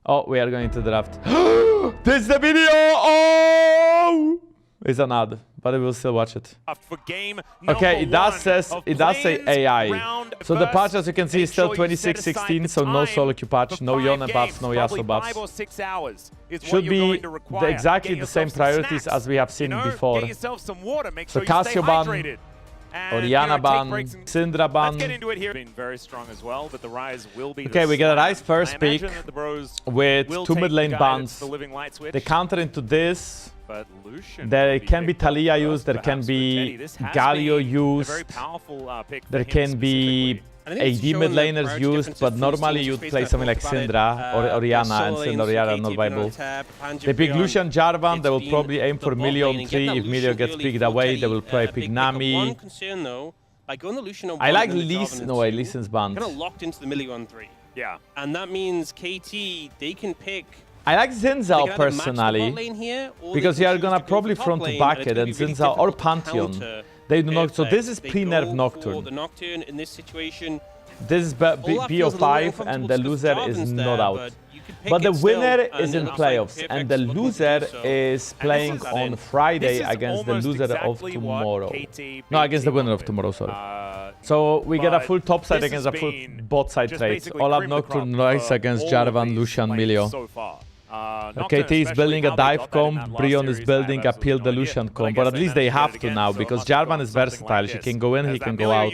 Oh, we are going to draft. This is the video! Oh! It's an ad, but I will still watch it. Okay, it does say AI. So the patch, as you can see, is still 2616, so no solo queue patch, no Yone buffs, no Yasuo buffs. Should be exactly the same priorities as we have seen before. So Cassio ban, Orianna ban, Syndra ban. Okay, we get a Ryze first pick with 2 mid lane bans. The counter into this. There can be Talia used, there can be Galio used, there can be AD mid laners used, but normally you'd play something like Syndra or Orianna, and Syndra Orianna are not viable. They pick Lucian Jarvan, they will probably aim for Milio on 3. If Milio gets picked away, they will probably pick Nami. I like Lee Sin. No way, Lee Sin's banned. Kind of locked into the Milio on 3. Yeah. And that means KT, they can pick. I like Zinzao personally, because you are gonna probably front to back it, and Zinzao or Pantheon. They do not. So this is pre-nerf Nocturne. This is BO5, and the loser is not out. But the winner is in playoffs, and the loser is playing on Friday against the loser of tomorrow. No, against the winner of tomorrow, sorry. So we get a full top side against a full bot side trade. Olaf Nocturne Ryze against Jarvan, Lucian, Milio. KT is building a dive comp, Brion is building a peel the Lucian comp, but at least they have to now, because Jarvan is versatile. He can go in, he can go out.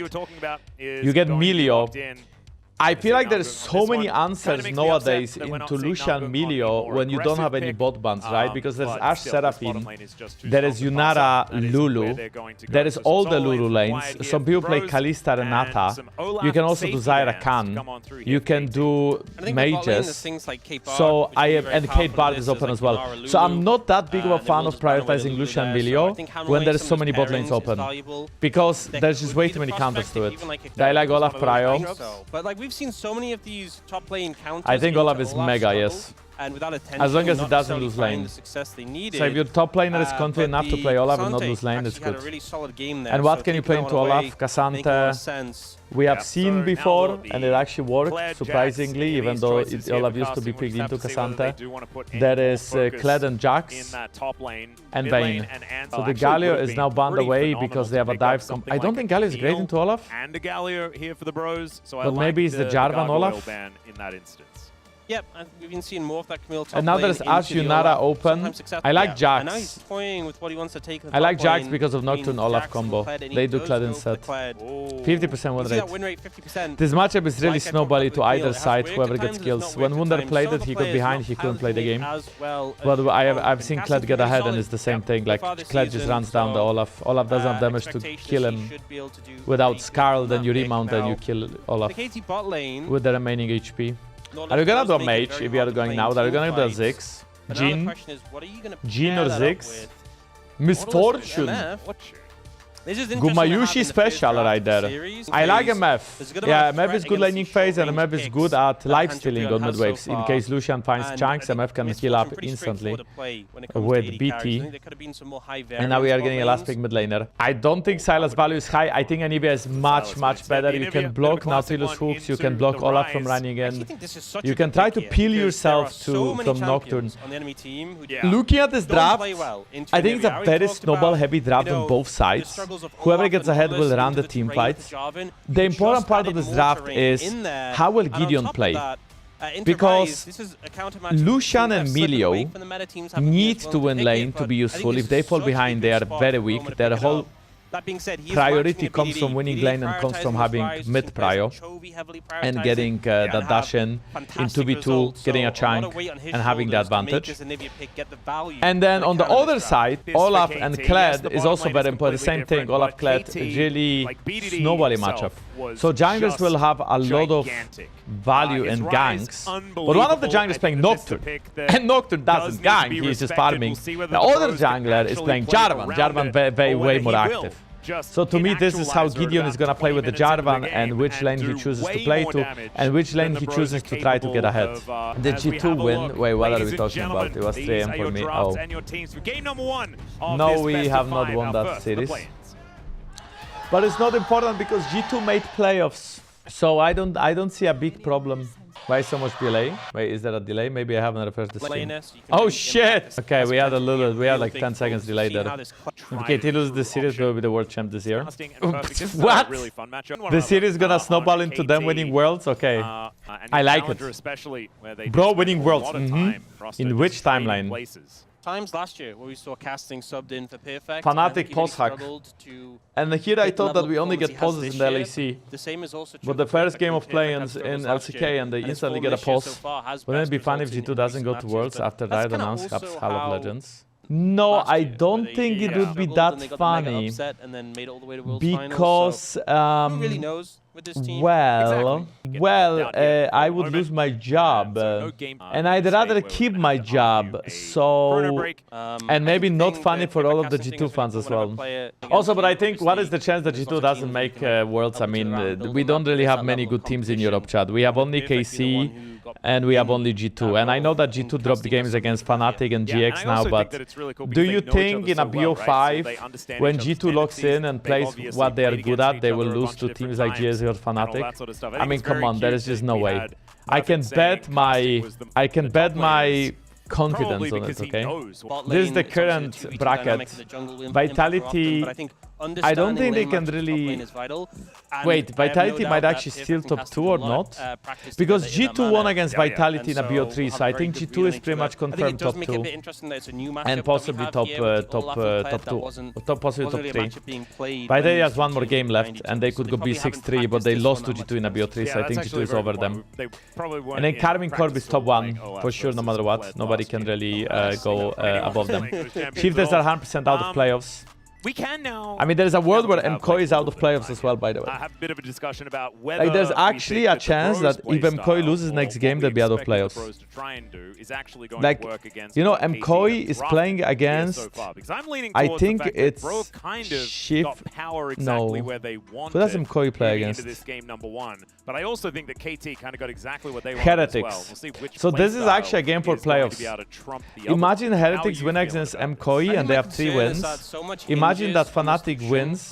You get Milio. I feel like there's so many answers nowadays into Lucian Milio when you don't have any bot bans, right? Because there's Ashe Seraphine, there is Yunara Lulu, there is all the Lulu lanes. Some people play Kalista Renata. You can also do Zyra Khan. You can do mages. So and Kate Bard is open as well. So I'm not that big of a fan of prioritizing Lucian Milio when there's so many bot lanes open, because there's just way too many counters to it. I like Olaf Prio. We've seen so many of these top lane counters. I think Olaf is mega, yes. And without as long as it doesn't lose lane. So if your top laner is confident enough to play Olaf and not lose lane, it's good. And what can you play into Olaf? Cassante. We have seen before, and it actually worked, surprisingly, even though Olaf used to be picked into Cassante. There is Kled and Jax, and Vayne. So the Galio is now banned away because they have a dive comp. I don't think Galio is great into Olaf. But maybe it's the Jarvan Olaf. Yep, we've been seeing more of that Camille top and now there's Ashe Yunara open. I like Jax. And now he's toying with what he wants to take. I like Jax because of Nocturne Olaf combo. They do Kled instead. 50% win rate. This matchup is really snowbally to either side, whoever gets kills. When Wunder played it, he got behind, he couldn't play the game. But I've seen Kled get ahead, and it's the same thing. Like, Kled just runs down the Olaf. Olaf doesn't have damage to kill him. Without Skarl, then you remount and you kill Olaf with the remaining HP. Are you gonna do a mage if you are going now? Are you gonna do a Ziggs? Jhin or Ziggs? Misfortune. Gumayushi special right there. I like MF. Yeah, MF is good laning phase, and MF is good at life stealing on mid waves. In case Lucian finds chunks, MF can heal up instantly with BT. And now we are getting a last pick mid laner. I don't think Sylas value is high. I think Anivia is much better. You can block Nautilus hooks, you can block Olaf from running in. You can try to peel yourself from Nocturne. Looking at this draft, I think it's a very snowball heavy draft on both sides. Whoever gets ahead will run the team fights. The important part of this draft is how will Gideon play? Because Lucian and Milio need to win lane to be useful. If they fall behind, they are very weak. Their whole priority comes from winning lane and comes from having mid prio and getting the dash in 2v2, getting a chunk and having the advantage. And then on the other side, Olaf and Kled is also very important. The same thing, Olaf Kled, really snowbally matchup. So junglers will have a lot of value in ganks. But one of the junglers playing Nocturne, and Nocturne doesn't gank, he's just farming. The other jungler is playing Jarvan. Jarvan way more active. So to me, this is how Gideon is gonna play with the Jarvan, and which lane he chooses to play to, and which lane he chooses to try to get ahead. The G2 win? Wait, what are we talking about? It was 3 AM for me. Oh. No, we have not won that series. But it's not important because G2 made playoffs. So I don't see a big problem. Why so much delay? Wait, is there a delay? Maybe I haven't refreshed the screen. Oh shit! Okay, we had like 10 seconds delay there. Okay, KT loses the series, we'll be the world champ this year. What? The series is gonna snowball into them winning worlds? Okay. I like it. Bro, winning worlds. In which timeline? Times last year where we saw casting subbed in for Perfect. Fnatic post hack. And here I thought that we only get pauses in the LEC. But the first game of play in LCK and they instantly get a pause. Wouldn't it be fun if G2 doesn't go to Worlds after Riot announced Hubs Hall of Legends? No, I don't think it would be that funny. Because, I would lose my job. And I'd rather keep my job. So, and maybe not funny for all of the G2 fans as well. Also, but I think, what is the chance that G2 doesn't make Worlds? I mean, we don't really have many good teams in Europe, Chad. We have only KC. And we have only G2. And I know that G2 dropped games against Fnatic and GX now, but do you think in a BO5, when G2 locks in and plays what they are good at, they will lose to teams like GS or Fnatic? I mean, come on, there is just no way. I can bet my confidence on it, okay? This is the current bracket. Vitality, I don't think they can really... Wait, Vitality might actually steal top 2 or not? Because G2 won against Vitality in a BO3, so I think G2 is pretty much confirmed top 2. And possibly top 2, possibly top 3. Vitality has one more game left, and they could go B6-3, but they lost to G2 in a BO3, so I think G2 is over them. And then Karmine Corp is top 1, for sure, no matter what. Nobody can really go above them. Shifters are 100% out of playoffs. We can now. I mean, there's a world where MKOI is out of playoffs as well, by the way. I have a bit of a discussion about whether there's actually a chance that if MKOI loses next game, they'll be out of playoffs. Like, you know, MKOI is playing against, I think it's Shift. No. Who does MKOI play against? But I also think that KT kind of got exactly what they want. Heretics. So this is actually a game for playoffs. Imagine Heretics win against MKOI and they have 3 wins. Imagine that Fnatic wins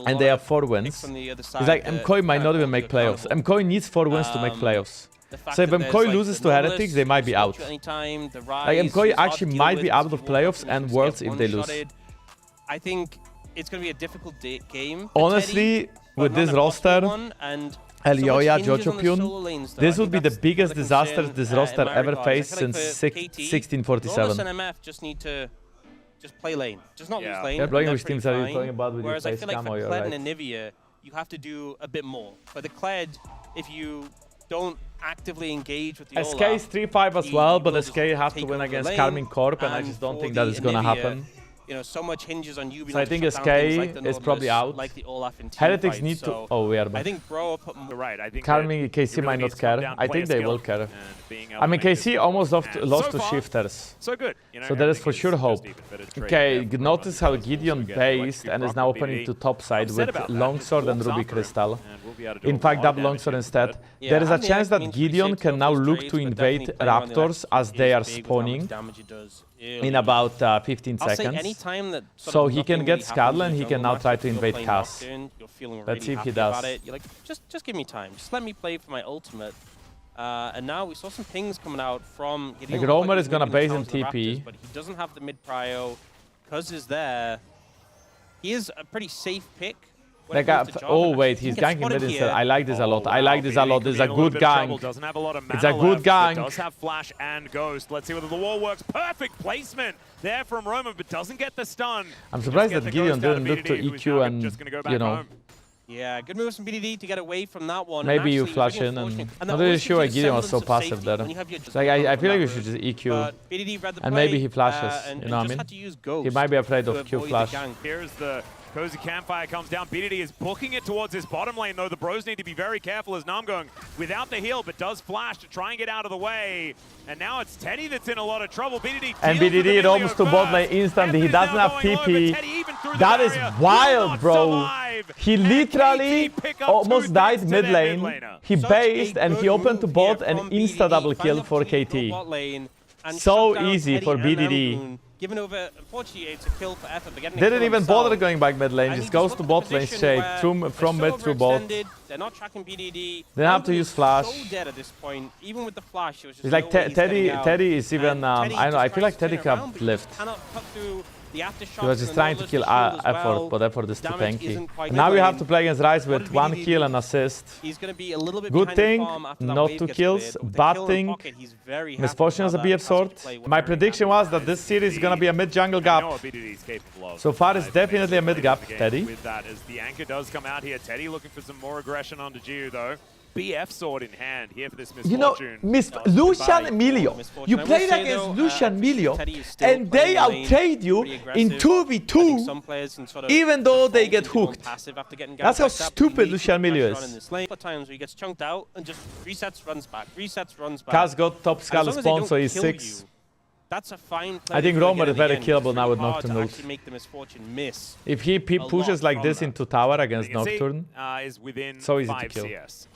and they have 4 wins. It's like MKOI might not even make playoffs. MKOI needs 4 wins to make playoffs. So if MKOI loses to Heretics, they might be out. Like MKOI actually might be out of playoffs and Worlds if they lose. I think it's going to be a difficult game. Honestly, with this roster, Elioya, Jojopyun, this would be the biggest disaster this roster ever faced since 1647. NMF just need to play lane, just not lose lane. Yeah, blowing which teams are you talking about with Whereas I feel like for Kled right? and Anivia, you have to do a bit more. For the Kled, if you don't actively engage with the SK is 3-5 as well, but SK have to win against Karmine Corp, and I just don't think that is gonna happen. You know, so much hinges on you. So I think SK is probably out. Heretics need to. Oh, we are back. I think Bro put more right. I think Karmine, KC might not care. I think they will care. I mean, KC almost lost to Shifters. So good. So there is for sure hope. Okay, notice how GIDEON based and is now opening to top side with Longsword and Ruby Crystal. In fact, double Longsword instead. There is a chance that GIDEON can now look to invade Raptors as they are spawning in about 15 seconds. So he can get Scuttle and he can now try to invade Cuzz. Let's see if he does. You're like, just give me time. Just let me play for my ultimate. And now we saw some pings coming out from GIDEON. Like Roamer is gonna base in TP. But he doesn't have the mid prio. Cuzz is there. He is a pretty safe pick. Like oh wait, he's ganking mid instead. I like this a lot. I like this a lot. This is a good gang. It's a good gang. Does have flash and ghost. Let's see whether the wall works. Perfect placement there from Roman, but doesn't get the stun. I'm surprised that GIDEON didn't look to EQ and you know. Yeah, good moves from BDD to get away from that one. Maybe you flash in and not really sure why GIDEON was so passive there. Like I feel like you should just EQ and maybe he flashes. You know what I mean? He might be afraid of Q flash. Here's the Cozy Campfire comes down. BDD is booking it towards his bottom lane, though. The bros need to be very careful as Namgung without the heal, but does flash to try and get out of the way. And now it's Teddy that's in a lot of trouble. BDD and BDD roams to bot lane instantly. He doesn't have TP. That is wild, bro. He literally almost died mid lane. He based and he opened to bot and insta double kill for KT. So easy for BDD. given over. Unfortunately, it's a kill for effort. Didn't even bother going back mid lane. Just goes to bot lane straight from mid through bot. They're not tracking BDD. They have to use flash. So dead at this point. Even with the flash, it was just it's like Teddy is even. I don't know. I feel like Teddy can't lift. He was just trying to kill effort, but effort is too tanky. Now we have to play against Ryze with 1 kill and assist. He's gonna be a little bit good thing, not 2 kills. Bad thing, misfortune as a BF sword. My prediction was that this series is gonna be a mid jungle gap. So far, it's definitely a mid gap, Teddy. With that, as the anchor does come out here, Teddy looking for some more aggression onto Jiwoo though. BF sword in hand here for this misfortune. You know, Lucian Milio. You played against Lucian Milio, and they outtrade you in 2v2, even though they get hooked. That's how stupid Lucian Milio is. Times he gets chunked out and just resets, runs back, resets, runs back. Cuzz got top skull spawn, so he's 6. That's a fine play. I think Romer is very killable now with Nocturne. Make the misfortune miss. If he pushes like this into tower against Nocturne, so easy to kill.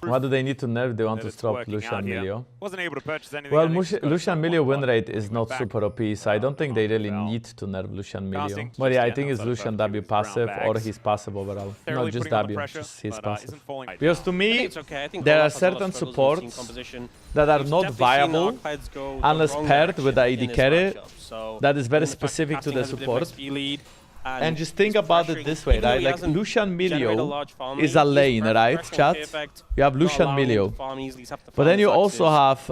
What do they need to nerf? They want to stop Lucian Milio. Wasn't able to purchase anything. Well, Lucian Milio win rate is not super OP, so I don't think they really need to nerf Lucian Milio. But yeah, I think it's Lucian W passive or his passive overall. Not just W, just his passive. Because to me, there are certain supports that are not viable unless paired with the AD carry. That is very specific to the support. And just think about it this way, right? Like Lucian Milio is a lane, right, chat? You have Lucian Milio. But then you also have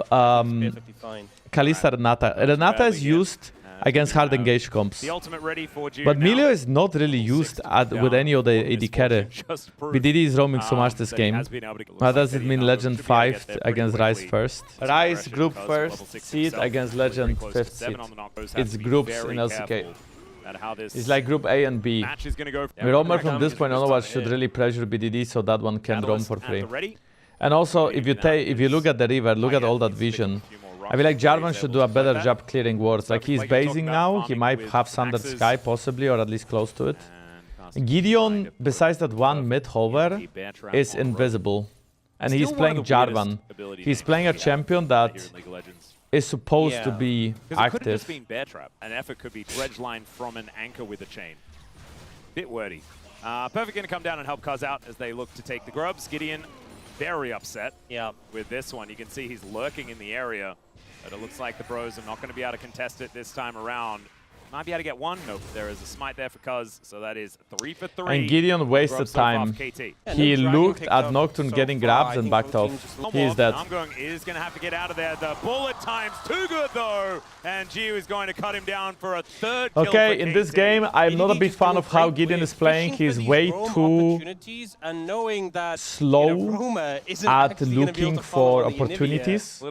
Kalista Renata. Renata is used against hard engage comps. But Milio is not really used with any of the AD carry. BDD is roaming so much this game. What does it mean Legend 5 against Ryze first? Ryze group first seed against Legend 5th seed. It's groups in LCK. It's like group A and B. Roamer from this point onwards should really pressure BDD so that one can roam for free. And also, if you look at the river, look at all that vision. I feel like Jarvan should do a better job clearing wards. Like he's basing now, he might have Sundered Sky possibly, or at least close to it. Gideon, besides that one mid-hover, is invisible. And he's playing Jarvan. He's playing a champion that is supposed to be active. An effort could be dredge line from an anchor with a chain. Bit wordy. Perfect gonna come down and help Cuzz out as they look to take the grubs. Gideon very upset with this one. You can see he's lurking in the area. But it looks like the bros are not going to be able to contest it this time around. Might be able to get one. Nope, there is a smite there for Cuzz, so that is 3 for 3. And Gideon wasted time. He looked at Nocturne getting grabs and backed off. He is dead. Namgung is going to have to get out of there. The bullet time's too good though, and Jiwoo is going to cut him down for a 3rd kill. Okay, in this game, I'm not a big fan of how Gideon is playing. He's way too slow at looking for opportunities.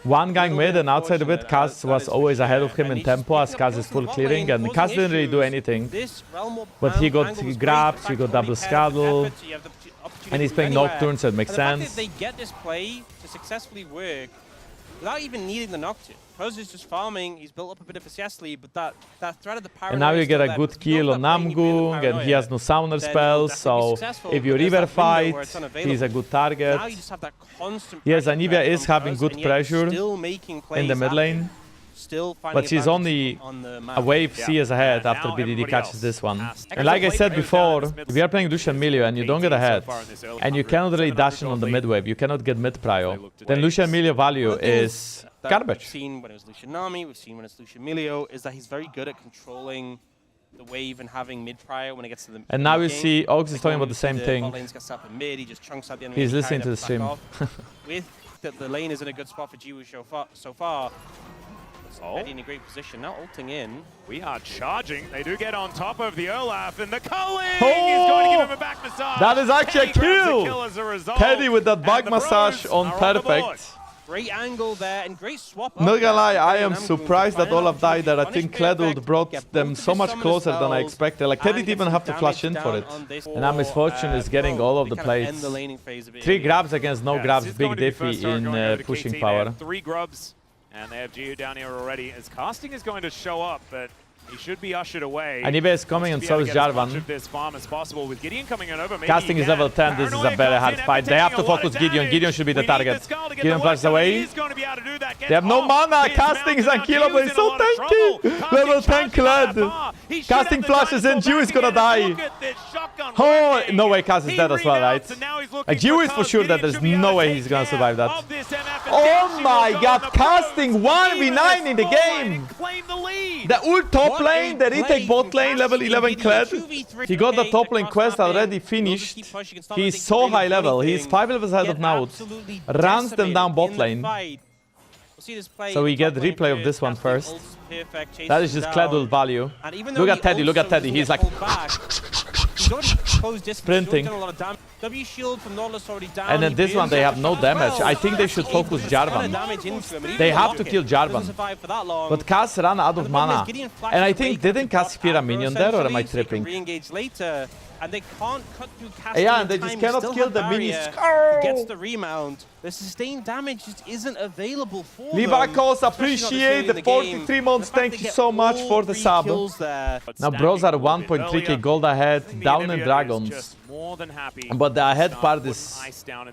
One gang mid and outside of it, Cuzz was always ahead of him in tempo as Cuzz is full clearing, and Cuzz didn't really do anything. But he got grabs, he got double scuttle, and he's playing Nocturne, so it makes sense. They get this play to successfully work without even needing the Nocturne. Cuzz is just farming, he's built up a bit of a CS lead, but that threat of the power. And now you get a good kill on Namgung, and he has no summoner spells, so if you river fight, he's a good target. Yes, Anivia is having good pressure in the mid lane. But she's only a wave CS ahead after BDD catches this one. And like I said before, if you are playing Lucian Milio and you don't get ahead, and you cannot really dash in on the mid wave, you cannot get mid prio, then Lucian Milio value is garbage. We've seen when it was Lucian Nami, we've seen when it's Lucian Milio, is that he's very good at controlling the wave and having mid prio when it gets to the And now you see Ox is talking about the same thing. He's listening to the stream. With the lane is in a good spot for Jiwoo so far. Eddie in a great position, now ulting in. We are charging. They do get on top of the Olaf, and the culling is going to give him a back massage. That is actually a kill! Teddy with that back massage on perfect. Great angle there and great swap. Not gonna lie, I am surprised that Olaf died there. I think Kleduld brought them so much closer than I expected. Like, Teddy didn't even have to flash in for it. And now Misfortune is getting all of the plates. 3 grabs against no grabs, big diffy in pushing power. 3 grubs. And they have Jiwoo down here already, as casting is going to show up, but He should be ushered away. Anibia is coming and so is Jarvan. This farm as possible with Gideon coming on over. Casting is level 10. This is a very hard fight. They have to focus Gideon. Gideon should be the target. Gideon flashes away. They have no mana. Casting is unkillable. It's so tanky. Level 10 Kled. Casting flashes in. Jiwoo is gonna die. Oh, no way Cuzz is dead as well, right? Like, Jiwoo is for sure that there's no way he's gonna survive that. Oh my god, Casting 1v9 in the game! The ult top lane, the retake bot lane, level 11 Kled. He got the top lane quest already finished. He's so high level, he's 5 levels ahead of Naut. Runs them down bot lane. So we get replay of this one first. That is just Kled ult value. Look at Teddy, look at Teddy, he's like... sprinting. And then this one they have no damage. I think they should focus Jarvan. They have to kill Jarvan. But Cuzz ran out of mana. And I think, didn't Cuzz fear a minion there, or am I tripping? And they can't cut through yeah, and they just cannot kill the minions. Gets the remount. The sustained damage just isn't available for Livakos, appreciate the 43 months. Thank you so much for the sub. Now bros are 1.3k gold ahead, down in Dragons. But the ahead part is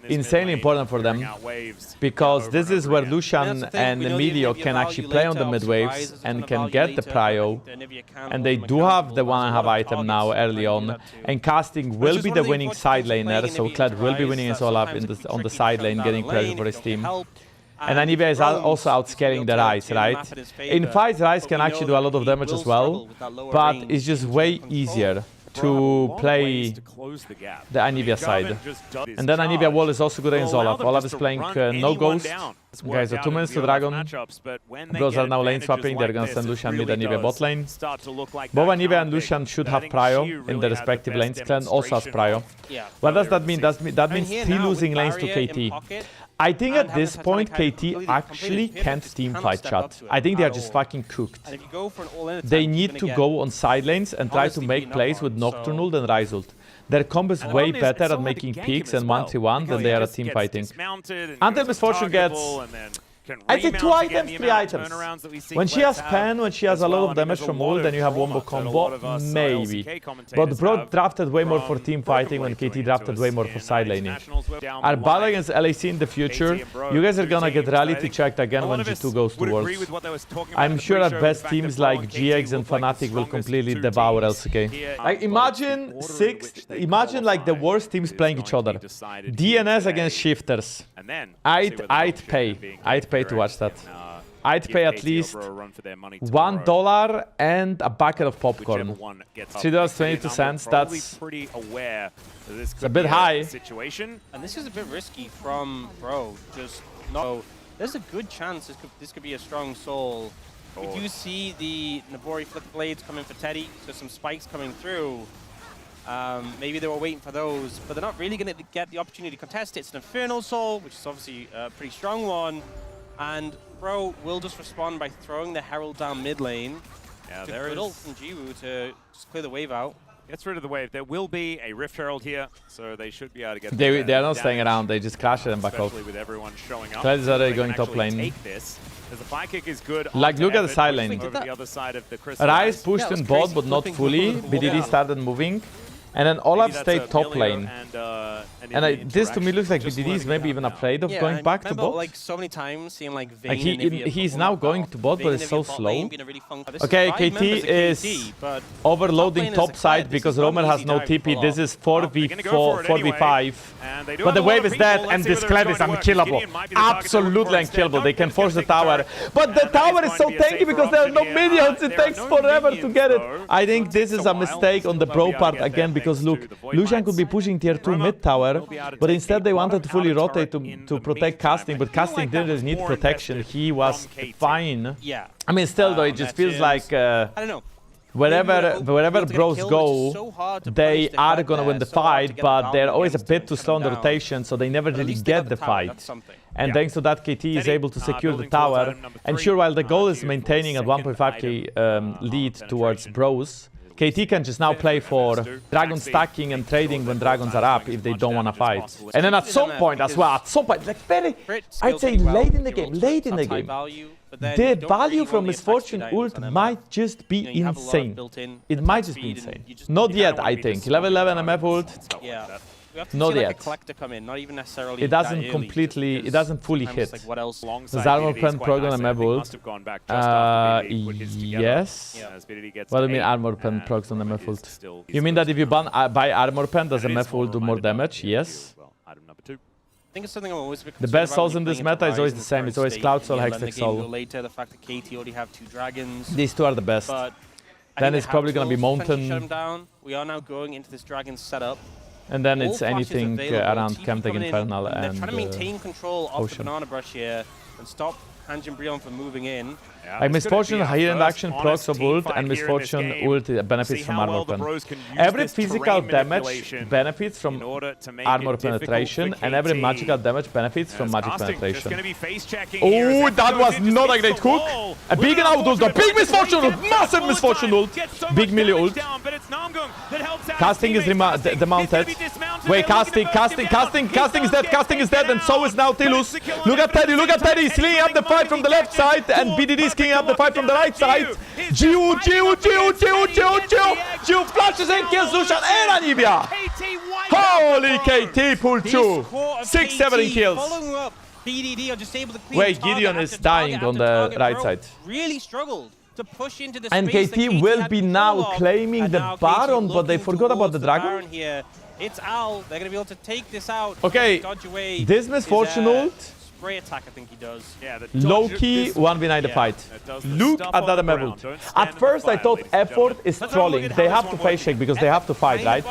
insanely important for them, because this is where Lucian and Emilio can actually play on the mid waves and can get the prio. And they do have the 1.5 item now early on. And Casting will be the winning side laner, so Kled will be winning his all up on the side lane, getting pressure for his team. And Anivia is also outscaling the Ryze, right? In fights, Ryze can actually do a lot of damage as well, but it's just way easier to play the Anivia side. And then Anivia wall is also good against Olaf. Olaf is playing no ghost. Guys, so 2 minutes to Dragon. Bros are now lane swapping. They're gonna send Lucian mid, Anivia bot lane. Both Anivia and Lucian should have prio in their respective lanes. Clan also has prio. What does that mean? That means 3 losing lanes to KT. I think at this point, KT actually can't team fight, chat. I think they are just fucking cooked. They need to go on side lanes and try to make plays with Nocturnal than Ryze ult. Their combo is way better at making peaks and 1v1 than they are at team fighting. Until Misfortune gets... I'd say 2 items, 3 items. When she has Pen, when she has a lot of damage from ult, then you have wombo combo, maybe. But Bro drafted way more for team fighting when KT drafted way more for side laning. Our battle against LAC in the future, you guys are gonna get reality checked again when G2 goes to Worlds. I'm sure at best teams like GX and Fnatic will completely devour LCK. Like imagine like the worst teams playing each other. DNS against Shifters. I'd pay to watch that. I'd pay at least $1 and a bucket of popcorn. $3.22. That's a bit high. And this is a bit risky from Bro. There's a good chance this could be a strong soul. We do see the Nabori flip blades coming for Teddy, so some spikes coming through. Maybe they were waiting for those, but they're not really going to get the opportunity to contest it. It's an Infernal Soul, which is obviously a pretty strong one. And Bro will just respond by throwing the Herald down mid lane. Yeah, there is ult from Jiwoo to just clear the wave out. Gets rid of the wave. There will be a Rift Herald here, so they should be able to get. They're not staying around. They just crash it and back off. With everyone showing up. Kled is already going top lane. The fire kick is good. Like, look at the side lane. Ryze pushed in bot, but not fully. BDD started moving. And then Olaf stayed top lane. And this to me looks like BDD is maybe even afraid of going back to bot. Like so many times seeing like Vayne he's now going to bot, but it's so slow. Okay, KT is overloading top side because Roamer has no TP. This is 4v4, 4v5. But the wave is dead and this Kled is unkillable. Absolutely unkillable. They can force the tower. But the tower is so tanky because there are no minions. It takes forever to get it. I think this is a mistake on the Bro part again, because look, Lucian could be pushing tier 2 mid tower, but instead they wanted to fully rotate to protect Casting, but Casting didn't really need protection. He was fine. Yeah. I mean, still though, it just feels like I don't know. Wherever Bros go, they are gonna win the fight, but they're always a bit too slow on the rotation, so they never really get the fight. And thanks to that, KT is able to secure the tower. And sure, while the goal is maintaining a 1.5k lead towards Bros, KT can just now play for dragon stacking and trading when dragons are up if they don't want to fight. And then at some point as well, like very, I'd say late in the game, the value from Misfortune ult might just be insane. It might just be insane. Not yet, I think. Level 11 MF ult. Yeah. Not yet. Like a collector come in, not even necessarily it doesn't completely, it doesn't fully hit. Like what else? Does armor pen prog on MF ult? Yes. What do you mean armor pen progs on MF ult? You mean that if you buy armor pen, does MF ult do more damage? Yes. I think it's something I'm always the best souls in this meta is always the same. It's always Cloud Soul, Hextech Soul. Later, the fact that KT already have 2 dragons. These two are the best. Then it's probably going to be Mountain. Shut him down. We are now going into this dragon setup. And then it's anything around Chemtech Infernal and they're trying to maintain control of the banana brush here and stop Hanjin Brion from moving in. Like Misfortune, higher end action procs of ult, and Misfortune ult benefits from armor pen. Every physical damage benefits from armor penetration, and every magical damage benefits from magic penetration. Oh, that was not a great hook! A big out ult, a big Misfortune ult, massive Misfortune ult, big melee ult. Casting is demounted. Wait, casting is dead, and so is now Tilus. Look at Teddy, he's cleaning up the fight from the left side, and BDD is cleaning up the fight from the right side. Jiwoo flashes in, kills Lucian and Anivia. Holy KT pull 2. 6-7 kills. Wait, Gideon is dying on the right side. Really struggled to push into the and KT will be now claiming the Baron, but they forgot about the Dragon. It's Al. They're going to be able to take this out. Okay, this Misfortune ult. Spray attack, I think he does. Yeah, low-key 1v9 the fight. Look at that level. At first I thought effort is trolling. They have to face shake because they have to fight, right?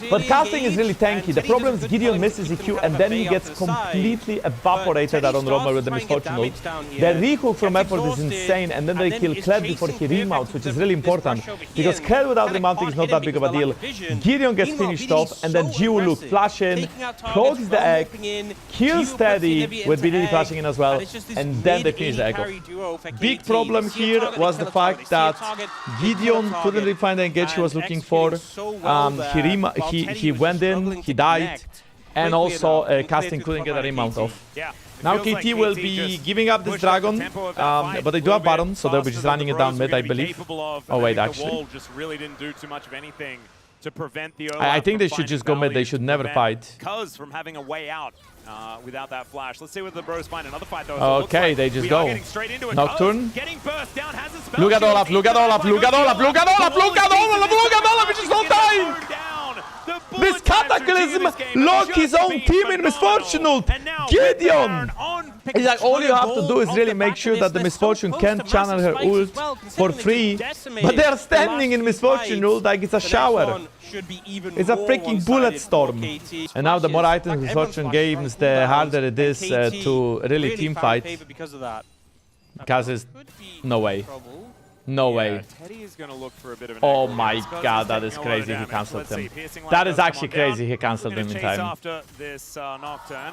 But casting is really tanky. The problem is Gideon misses EQ and then he gets completely evaporated around Romer with the Misfortune ult. The rehook from effort is insane, and then they kill Kled before he remounts, which is really important. Because Kled without remounting is not that big of a deal. Gideon gets finished off, and then Jiwoo look flash in, progs the egg, kills Teddy with BD flashing in as well, and then they finish the echo. Big problem here was the fact that Gideon couldn't really find the engage he was looking for. He went in, he died, and also casting couldn't get a remount off. Now KT will be giving up this dragon, but they do have Baron, so they'll be just running it down mid, I believe. Oh wait, actually. I think they should just go mid, they should never fight. Cuzz from having a way out without that flash. Let's see what the bros find. Another fight though. Okay, they just go. Nocturne. Look at Olaf, look at Olaf, look at Olaf, look at Olaf, look at Olaf, look at Olaf, which is not dying! This Cataclysm locked his own team in Misfortune ult. Gideon! It's like all you have to do is really make sure that the Misfortune can channel her ult for free, but they are standing in Misfortune ult like it's a shower. It's a freaking bullet storm. And now the more items Misfortune gains, the harder it is to really team fight. Cuzz is... no way. No way. Oh my god, that is crazy he cancelled him. That is actually crazy he cancelled him in time.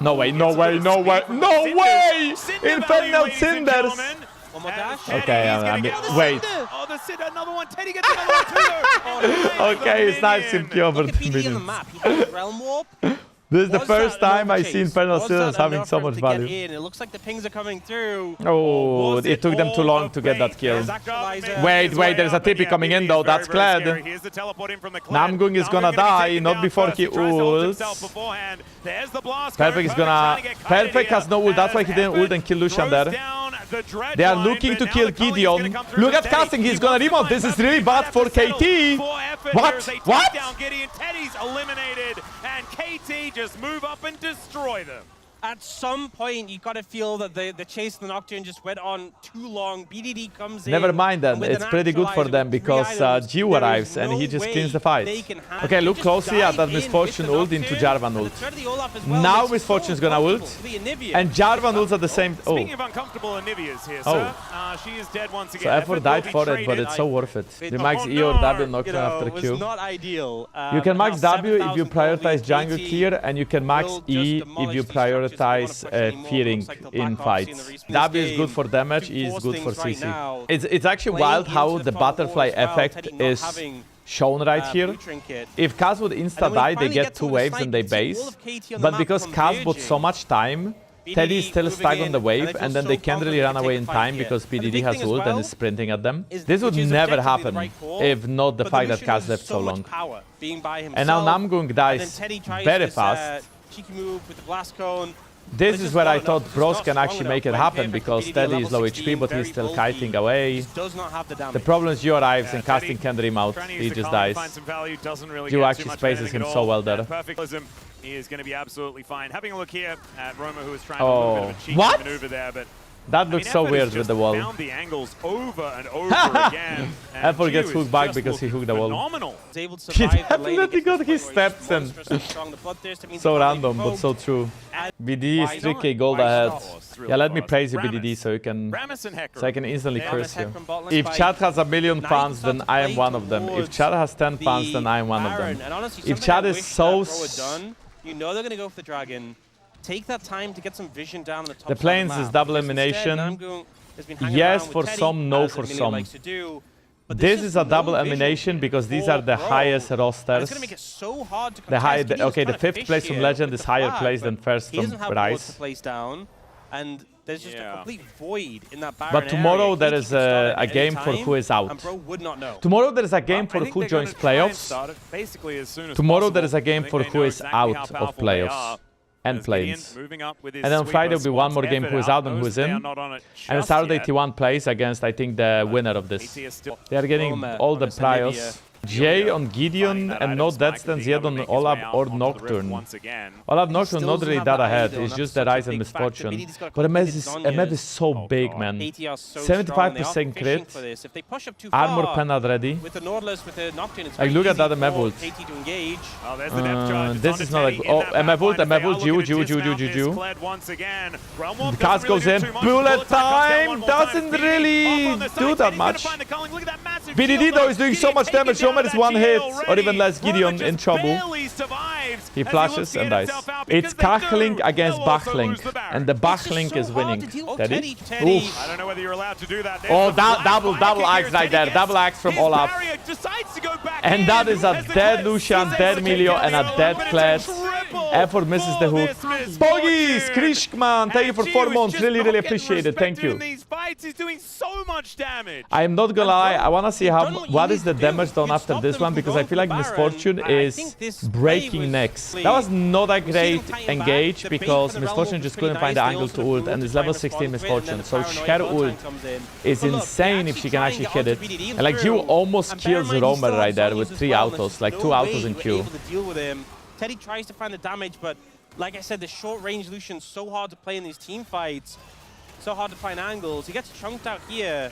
No way, no way, no way, no way! Infernal Cinders! Okay, wait. Okay, he snipes him over 2 minutes. This is the first time I see Infernal Cinders having so much value. It looks like the pings are coming through. Oh, it took them too long to get that kill. Wait, there's a TP coming in though, that's Kled. Namgung is gonna die, not before he ults. Perfect is gonna... Perfect has no ult, that's why he didn't ult and kill Lucian there. They are looking to kill Gideon. Look at casting, he's gonna remote. This is really bad for KT. What? What? Teddy's eliminated, and KT just move up and destroy them. At some point, you gotta feel that the chase of the Nocturne just went on too long. BDD comes in. Never mind then, it's pretty good for them because Jiwoo arrives and he just cleans the fight. Okay, look closely at that Misfortune ult into Jarvan ult. Now Misfortune is gonna ult, and Jarvan ults at the same... Oh. Speaking of uncomfortable Anivia's here, sir. She is dead once again. So Effort died for it, but it's so worth it. You max E or W Nocturne after Q. Not ideal. You can max W if you prioritize jungle clear, and you can max E if you prioritize fearing in fights. W is good for damage, E is good for CC. It's actually wild how the butterfly effect is shown right here. If Cuzz would insta-die, they get 2 waves and they base. But because Cuzz bought so much time, Teddy is still stuck on the wave, and then they can't really run away in time because BDD has ult and is sprinting at them. This would never happen if not the fact that Cuzz left so long. And now Namgung dies very fast. This is where I thought Bros can actually make it happen because Teddy is low HP, but he's still kiting away. The problem is Jiwoo arrives and casting can't dream out. He just dies. Jiwoo actually spaces him so well there. He is going to be absolutely fine. Having a look here at Roma, who is trying a little bit of a cheeky maneuver there, but that looks so weird with the wall. Found the angles over and over again. Effort gets hooked back because he hooked the wall. Phenomenal. He definitely got his steps in. So random, but so true. BDD is 3k gold ahead. Yeah, let me praise you, BDD, so I can instantly curse you. If Chad has 1 million fans, then I am one of them. If Chad has 10 fans, then I am one of them. If Chad is so... You know they're going to go for the dragon. Take that time to get some vision down on the top. The plains is double elimination. Yes for some, no for some. This is a double elimination because these are the highest rosters. The high, okay, the 5th place from Legend is higher place than first from Rise. And there's just a complete void in that barren but tomorrow there is a game for who is out. Tomorrow there is a game for who joins playoffs. Tomorrow there is a game for who is out of playoffs and planes. And then on Friday will be one more game who is out and who is in. And Saturday T1 plays against, I think, the winner of this. They are getting all the priors. J on Gideon and no Death Stance yet on Olaf or Nocturne. Olaf Nocturne not really that ahead, it's just the Rise and Misfortune. But a map is so big, man. 75% crit, armor penad ready. Like, look at that map ult. This is not like... Oh, map ult, Jiwoo. Cuzz goes in, bullet time! Doesn't really do that much. BDD though is doing so much damage. Roman is 1 hit, or even less. Gideon in trouble. He flashes and dies. It's Kachling against Bachling, and the Bachling is winning. Teddy? Oof. I don't know whether you're allowed to do that. Oh, double axe right there. Double axe from Olaf. And that is a dead Lucian, dead Milio, and a dead Kled. Effort misses the hook. Bogies! Krishkman, thank you for 4 months. Really, really appreciate it. Thank you. I am not gonna lie, I wanna see what is the damage done after this one, because I feel like Misfortune is breaking necks. That was not a great engage because Misfortune just couldn't find the angle to ult, and it's level 16 Misfortune, so her ult is insane if she can actually hit it. And like, you almost kills Romer right there with 3 autos, like 2 autos in Q. Teddy tries to find the damage, but like I said, the short-range Lucian's so hard to play in these team fights. So hard to find angles. He gets chunked out here,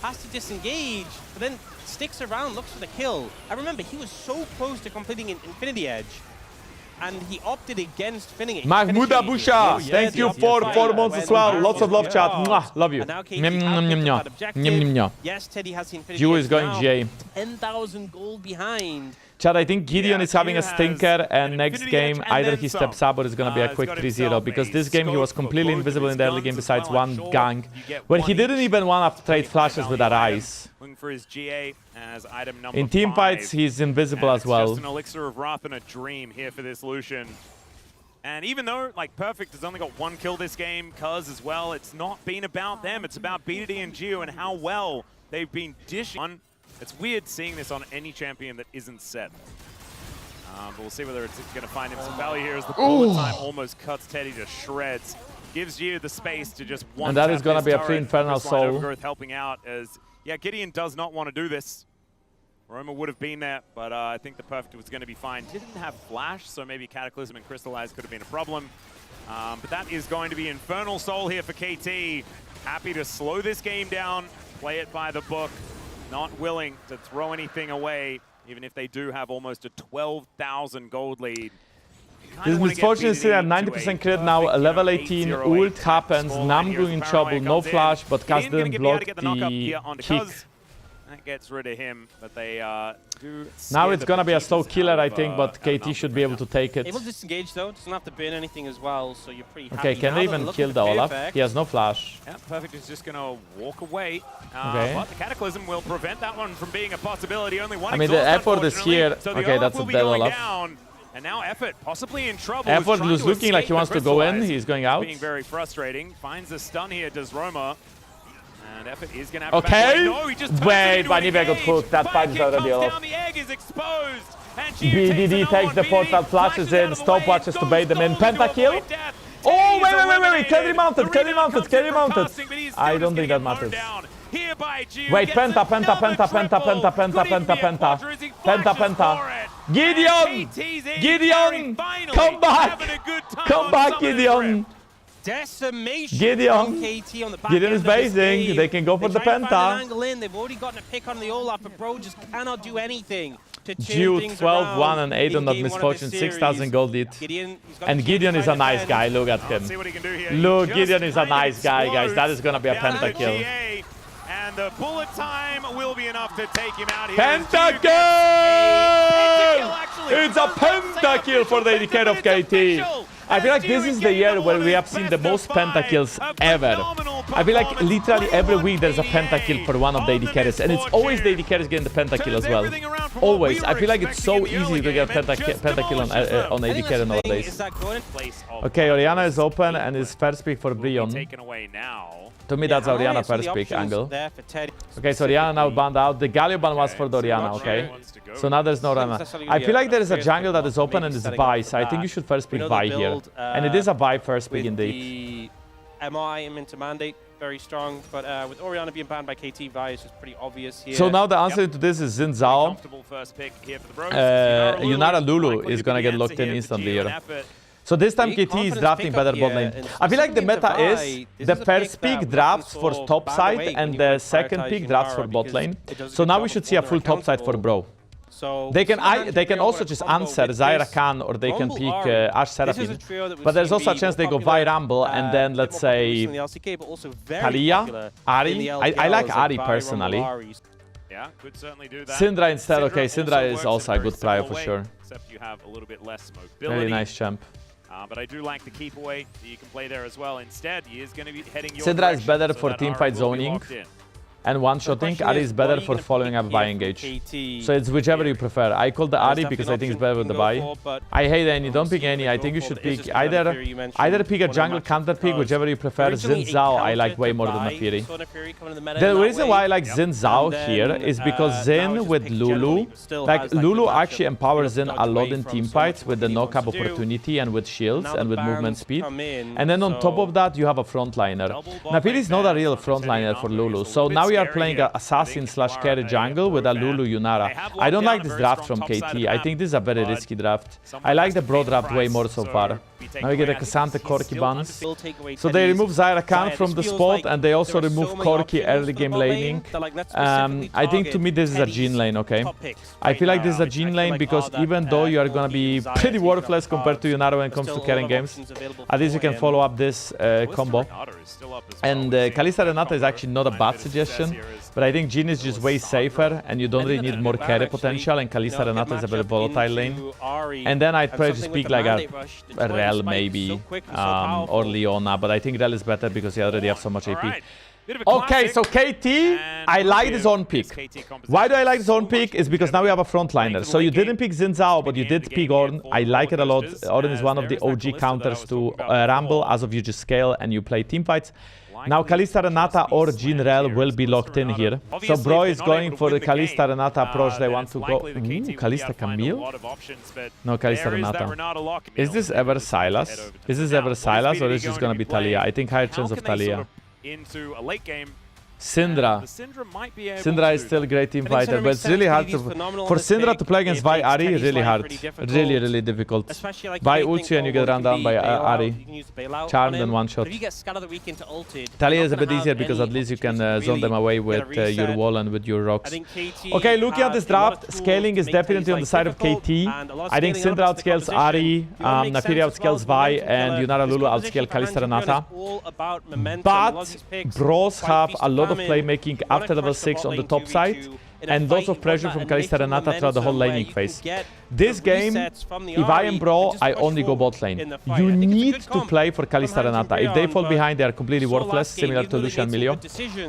has to disengage, but then sticks around, looks for the kill. I remember he was so close to completing an Infinity Edge, and he opted against finishing it. Mahmoud Abusha, thank you for 4 months as well. Lots of love, chat. Mwah, love you. Yes, Teddy has the Infinity Jiwoo is going GA. 10,000 gold behind. Chad, I think Gideon is having a stinker, and next game either he steps up or it's gonna be a quick 3-0, because this game he was completely invisible in the early game besides one gang, where he didn't even want to trade flashes with a Rise. In team fights, he's invisible as well. Just an elixir of wrath and a dream here for this Lucian. And even though, like, Perfect has only got 1 kill this game, Cuzz as well, it's not been about them. It's about BDD and Jiwoo and how well they've been dishing. It's weird seeing this on any champion that isn't set. But we'll see whether it's going to find him some value here as the bullet time almost cuts Teddy to shreds. Gives you the space to just one. And that is going to be a free Infernal Soul. Helping out as, yeah, Gideon does not want to do this. Roma would have been there, but I think the Perfect was going to be fine. Didn't have Flash, so maybe Cataclysm and Crystallize could have been a problem. But that is going to be Infernal Soul here for KT. Happy to slow this game down, play it by the book. Not willing to throw anything away, even if they do have almost a 12,000 gold lead. This Misfortune is still at 90% crit now, a level 18, ult happens, Namgung in trouble, no flash, but Cuzz didn't block the kick. That gets rid of him, but they do... Now it's gonna be a slow killer, I think, but KT should be able to take it. Able to disengage though, doesn't have to burn anything as well, so you're pretty happy. Okay, can they even kill the Olaf? He has no flash. Yeah, Perfect is just gonna walk away. Okay. But the Cataclysm will prevent that one from being a possibility. Only one I mean, the exhaust, effort is here. so the Okay, Olaf that's a will be dead going Olaf. down. And now Effort possibly in trouble. Effort Trying is to looking like he escape wants the to go in. Crystallize. He's going out. Being very frustrating. Finds the stun here, does Roma. And Effort is going to have Okay. No, he just Wait, Vanive got hooked. That fight is already off. The egg is exposed. And BDD takes the portal, flashes in, stopwatches to bait them in. Pentakill? Oh, wait. Carry mounted. I don't think that matters. Wait, Penta. Gideon! Come back, Gideon! Decimation Gideon. from KT on the back Gideon end is of this basing. game. They can go for the try to find Penta. an angle in. They've already gotten a pick on the Olaf, but Bro just cannot do anything to turn Jiwoo things 12-1 around and 8 in on that game one of misfortune, this 6,000 series. gold lead. Gideon, he's got And a chance Gideon to is try a to nice defend. guy, look at him. See what he can do here. Look, He Gideon just is a kind of nice guy, guys. That is gonna be a explodes down pentakill. the GA, and the bullet time will be enough to take him out here. Pentakill! It's a pentakill for the AD of KT. I feel like this is the year where we have seen the most pentakills ever. I feel like literally every week there's a pentakill for one of the AD carries, and it's always the AD carries getting the pentakill as well. Always. I feel like it's so easy to get a pentakill on AD carry nowadays. Okay, Orianna is open and is first pick for Brion. To me, that's Orianna first pick angle. Okay, so Orianna now banned out. The Galio ban was for the Orianna, okay? So now there's no Orianna. I feel like there is a jungle that is open and it's Vi, so I think you should first pick Vi here. And it is a Vi first pick indeed. MI and Minter Mandate, very strong, but with Orianna being banned by KT, Vi is just pretty obvious here. So now the answer to this is Xin Zhao. Yunara Lulu is gonna get locked in instantly here. So this time KT is drafting better bot lane. I feel like the meta is the first pick drafts for top side and the second pick drafts for bot lane. So now we should see a full top side for Bro. They can also just answer Zyra Khan or they can pick Ash Seraphine. But there's also a chance they go Vi Rumble and then let's say Kalia, Ari. I like Ari personally. Yeah, could certainly do that. Syndra instead. Okay, Syndra is also a good player for sure. Except you have a little bit less mobility. Very nice champ. But I do like the keep away that you can play there as well. Instead, he is going to be heading your Syndra is direction, better so for that teamfight Ara will be zoning locked in. and one-shotting. Ari is better for following up Vi engage. So it's whichever you prefer. I call the Ari because I think it's better with the Vi. I hate any, don't pick any. I think you should pick either pick a jungle counter pick, whichever you prefer. Xin Zhao I like way more than Naafiri. The reason why I like Xin Zhao here is because Xin with Lulu, like Lulu actually empowers Xin a lot in teamfights with the knock-up opportunity and with shields and with movement speed. And then on top of that you have a frontliner. Naafiri is not a real frontliner for Lulu, so now we are playing an assassin/carry jungle with a Lulu Yunara. I don't like this draft from KT. I think this is a very risky draft. I like the Bro draft way more so far. Now we get a Cassante Corki bans. So they remove Zyra Khan from the spot and they also remove Corki early game laning. I think to me this is a Jhin lane, okay? I feel like this is a Jhin lane because even though you are gonna be pretty worthless compared to Yunara when it comes to carrying games, at least you can follow up this combo. And Kalista Renata is actually not a bad suggestion, but I think Jhin is just way safer and you don't really need more carry potential, and Kalista Renata is a very volatile lane. And then I'd probably just pick like a Rel maybe, or Leona, but I think Rel is better because he already has so much AP. Okay, so KT, I like this own pick. Why do I like this own pick? Is because now we have a frontliner. So you didn't pick Xin Zhao, but you did pick Ornn. I like it a lot. Ornn is one of the OG counters to Rumble, as of you just scale and you play teamfights. Now Kalista Renata or Jhin Rel will be locked in here. So Bro is going for the Kalista Renata approach. They want to go... Ooh, Kalista Camille? No, Kalista Renata. Is this ever Silas? Is this ever Silas or is this going to be Talia? I think higher chance of Talia. Into a late game. Syndra. Syndra is still a great team fighter, but it's really hard to... For Syndra to play against Vi Ari, really hard. Really, really difficult. Vi ulti and you get run down by Ari. Charmed and one shot. Talia is a bit easier because at least you can zone them away with your wall and with your rocks. Okay, looking at this draft, scaling is definitely on the side of KT. I think Syndra outscales Ari, Naafiri outscales Vi, and Yunara Lulu outscale Kalista Renata. But Bros have a lot lot of playmaking after level 6 on the top side, and lots of pressure from Kalista Renata throughout the whole laning phase. This game, if I am Bro, I only go bot lane. You need to play for Kalista Renata. If they fall behind, they are completely worthless, similar to Lucian Milio.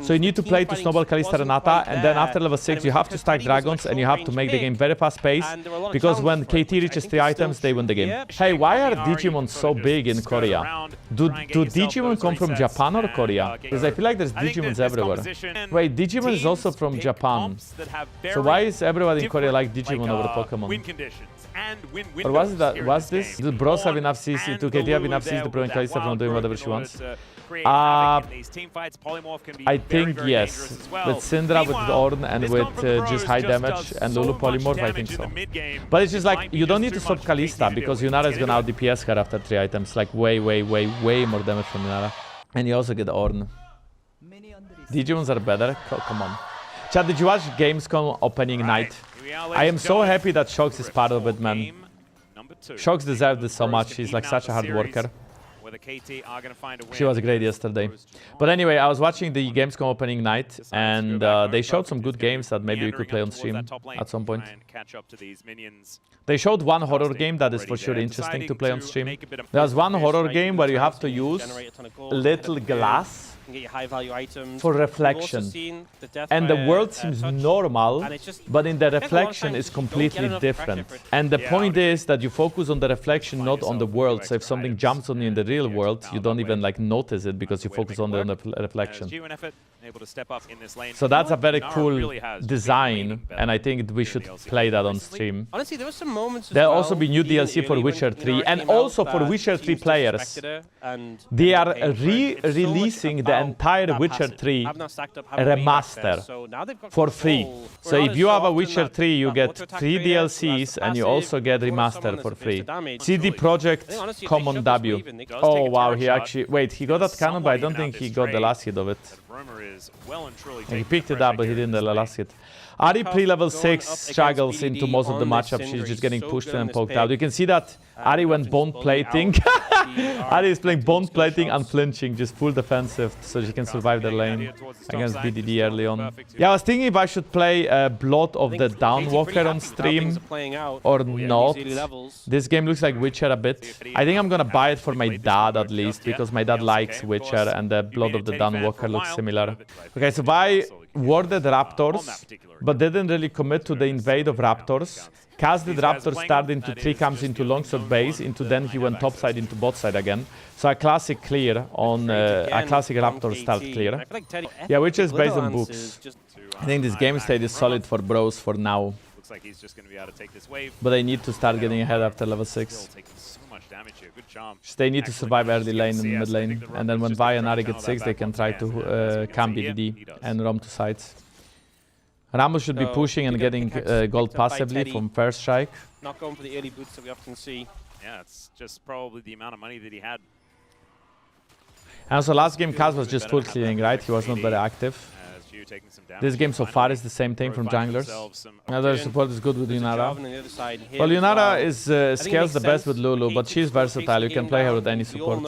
So you need to play to snowball Kalista Renata, and then after level 6, you have to stack dragons, and you have to make the game very fast paced, because when KT reaches 3 items, they win the game. Hey, why are Digimon so big in Korea? Do Digimon come from Japan or Korea? Because I feel like there's Digimons everywhere. Wait, Digimon is also from Japan. So why is everybody in Korea like Digimon over Pokemon? Or was this? Do Bros have enough CC? Do KT have enough CC to prevent Kalista from doing whatever she wants? I think yes. With Syndra, with Ornn, and with just high damage and Lulu Polymorph, I think so. But it's just like, you don't need to stop Kalista, because Yunara is gonna out DPS her after 3 items. Like way more damage from Yunara. And you also get Ornn. Digimons are better? Come on. Chad, did you watch Gamescom opening night? I am so happy that Shox is part of it, man. Shox deserved this so much. She's like such a hard worker. She was great yesterday. But anyway, I was watching the Gamescom opening night, and they showed some good games that maybe we could play on stream at some point. They showed one horror game that is for sure interesting to play on stream. There's one horror game where you have to use little glass for reflection, and the world seems normal, but in the reflection is completely different. And the point is that you focus on the reflection, not on the world. So if something jumps on you in the real world, you don't even like notice it, because you focus on the reflection. So that's a very cool design, and I think we should play that on stream. Honestly, there were some moments. There'll also be new DLC for Witcher 3, and also for Witcher 3 players. They are re-releasing the entire Witcher 3 remaster for free. So if you have a Witcher 3, you get 3 DLCs, and you also get remaster for free. CD Projekt Common W. Oh wow, he actually... Wait, he got that cannon, but I don't think he got the last hit of it. He picked it up, but he didn't the last hit. Ari pre-level 6 struggles into most of the matchups. She's just getting pushed and poked out. You can see that Ari went bone plating. Ari is playing bone plating, unflinching, just full defensive, so she can survive the lane against BDD early on. Yeah, I was thinking if I should play Blood of the Dawnwalker on stream or not. This game looks like Witcher a bit. I think I'm gonna buy it for my dad at least, because my dad likes Witcher, and the Blood of the Dawnwalker looks similar. Okay, so I warded Raptors, but didn't really commit to the invade of Raptors. Cuzz did Raptors start into 3 camps into longsword base, into then he went topside into bot side again. So a classic clear on a classic Raptor start clear. Yeah, which is based on books. I think this game state is solid for Bros for now. But they need to start getting ahead after level 6. They need to survive early lane and mid lane, and then when Vi and Ari get 6, they can try to camp BDD and roam to sides. Ramos should be pushing and getting gold passively from first strike. Not going for the early boots that we often see. Yeah, it's just probably the amount of money that he had. And also last game Cuzz was just full clearing, right? He was not very active. This game so far is the same thing from junglers. Another support is good with Yunara. Well, Yunara is scales the best with Lulu, but she's versatile. You can play her with any support.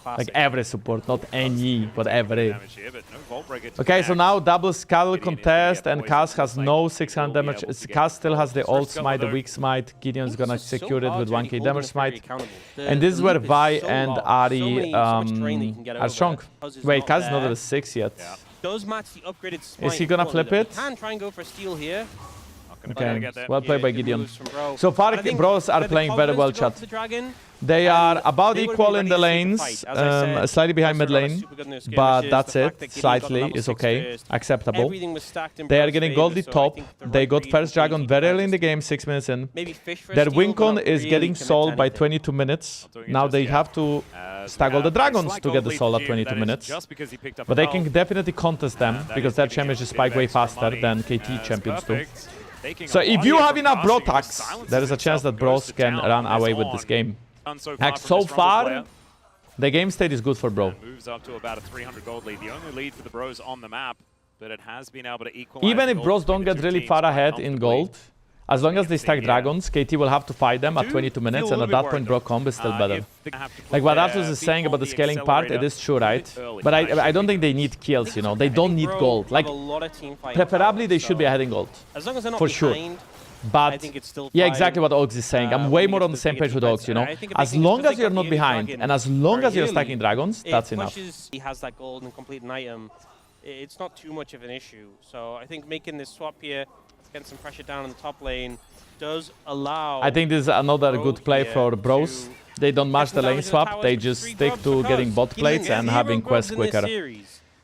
Like every support, not any, but every. Okay, so now double Scuttle contest, and Cuzz has no 600 damage. Cuzz still has the old smite, the weak smite. Gideon is gonna secure it with 1k damage smite. And this is where Vi and Ari are strong. Wait, Cuzz is not level 6 yet. Does match the upgraded smite. Is he gonna flip it? Can try and go for steal here. Okay, well played by Gideon. So far, Bros are playing very well, chat. They are about equal in the lanes, slightly behind mid lane, but that's it. Slightly is okay, acceptable. They are getting goldie top. They got first dragon very early in the game, 6 minutes in. Their Wincon is getting sold by 22 minutes. Now they have to stack all the dragons to get the soul at 22 minutes. But they can definitely contest them, because their champions just spike way faster than KT champions do. So if you have enough bro tax, there is a chance that Bros can run away with this game. Like so far, the game state is good for Bro. Moves up to about a 300 gold lead, the only lead for the Bros on the map, but it has been able to equalize. Even if Bros don't get really far ahead in gold, As long as they stack dragons, KT will have to fight them at 22 minutes, and at that point, Bro combo is still better. Like what Arthurs is saying about the scaling part, it is true, right? But I don't think they need kills, you know. They don't need gold. Like, preferably they should be ahead in gold. For sure. But, yeah, exactly what Ox is saying. I'm way more on the same page with Ox, you know. As long as you're not behind, and as long as you're stacking dragons, that's enough. He has that gold and complete an item. It's not too much of an issue. So I think making this swap here, getting some pressure down in the top lane, does allow... I think this is another good play for Bros. They don't match the lane swap, they just stick to getting bot plates and having quests quicker.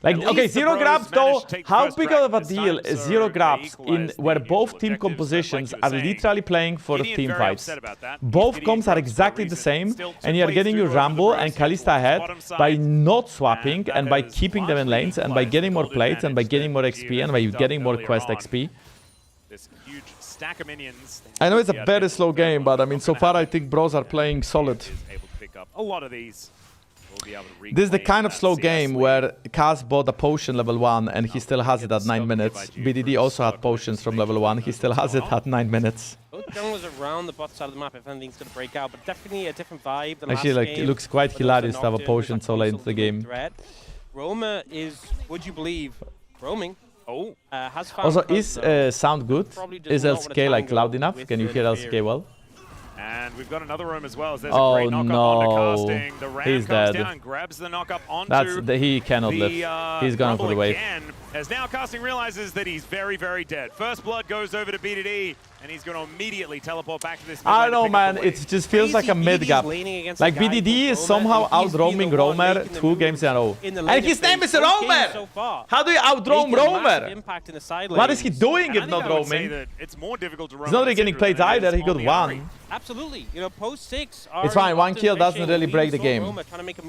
Like, okay, 0 grabs though, how big of a deal is 0 grabs in where both team compositions are literally playing for team fights? Both comps are exactly the same, and you're getting your Rambo and Kalista ahead by not swapping and by keeping them in lanes and by getting more plates and by getting more XP and by getting more quest XP. I know it's a very slow game, but I mean, so far I think Bros are playing solid. This is the kind of slow game where Cuzz bought a potion level 1 and he still has it at 9 minutes. BDD also had potions from level 1, he still has it at 9 minutes. Both jungles around the bot side of the map if anything's going to break out, but definitely a different vibe than actually, like, it looks quite hilarious to have a potion so late into the game. Roma is, would you believe, roaming. Has found also, is sound good? Is LCK like loud enough? Can you hear LCK well? And we've got another room as well. As there's a great knock-up onto casting. The Ram he's comes dead. down, grabs the knock-up onto he cannot live. He's gone for the wave. As now casting realizes that he's very, very dead. First blood goes over to BDD, and he's going to immediately teleport back to this. I don't know, man. It just feels like a mid-gap. Like, BDD is somehow out-roaming Roamer 2 games in a row. And his name is Roamer! How do you out-roam Roamer? What is he doing if not roaming? It's more difficult to roam. He's not really getting plates either. He got 1. Absolutely. You know, post 6 it's fine. 1 kill doesn't really break the game.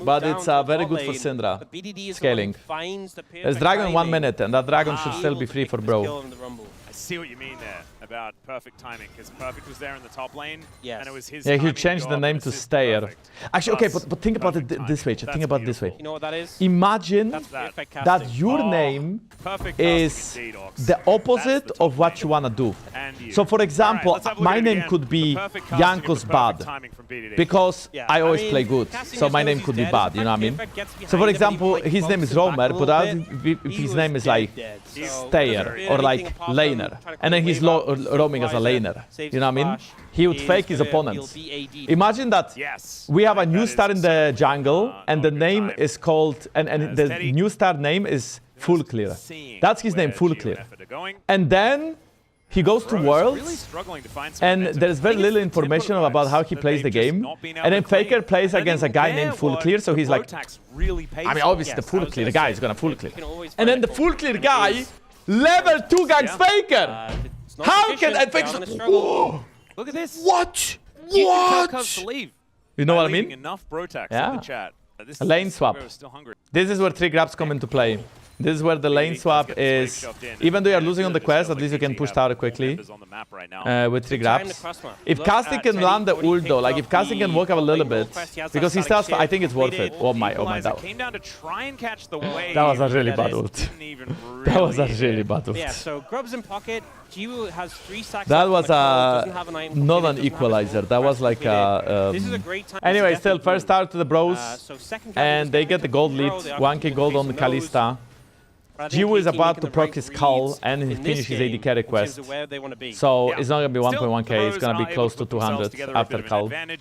But it's very good for Syndra. Scaling. There's dragon in 1 minute, and that dragon should still be free for Bro. I see what you mean there about perfect timing, because Perfect was there in the top lane, and it was his he changed the name to Stayer. Actually, okay, but think about it this way. Think about it this way. You know what that is? Imagine that your name is the opposite of what you want to do. So, for example, my name could be Jankos Bad, because I always play good. So my name could be bad, you know what I mean? So, for example, his name is Roamer, but his name is like Stayer or like Laner. And then he's roaming as a laner. You know what I mean? He would fake his opponents. Imagine that we have a new star in the jungle, and the name is called, and the new star name is Full Clear. That's his name, Full Clear. And then he goes to Worlds, and there's very little information about how he plays the game. And then Faker plays against a guy named Full Clear, so he's like, I mean, obviously the Full Clear guy is gonna Full Clear. And then the Full Clear guy level 2 ganks Faker! How can I Faker? Look at this! What? What? You know what I mean? Enough bro tax Yeah. in the chat. A lane swap. This is where 3 grabs come into play. This is where the lane swap is. Even though you're losing on the quest, at least you can push tower quickly with 3 grabs. If casting can land the ult though, like if casting can walk up a little bit, because he starts, I think it's worth it. Oh my, that was a really bad ult. That was a really bad ult. Yeah, so Grub's in pocket. Jiwoo has 3 stacks. That was not an equalizer. That was like a. Anyway, still first start to the Bros, and they get the gold lead. 1k gold on the Kalista. Jiwoo is about to proc his Cull and he finishes AD carry quest. So it's not going to be 1.1k, it's going to be close to 200 after Cull. And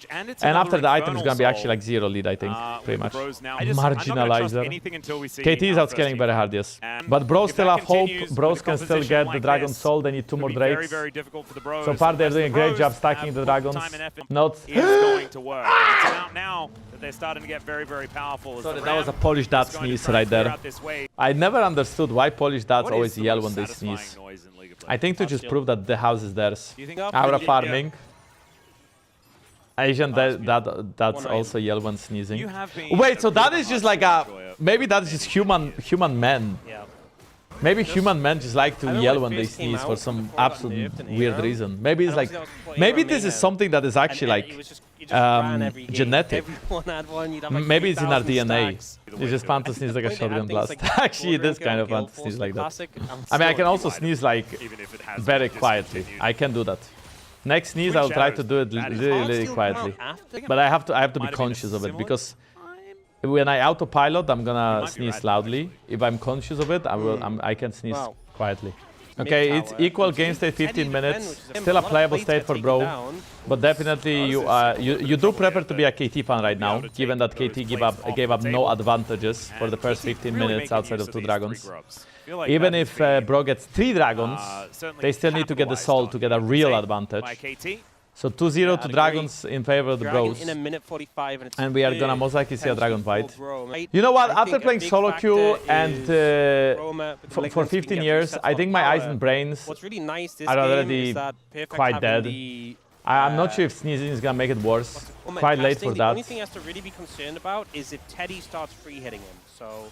after the item, it's going to be actually like 0 lead, I think, pretty much. Marginalizer. KT is outscaling very hard, yes. But Bros still have hope. Bros can still get the Dragon Soul. They need 2 more Drakes. So far, they're doing a great job stacking the Dragons. Not. They're starting to get very, very powerful. Sorry, that was a Polish dad sneeze right there. I never understood why Polish dads always yell when they sneeze. I think to just prove that the house is theirs. Aura farming. Asian dads also yell when sneezing. Wait, so that is just like a... Maybe that is just human men. Maybe human men just like to yell when they sneeze for some absolute weird reason. Maybe it's like... Maybe this is something that is actually like... genetic. Maybe it's in our DNA. It's just fun to sneeze like a shotgun blast. Actually, it is kind of fun to sneeze like that. I mean, I can also sneeze like very quietly. I can do that. Next sneeze, I'll try to do it really quietly. But I have to be conscious of it, because when I autopilot, I'm gonna sneeze loudly. If I'm conscious of it, I can sneeze quietly. Okay, it's equal game state, 15 minutes. Still a playable state for Bro. But definitely you do prefer to be a KT fan right now, given that KT gave up no advantages for the first 15 minutes outside of 2 dragons. Even if Bro gets 3 dragons, they still need to get the soul to get a real advantage. So 2-0 to dragons in favor of the Bros. In a minute 45, and we are gonna most likely see a dragon fight. You know what? After playing solo queue and for 15 years, I think my eyes and brains are already quite dead. I'm not sure if sneezing is gonna make it worse. Quite late for that. The only thing he has to really be concerned about is if Teddy starts free hitting him. So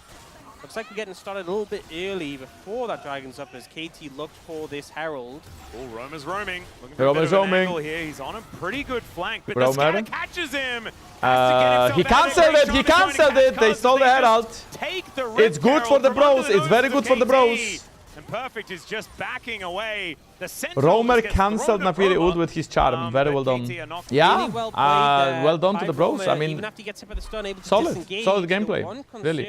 looks like we're getting started a little bit early before that dragon's up, as KT looked for this Herald. Oh, Romer's roaming. Romer's roaming. Here. He's on a pretty good flank, but the scatter catches him. He cancelled it. He cancelled it. They stole the Herald. It's good for the Bros. It's very good for the Bros. And Perfect is just backing away. Romer cancelled Nafiri ult with his charm. Very well done. Yeah, well done to the Bros. I mean, solid gameplay. Really.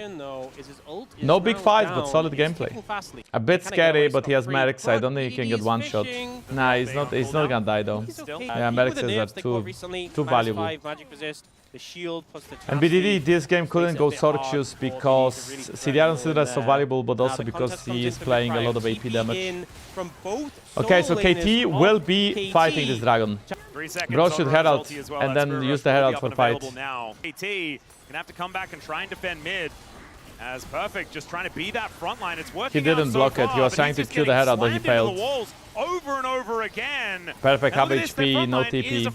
No big fights, but solid gameplay. A bit scary, but he has Mercs. I don't think he can get one shot. Nah, he's not gonna die though. Yeah, Mercs are too valuable. And BDD this game couldn't go Sorcius because CDR and Sidra is so valuable, but also because he is playing a lot of AP damage. Okay, so KT will be fighting this dragon. Bro should Herald and then use the Herald for fight. KT gonna have to come back and try and defend mid. As Perfect just trying to be that front line. It's working. He didn't block it. He was trying to kill the Herald, but he failed. Over and over again. Perfect, half HP, no TP.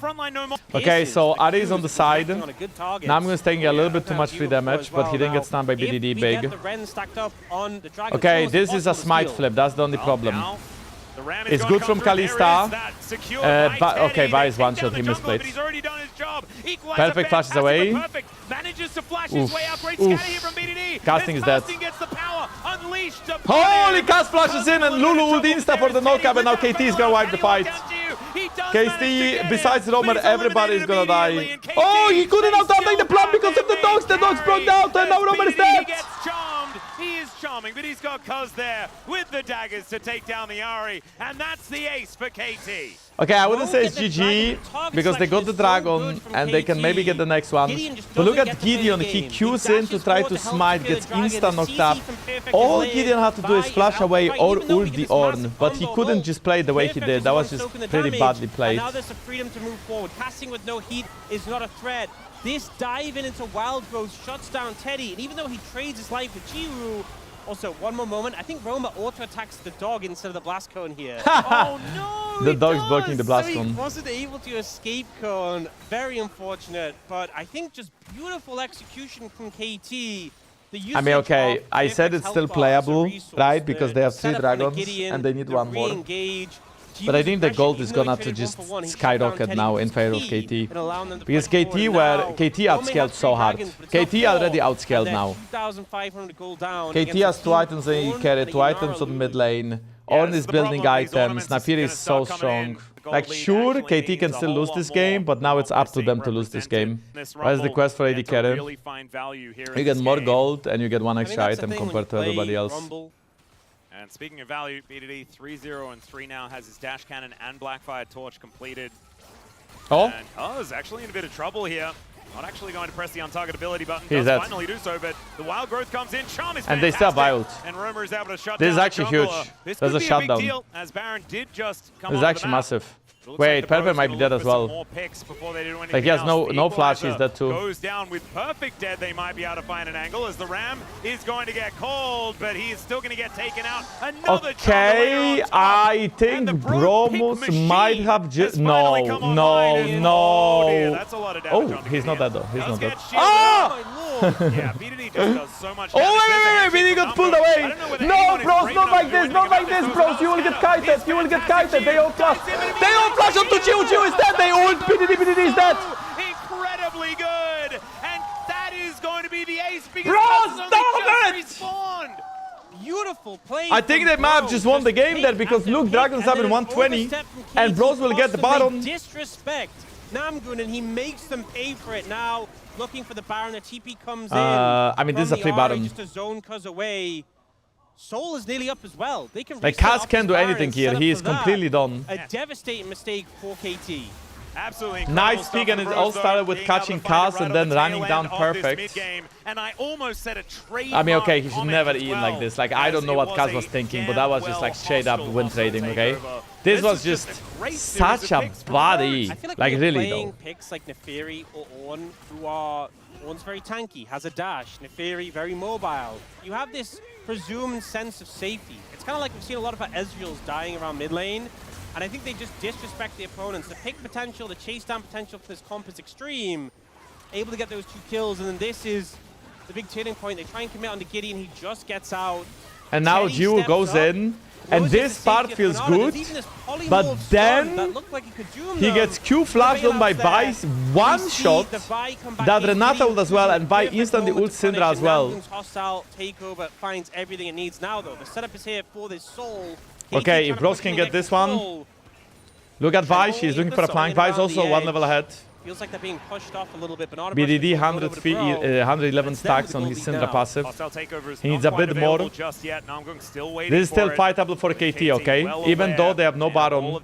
Okay, so Ari is on the side. Namgung is taking a little bit too much free damage, but he didn't get stunned by BDD big. Okay, this is a smite flip. That's the only problem. It's good from Kalista. Okay, Vi is one shot. He misplayed. Perfect flashes away. Casting is dead. Holy, Cuzz flashes in and Lulu ult insta for the knockup, and now KT is gonna wipe the fight. KT, besides Romer, everybody is gonna die. Oh, he couldn't out-take the plan because of the dogs. The dogs broke down, and now Romer is dead. He is charming, but he's got Cuzz there with the daggers to take down the Ahri, and that's the ace for KT. Okay, I wouldn't say it's GG, because they got the dragon, and they can maybe get the next one. But look at Gideon, he queues in to try to smite, gets insta-knocked up. All Gideon had to do is flash away or ult the Ornn, but he couldn't just play the way he did. That was just pretty badly played. Now there's the freedom to move forward. Casting with no heat is not a threat. This dive in into Wild Growth shuts down Teddy, and even though he trades his life with Jiwoo, also, one more moment, I think Roma auto-attacks the dog instead of the blast cone here. Oh no! The dog's blocking the blast cone. He wasn't able to escape cone. Very unfortunate, but I think just beautiful execution from KT. I mean, okay, I said it's still playable, right? Because they have 3 dragons and they need one more. But I think the gold is gonna have to just skyrocket now in favor of KT. Because KT outscaled so hard. KT already outscaled now. KT has 2 items and he carried 2 items on mid lane. Ornn is building items. Nafiri is so strong. Like, sure, KT can still lose this game, but now it's up to them to lose this game. What is the quest for AD carry? You get more gold and you get 1 extra item compared to everybody else. And speaking of value, BDD 3-0 and 3 now has his dash cannon and Blackfire torch completed. Oh! And Cuzz actually in a bit of trouble here. Not actually going to press the untargetability button. He's does finally do so, but the Wild Growth comes in. Charm is and they still have wild. And Romer is able to shut this down is actually huge. There's a shutdown. Deal, as Baron did just come this is actually massive. Wait, like Perfect might be dead as well. Like, he has no flash, he's dead too. Goes down with Perfect dead, they might be able to find an angle as the Ram is going to get called, but he is still going to get taken out. Another okay, I think Bromus might have just... No. Oh, he's not dead though, he's not dead. Oh! Yeah, BDD just does so much damage. Oh, wait, BDD got pulled away. No, bros, not like this, bros. You will get kited, They all flash. Flash onto Jiwoo. Jiwoo is dead. They ult. BDD is dead. Incredibly good, and that is going to be the ace because Bro, stop it! Respawned. Beautiful play. I think they might have just won the game there because look, Dragons have in 120 and Bros will get the bottom. Disrespect Namgung and he makes them pay for it now. Looking for the Baron, the TP comes in. I mean, this is a free bottom. Just a zone Cuzz away. Soul is nearly up as well. They can like Cuzz can't do anything here. He is completely done. A devastating mistake for KT. Absolutely nice peek, and it all started with catching Cuzz and then running down perfect. And I almost said a trade. I mean, okay, he should never eat like this. Like, I don't know what Cuzz was thinking, but that was just like straight up win trading, okay? This was just such a body. I feel like really playing though. Picks like Neferi or Ornn, who are Ornn's very tanky, has a dash. Neferi very mobile. You have this presumed sense of safety. It's kind of like we've seen a lot of our Ezreals dying around mid lane. And I think they just disrespect the opponents. The pick potential, the chase down potential for this comp is extreme. Able to get those 2 kills, and then this is the big turning point. They try and commit on the Gideon, he just gets out. And now Jiwoo goes in, and this part feels good, but then he gets Q flashed on by Vice, one shot, that Renata ult as well, and Vi instantly ults Syndra as well. Namgung's hostile takeover finds everything it needs now though. The setup is here for this Soul. Okay, if Bros can get this one, look at Vi, she's looking for a flank. Vi is also 1 level ahead. Feels like they're being pushed off a little bit, but not BDD 111 stacks on his Syndra passive. He needs a bit more. This is still fightable for KT, okay? Even though they have no Baron.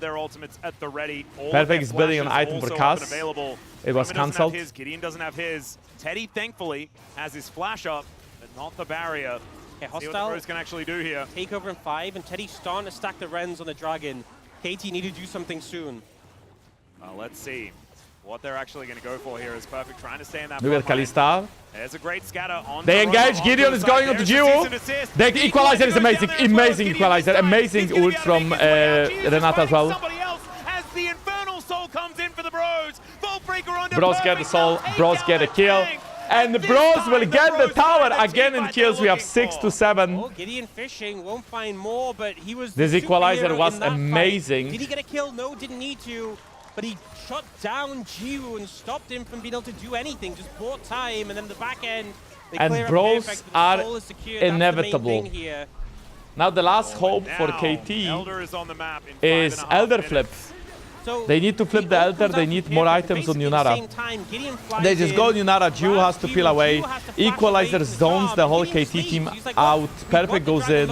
Perfect is building an item for Cuzz. It was cancelled. Gideon doesn't have his. Teddy, thankfully, has his flash up, but not the barrier. Okay, see what the Bros can actually do here. Takeover in 5, and Teddy's starting to stack the Rens on the Dragon. KT need to do something soon. Let's see what they're actually going to go for here. Is Perfect trying to stay in that. Look at Kalista. There's a great scatter on. They engage. Gideon is going on to Jiwoo. The equalizer is amazing. Amazing equalizer. Amazing ult from Renata as well. Somebody else as the Infernal Soul comes in for the Bros. Bros get the soul. Bros get a kill. And the Bros will get the tower again in kills. We have 6 to 7. Oh, Gideon fishing, won't find more, but he was. This equalizer was amazing. Did he get a kill? No, didn't need to. But he shut down Jiwoo and stopped him from being able to do anything. Just bought time, and then the back end. And Bros are inevitable. Now the last hope for KT is Elder flip. So they need to flip the Elder, they need more items on Yunara. They just go on Yunara, Jiwoo has to peel away. Equalizer zones the whole KT team out. Perfect goes in.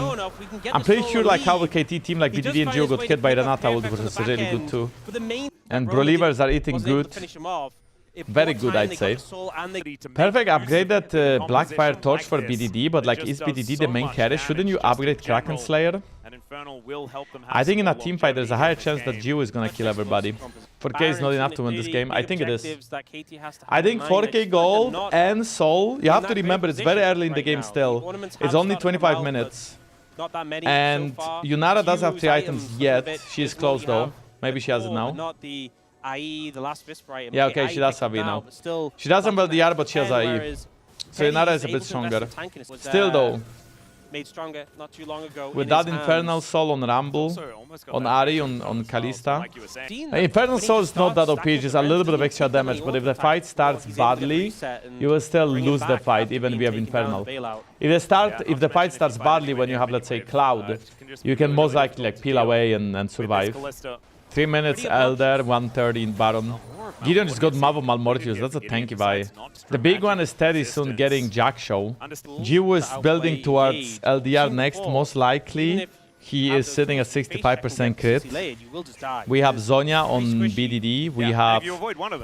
I'm pretty sure like how the KT team like BDD and Jiwoo got hit by Renata ult, which is really good too. And Brolivers are eating good. Very good, I'd say. Perfect upgraded Blackfire Torch for BDD, but like, is BDD the main carry? Shouldn't you upgrade Kraken Slayer? I think in a team fight, there's a higher chance that Jiwoo is gonna kill everybody. 4K is not enough to win this game. I think it is. I think 4K gold and soul. You have to remember, it's very early in the game still. It's only 25 minutes. And Yunara doesn't have 3 items yet. She is close though. Maybe she has it now. IE, the last Whisper item. Yeah, okay, she does have E now. She doesn't build the R, but she has IE. So Yunara is a bit stronger. Still though, made stronger not too long ago. with that Infernal Soul on Rumble, on Ahri, on Kalista. Infernal Soul is not that OP, just a little bit of extra damage, but if the fight starts badly, you will still lose the fight, even if you have Infernal. If the fight starts badly when you have, let's say, Cloud, you can most likely like peel away and survive. 3 minutes Elder, 130 in Baron. Gideon just got Mav of Malmortius, that's a tanky buy. The big one is Teddy soon getting Jack Show. Jiwoo is building towards LDR next, most likely. He is sitting at 65% crit. We have Zhonya on BDD. We have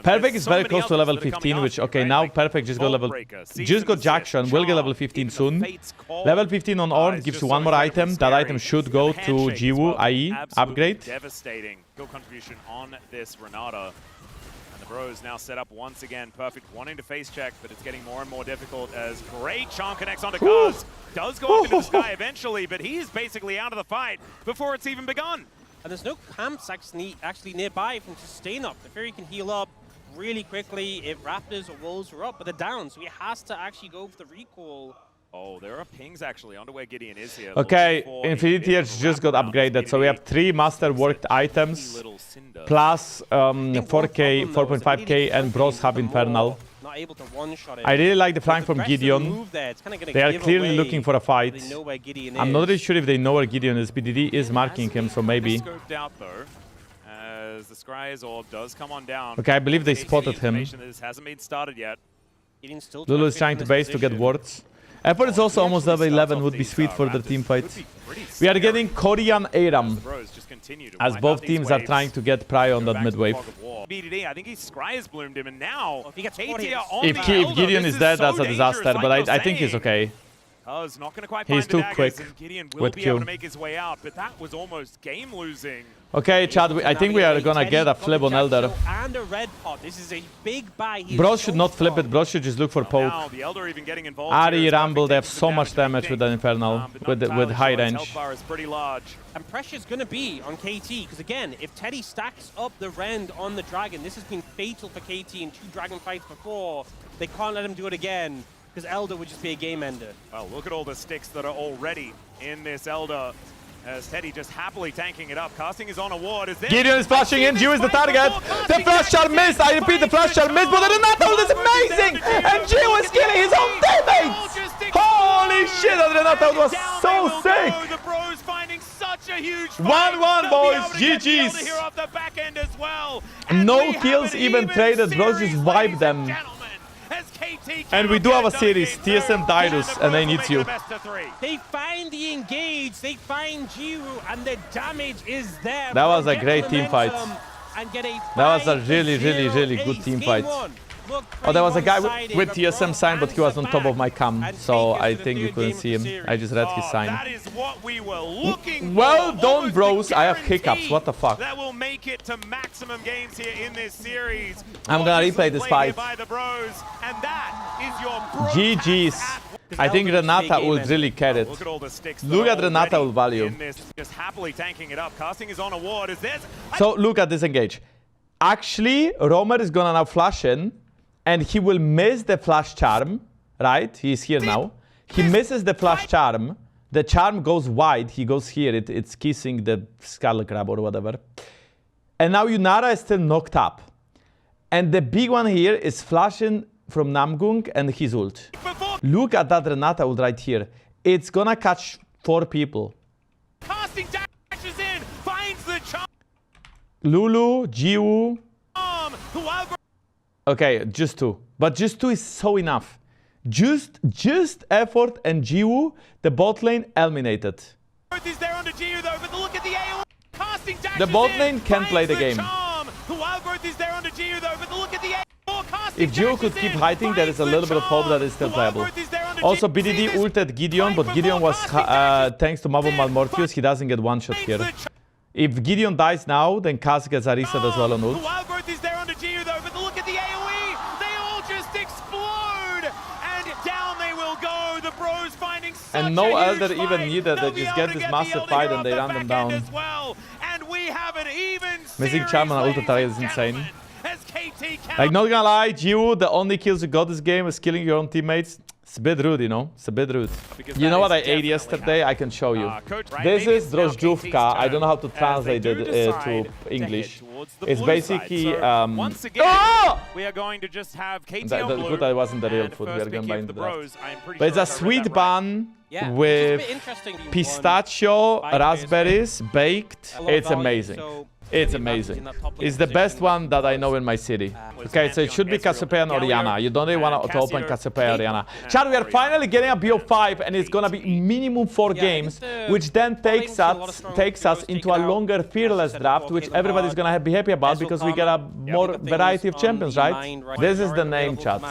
Perfect is very close to level 15, which okay, now Perfect just got Jack Show and will get level 15 soon. Level 15 on Ornn gives you 1 more item. That item should go to Jiwoo, i.e. upgrade. Devastating kill contribution on this Renata. And the Bros now set up once again. Perfect wanting to face check, but it's getting more and more difficult as great charm connects onto Cuzz. Does go up into the sky eventually, but he's basically out of the fight before it's even begun. And there's no camps actually nearby from sustain up. The Fury can heal up really quickly if Raptors or Wolves are up, but they're down, so he has to actually go for the recall. Oh, there are pings actually onto where Gideon is here. Okay, Infinity Edge just got upgraded, so we have 3 master worked items plus 4K, 4.5K, and Bros have Infernal. able to one-shot it. I really like the flank from aggressive Gideon. move there, it's kinda gonna They are give clearly away looking for a fight. they know where Gideon I'm is. not really sure if they know where Gideon is. BDD is marking him, so maybe. Scoped out though, as the Scry's orb does come on down. Okay, I believe they spotted him. This hasn't been started yet. Gideon's still Lulu is fit trying in to this base to get position. wards. Effort is also almost level 11, would be sweet for the team fight. We are getting Korean Aram, as both teams are trying to get Brion on that mid wave. BDD, I think Scry has bloomed him, and now if he gets KT caught, are on If the Elder. Gideon This is dead, so that's a disaster, dangerous, but like I think he's saying. okay. Cuzz not going to quite He's find too the daggers, quick and Gideon will with be Q. able to make his way out, but that was almost game losing. Okay, Chad, I think we are gonna get a flip on Elder. And a red pot. This is a big buy. Bros should not flip it, Bros should just look for poke. Now the Elder even getting involved. Ari, here is Rumble, they have perfect so for much damage with that Infernal, but not with high Tyler, so his range. health bar is pretty large. And pressure's going to be on KT, because again, if Teddy stacks up the rend on the Dragon, this has been fatal for KT in 2 Dragon fights before. They can't let him do it again, because Elder would just be a game ender. Well, look at all the sticks that are already in this Elder. As Teddy just happily tanking it up. Casting is on a ward. Gideon is flashing in, Jiwoo is the target. The flash shall miss, I repeat, the flash shall miss, but the Renata ult is amazing! And Jiwoo is killing his own teammates! Holy shit, that Renata ult was so sick! The Bros finding such a huge 1-1, boys, GG's. No kills even traded, Bros just wiped them. And we do have a series, TSM Dyrus, and they need you. They find the engage, they find Jiwoo, and the damage is there. That was a great team fight. That was a really, really, really good team fight. Oh, there was a guy with TSM sign, but he was on top of my cam, so I think you couldn't see him. I just read his sign. That is what we were looking Well for. done, Bros. I have hiccups. What the fuck? That will make it to maximum games here in this series. I'm gonna replay this fight. By the Bros, and that is your Bros GG's. I think Renata ult really carried. Look at all the sticks. Look at Renata ult value. Just happily tanking it up. Casting is on a ward. Is this? So look at this engage. Actually, Romer is gonna now flash in, and he will miss the flash charm, right? He's here now. He misses the flash charm. The charm goes wide. He goes here. It's kissing the skull crab or whatever. And now Yunara is still knocked up. And the big one here is flashing from Namgung and his ult. Look at that Renata ult right here. It's gonna catch 4 people. Casting dashes in, finds the charm. Lulu, Jiwoo. Whoever. Okay, just 2. But just 2 is so enough. Just effort and Jiwoo, the bot lane eliminated. Is there under Jiwoo though, but look at the AoE. Casting dashes The bot in, lane can't play the game. Whoever is there under Jiwoo though, but look at the AoE. If Jiwoo could keep hiding, there is a little bit of hope that is still playable. Also, BDD ulted Gideon, but Gideon was, thanks to Mabon Malmorpheus, he doesn't get one shot here. If Gideon dies now, then Cuzz gets a reset as well on ult. Whoever is there under Jiwoo though, but look at the AoE. They all just explode, and down they will go. The Bros finding such And no a huge Elder even fight. needed. They They'll be just able get to this the massive Elder fight here and they off run the them back end down. as well. And we have an even Missing series, charm on ladies ult is and insane. gentlemen, as KT Like, not gonna lie, Jiwoo, the only kills you got this game is killing your own teammates. It's a bit rude, you know? It's a bit rude. You know what I ate yesterday? I can show you. This is drożdżówka. I don't know how to translate it to English. It's basically... once again, Oh! we are going to just have KT The on blue. good that wasn't the real and food. We first are gonna pick buy of in the the draft. Bros. I'm pretty But it's sure a if I read sweet that right. bun Yeah, with it's a bit interesting. pistachio, raspberries, baked. A lot of It's value, amazing. so It's maybe Mavs amazing. in that top It's lane the best position. one that I know in my city. Okay, so it should be Cassiopeia and Orianna. You don't really want to open Cassiopeia and Orianna. Chad, we are finally getting a BO5 and it's gonna be minimum 4 games, which then takes us into a longer Fearless draft, which everybody's gonna be happy about because we get a more variety of champions, right? This is the name, Chad.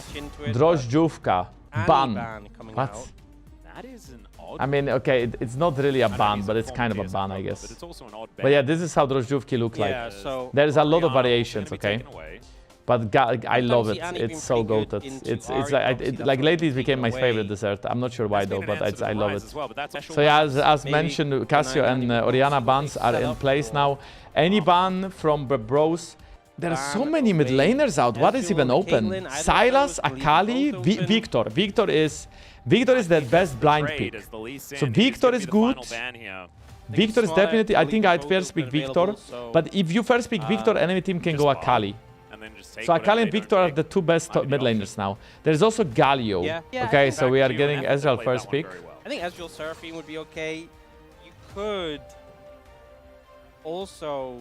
Drożdżówka. Ban. What? That is an odd. I mean, okay, it's not really a ban, but it's kind of a ban, I guess. But it's also an odd But yeah, this is how drożdżówki look like. Yeah, so There's a lot of Brion variations, is gonna be okay? taken away. But I love it. Annie It's been so pretty good goated. into It's Ari, like obviously like that's lately it taken became my away. favorite dessert. I'm not sure why That's though, been an but answer to I the love rise it. as well, but that's So yeah, as Maybe mentioned, Cassio and Finalists Orianna bans are in place now. Any ban from the Bros? There are so many mid laners out. What is even open? Sylas, Akali, Victor. Victor is the best blind pick. So Victor is good. Victor is definitely, I think I'd first pick Victor. But if you first pick Victor, enemy team can go Akali. and then just take. So Akali and Victor are the two best mid laners now. There's also Galio. Yeah, okay, so we are getting Ezreal first pick. I think Ezreal Seraphine would be okay. You could also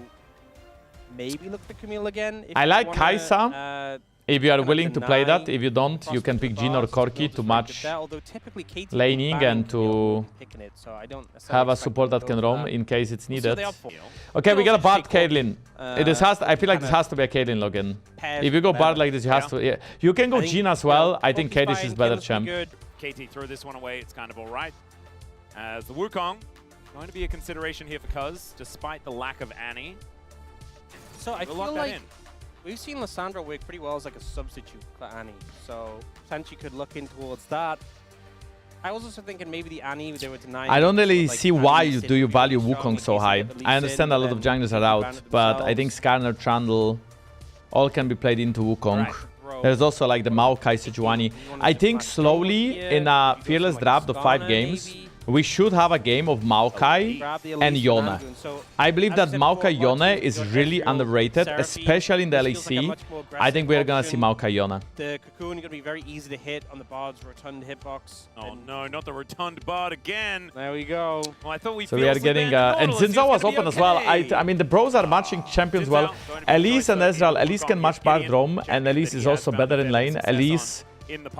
maybe look for Camille again. If I you like wanna, Kai'Sa. If you are willing to play that, if you don't, you can pick Jhin or Corki to match laning and to have a support that can roam in case it's needed. Okay, we got a Bard Caitlyn. I feel like this has to be a Caitlyn login. If you go Bard like this, you have to. Yeah. You can go Jhin as well. I think Caitlyn is better champ. KT throw this one away. It's kind of all right. As the Wukong going to be a consideration here for Cuzz, despite the lack of Annie. So I feel like we've seen Lissandra work pretty well as like a substitute for Annie, so potentially could look in towards that. I was also thinking maybe the Annie they were denying. I don't really see why you value Wukong so high. I understand a lot of junglers are out, but I think Skarner, Trundle, all can be played into Wukong. There's also like the Maokai Sejuani. I think slowly in a fearless draft of 5 games, we should have a game of Maokai and Yone. I believe that Maokai Yone is really underrated, especially in the LEC. I think we're gonna see Maokai Yone. The Cocoon gonna be very easy to hit on the Bard's rotund hitbox. Oh no, not the rotund Bard again. There we go. Well, I thought we so we are getting and Xin was open as well. I mean the bros are matching champions well. Elise and Ezreal. Elise can match Bard roam, and Elise is also better in lane. Elise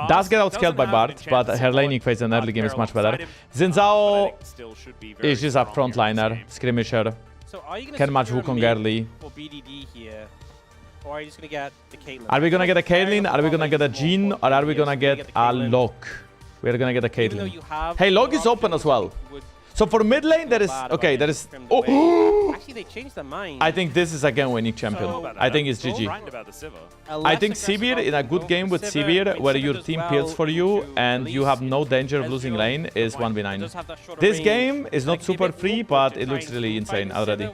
does get outscaled by Bard, but her laning phase in early game is much better. Xin Zhao is just a frontliner, skirmisher. Can match Wukong early. Or are you just gonna get the Caitlyn? Are we gonna get a Caitlyn? Are we gonna get a Jhin? Or are we gonna get a Locke? We're gonna get a Caitlyn. Hey, Locke is open as well. So for mid lane, there is... Okay, there is... Oh! Actually, they changed their mind. I think this is again winning champion. I think it's GG. I think Sivir, in a good game with Sivir, where your team peels for you and you have no danger of losing lane, is 1v9. This game is not super free, but it looks really insane already.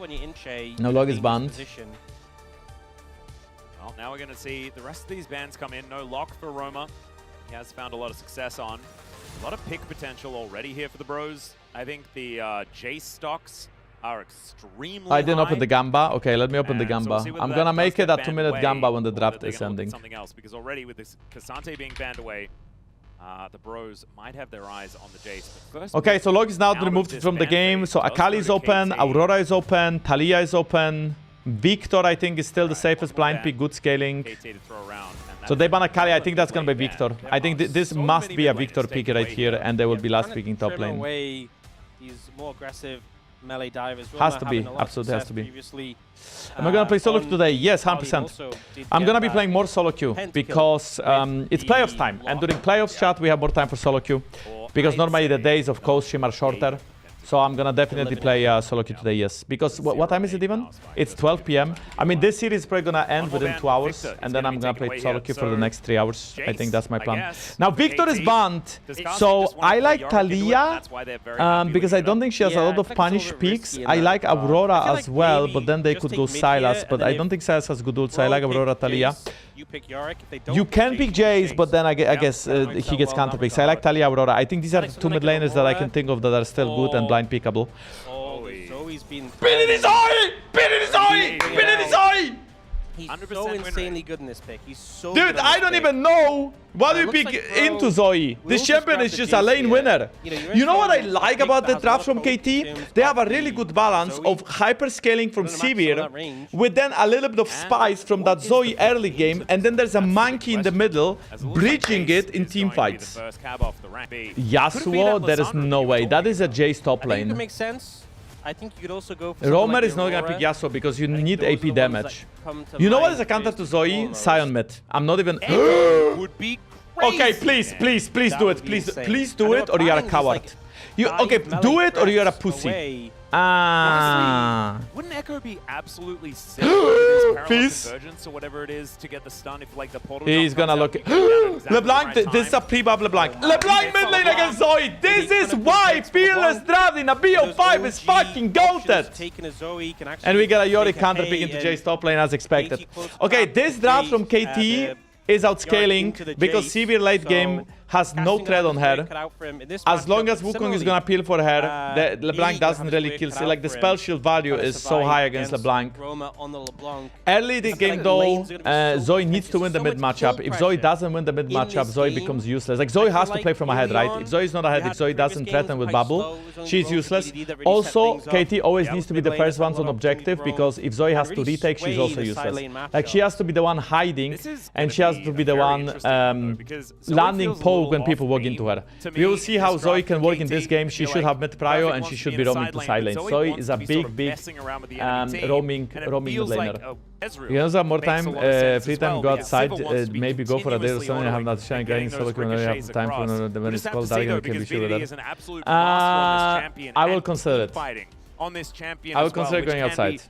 No Log is banned. Well, now we're going to see the rest of these bans come in. No lock for Roma. He has found a lot of success on. A lot of pick potential already here for the bros. I think the Jace stocks are extremely I didn't high. open the Gamba. Okay, let me open the Gamba. I'm gonna make it a 2-minute Gamba when the draft is ending. Something else, because already with this Cassante being banned away, the bros might have their eyes on the Jace. But first okay, so Log is now removed from the game. So Akali is open, Aurora is open, Talia is open. Victor, I think, is still the safest blind pick, good scaling. So they ban Akali, I think that's gonna be Victor. I think this must be a Victor pick right here, and they will be last picking top lane. He's more aggressive melee divers. Has to be, absolutely has to be. Am I gonna play solo queue today? Yes, 100%. I'm gonna be playing more solo queue because it's playoffs time, and during playoffs chat we have more time for solo queue because normally the days of Coast are shorter. So I'm gonna definitely play solo queue today, yes. Because what time is it even? It's 12 PM. I mean, this series is probably gonna end within 2 hours, and then I'm gonna play solo queue for the next 3 hours. I think that's my plan. Now Victor is banned, so I like Talia because I don't think she has a lot of punish picks. I like Aurora as well, but then they could go Sylas, but I don't think Sylas has good ult, so I like Aurora, Talia. You can pick Jace, but then I guess he gets counter picks. I like Talia, Aurora. I think these are 2 mid laners that I can think of that are still good and blind pickable. Zoe's been... Zoe! He's so insanely good in this pick. He's so Dude, I don't even know what do you pick into Zoe. This champion is just a lane winner. You know what I like about the draft from KT? They have a really good balance of hyper scaling from Sivir with then a little bit of spice from that Zoe early game, and then there's a monkey in the middle bridging it in team fights. Yasuo, there is no way. That is a Jace top lane. It makes sense. I think you could also go for Romer is not gonna pick Yasuo because you need AP damage. You know what is a counter to Zoe? Sion mid. I'm not even... would be crazy. Okay, please do it. Please do it or you are a coward. Okay, do it or you are a pussy. Wouldn't Echo be absolutely sick with his convergence or whatever it is to get the stun if like the portal? He's gonna look. LeBlanc, this is a pre-buff LeBlanc. LeBlanc mid lane against Zoe. This is why fearless draft in a BO5 is fucking goated. And we get a Yorick counter pick into Jace top lane as expected. Okay, this draft from KT is outscaling because Sivir late game has no threat on her. As long as Wukong is gonna peel for her, LeBlanc doesn't really kill. Like the spell shield value is so high against LeBlanc. Early the game though, Zoe needs to win the mid matchup. If Zoe doesn't win the mid matchup, Zoe becomes useless. Like Zoe has to play from ahead, right? If Zoe is not ahead, if Zoe doesn't threaten with bubble, she's useless. Also, KT always needs to be the first ones on objective, because if Zoe has to retake, she's also useless. Like she has to be the one hiding, and she has to be the one landing poke when people walk into her. We will see how Zoe can work in this game. She should have mid prio and she should be roaming to side lane. Zoe is a big roaming mid laner. You guys have more time, free time, go outside, maybe go for a day or something. I have not shine grinding solo queue when I have time for when it's called Dargan, I can be sure of that. I will consider it. I will consider going outside.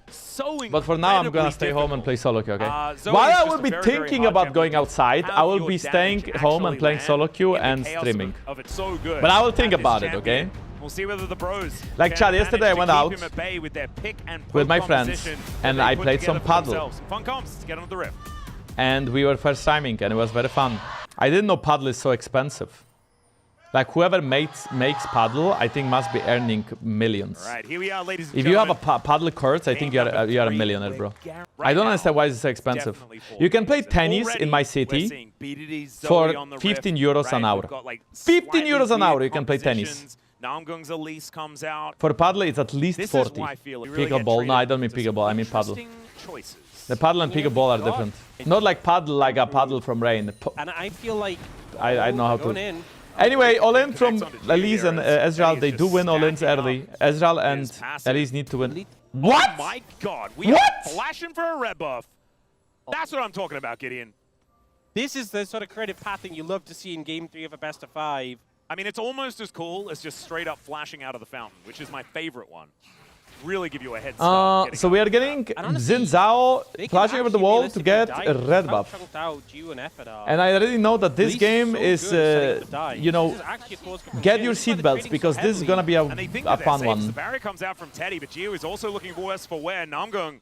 But for now, I'm gonna stay home and play solo queue, okay? While I will be thinking about going outside, I will be staying home and playing solo queue and streaming. But I will think about it, okay? We'll see whether the bros. Like Chad, yesterday I went out with my friends and I played some paddle. And we were first timing and it was very fun. I didn't know paddle is so expensive. Like whoever makes paddle, I think must be earning millions. Right, here we are, ladies and if you have a paddle course, I think you are a millionaire, bro. I don't understand why it's so expensive. You can play tennis in my city for 15 euros an hour. 15 euros an hour you can play tennis. Namgung's Elise comes out. For paddle, it's at least 40. Pickleball, no, I don't mean pickleball, I mean paddle. The paddle and pickleball are different. Not like paddle, like a paddle from rain. And I feel like I know how to. Anyway, all-in from Elise and Ezreal, they do win all-ins early. Ezreal and Elise need to win. What? Oh my god, we are flashing for a red buff. That's what I'm talking about, Gideon. This is the sort of creative pathing you love to see in Game 3 of a best of 5. I mean, it's almost as cool as just straight up flashing out of the fountain, which is my favorite one. Really give you a head start. So we are getting Xin Zhao flashing over the wall to get a red buff. And I already know that this game is, you know, get your seatbelts, because this is gonna be a fun one. The barrier comes out from Teddy, but Jiwoo is also looking worse for wear. Namgung,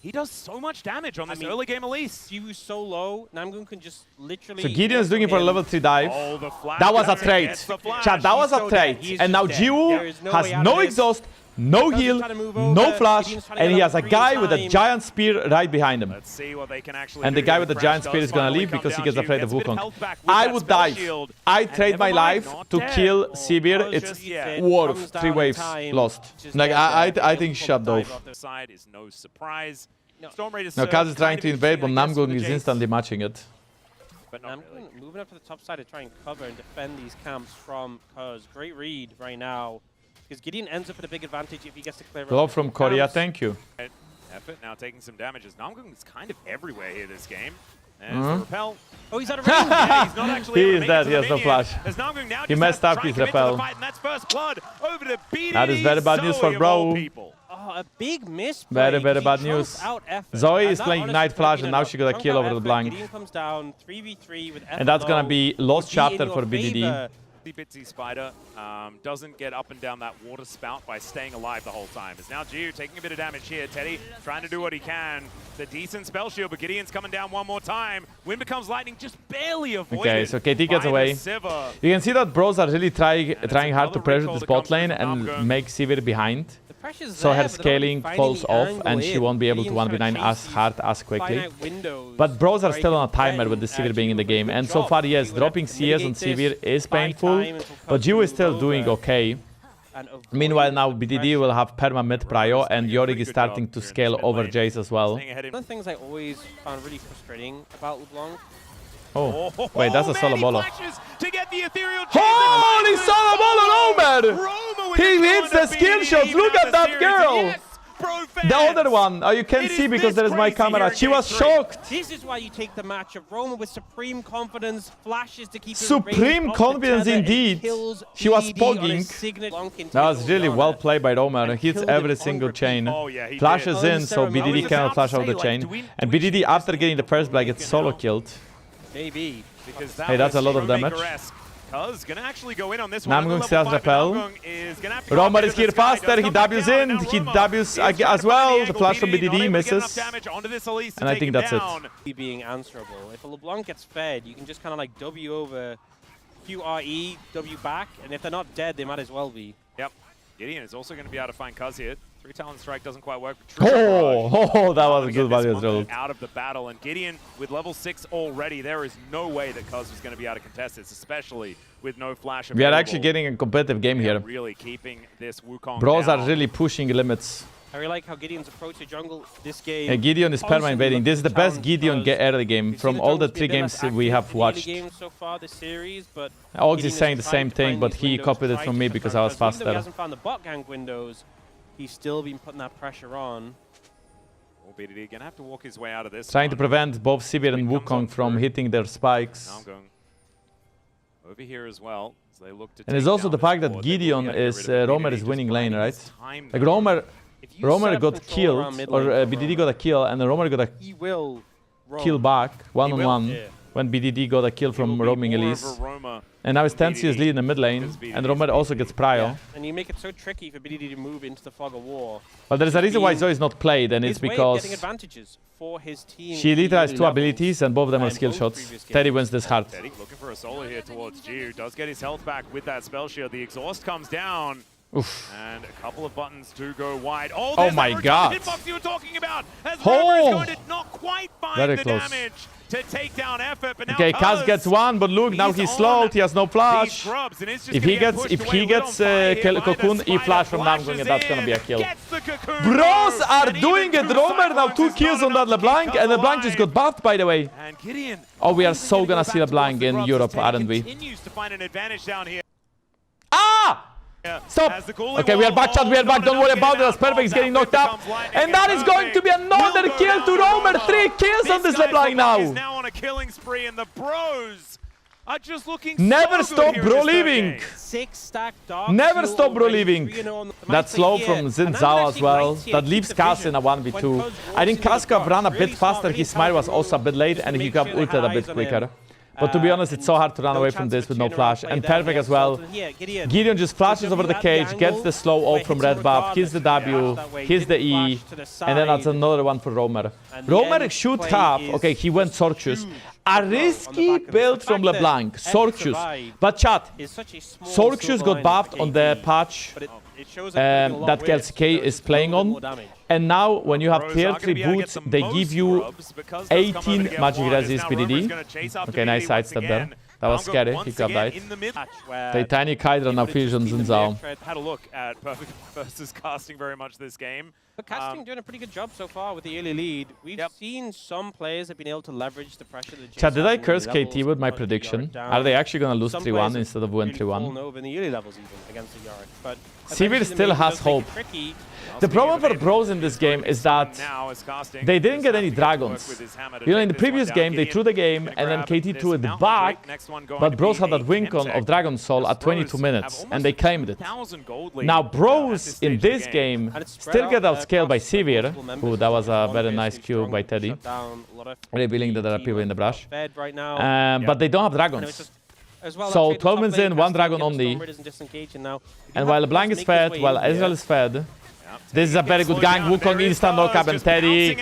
he does so much damage on this early game Elise. Jiwoo's so low, Namgung can just literally... So Gideon is looking for a level 3 dive. Oh, that was a trade. Chat, that was a trade. And now Jiwoo has no exhaust, no heal, no flash, and he has a guy with a giant spear right behind him. Let's see what they can actually and the guy with the giant spear is gonna leave because he gets afraid of Wukong. I would dive. I trade my life to kill Sivir. It's worth 3 waves lost. Like I think shut off. No surprise. Now Cuzz is trying to invade, but Namgung is instantly matching it. But Namgung moving up to the top side to try and cover and defend these camps from Cuzz. Great read right now. Because Gideon ends up at a big advantage if he gets to clear. Hello from Korea, thank you. Effort now taking some damages. Namgung is kind of everywhere here this game. And the repel. Oh, he's out of range. Yeah, he's not actually he is dead, he has no flash. He messed up his repel. That's first blood over to BDD. That is very bad news for bro. Oh, a big miss. Very bad news. Zoe is playing Ignite Flash and now she got a kill over the Blank. Comes down 3v3 with and that's gonna be lost chapter for BDD. Bitsy Spider doesn't get up and down that water spout by staying alive the whole time. It's now Jiwoo taking a bit of damage here. Teddy trying to do what he can. It's a decent spell shield, but Gideon's coming down one more time. Wind becomes lightning, just barely avoided. Okay, so KT gets away. You can see that bros are really trying hard to pressure the spot lane and make Sivir behind. So her scaling falls off and she won't be able to 1v9 as hard as quickly. But bros are still on a timer with the Sivir being in the game. And so far, yes, dropping CS on Sivir is painful, but Jiwoo is still doing okay. Meanwhile, now BDD will have perma mid prio and Yorick is starting to scale over Jace as well. One of the things I always found really frustrating about LeBlanc. Oh, wait, that's a solo bolo. Holy solo bolo, Romer! He hits the skill shots, look at that girl! The other one, you can't see because there is my camera. She was shocked. This is why you take the match of Roma with supreme confidence, flashes to keep supreme confidence indeed. She was pogging. That was really well played by Roma. Hits every single chain. Flashes in, so BDD cannot flash out the chain. And BDD, after getting the first blood, gets solo killed. Maybe. Because hey, that's a lot of damage. Cuzz gonna actually go in on this one. Namgung still has repel. Romer is here faster, he W's in, he W's as well. The flash from BDD misses. And I think that's it. Being answerable. If a LeBlanc gets fed, you can just kind of like W over QRE, W back, and if they're not dead, they might as well be. Yep. Gideon is also going to be able to find Cuzz here. 3 Talon Strike doesn't quite work. Oh, that was a good value throw. Out of the battle, and Gideon with level 6 already, there is no way that Cuzz was going to be able to contest this, especially with no flash available. We are actually getting a competitive game here. Really keeping this Wukong Bros down. are really pushing limits. I really like how Gideon's approach to jungle this game. Yeah, Gideon is perma-invading. This is the best Gideon early game from all the 3 games we have watched. So far this series, but Ogs is saying the same thing, but he copied it from me because I was faster. He hasn't found the bot gang windows. He's still been putting that pressure on. BDD gonna have to walk his way out of this. Trying to prevent both Sivir and Wukong from hitting their spikes. Namgung over here as well. So they look to and there's also the fact that Gideon is Romer is winning lane, right? Like Romer got killed, or BDD got a kill, and Romer got a kill back, one-on-1, when BDD got a kill from roaming Elise. And now it's Tensius lead in the mid lane, and Romer also gets prio. Yeah. And you make it so tricky for BDD to move into the fog of war. Well, there's a reason why Zoe is not played, and it's because for his team she literally has 2 abilities, and both of them are skill shots. Teddy wins this hard. Teddy looking for a solo here towards Jiwoo. Does get his health back with that spell shield. The exhaust comes down. Oof. And a couple of buttons do go wide. Oh my god! Hitbox you were talking about. As oh! is going to not quite find Very the close. damage to take down effort. But now okay, Cuzz gets 1, but look, now he's slowed. He has no flash. If he gets cocoon, he flash from Namgung, and that's gonna be a kill. Bros are doing it. Romer now 2 kills on that LeBlanc, and LeBlanc just got buffed, by the way. Oh, we are so gonna see LeBlanc in Europe, aren't we? Ah! Stop! Okay, we are back, chat, we are back, don't worry about it, that's perfect, he's getting knocked up. And that is going to be another kill to Romer, 3 kills on this LeBlanc now. Now on a killing spree, and the Bros are just looking never stop bro leaving. Never stop bro leaving. That slow from Xin Zhao as well, that leaves Cuzz in a 1v2. I think Cuzz could have run a bit faster, his smile was also a bit late, and he could have ulted a bit quicker. But to be honest, it's so hard to run away from this with no flash. And perfect as well. Gideon just flashes over the cage, gets the slow O from red buff, hits the W, hits the E, and then that's another one for Romer. Romer should have, okay, he went Sorchus. A risky build from LeBlanc, Sorchus. But chat, Sorchus got buffed on the patch that KLCK is playing on. And now, when you have tier 3 boots, they give you 18 magic resist BDD. Okay, nice sidestep there. That was scary, he got died. The tiny Hydra now fusions in Zhao. Had a look at Perfect versus casting very much this game. But casting doing a pretty good job so far with the early lead. We've seen some players have been able to leverage the pressure. Chat, did I curse KT with my prediction? Are they actually going to lose 3-1 instead of win 3-1? Sivir still has hope. The problem for Bros in this game is that they didn't get any dragons. You know, in the previous game, they threw the game and then KT threw it back, but Bros had that win-con of Dragon Soul at 22 minutes, and they claimed it. Now Bros in this game still get outscaled by Sivir. Ooh, that was a very nice Q by Teddy. Revealing that there are people in the brush. But they don't have dragons. So 12 minutes in, 1 dragon only. And while LeBlanc is fed, while Ezreal is fed, this is a very good gang. Wukong instant knock-up, and Teddy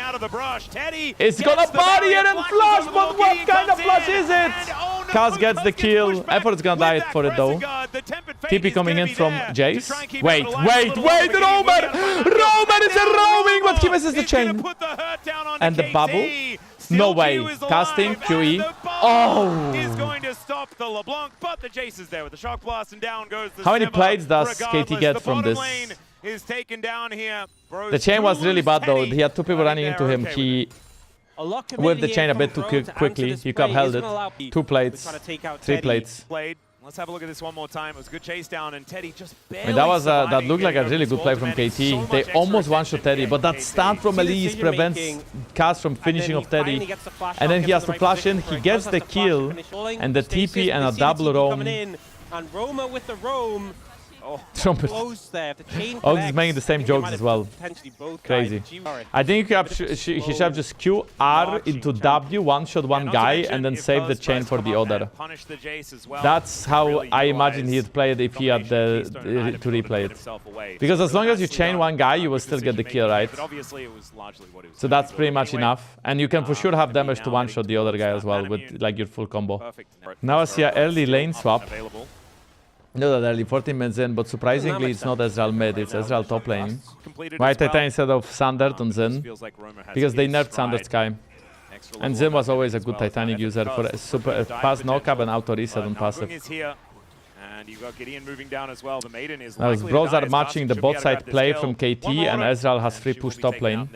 is gonna body it and flash, but what kind of flash is it? Cuzz gets the kill. Effort's gonna die for it though. TP coming in from Jace. Wait, Romer! Romer is roaming, but he misses the chain. And the bubble. No way. Casting, QE. Oh! Is going to stop the LeBlanc, but the Jace is there with the shock blast, and down goes the How many plates does KT get from this? Is taken down here. The chain was really bad though. He had 2 people running into him. He whipped the chain a bit too quickly. He could have held it. 2 plates, 3 plates. Let's have a look at this one more time. It was a good chase down, and Teddy just barely. I mean, that looked like a really good play from KT. They almost one-shot Teddy, but that stun from Elise prevents Cuzz from finishing off Teddy. And then he has to flash in. He gets the kill, and the TP and a double roam. And Roma with the roam. Trumpet. Close there. The chain Oh, he's making the same jokes as well. Crazy. I think he should have just Q, R into W, one-shot one guy, and then save the chain for the other. That's how I imagine he'd play it if he had to replay it. Because as long as you chain one guy, you will still get the kill, right? So that's pretty much enough. And you can for sure have damage to one-shot the other guy as well with like your full combo. Now I see an early lane swap. Not that early, 14 minutes in, but surprisingly it's not Ezreal mid, it's Ezreal top lane. Why Titan instead of Sandert on Zen? Because they nerfed Sandert Sky. And Zen was always a good Titanic user for a super fast knock-up and auto reset on passive. And you got Gideon moving down as well. The Maiden is now his bros are matching the bot side play from KT, and Ezreal has free push top lane.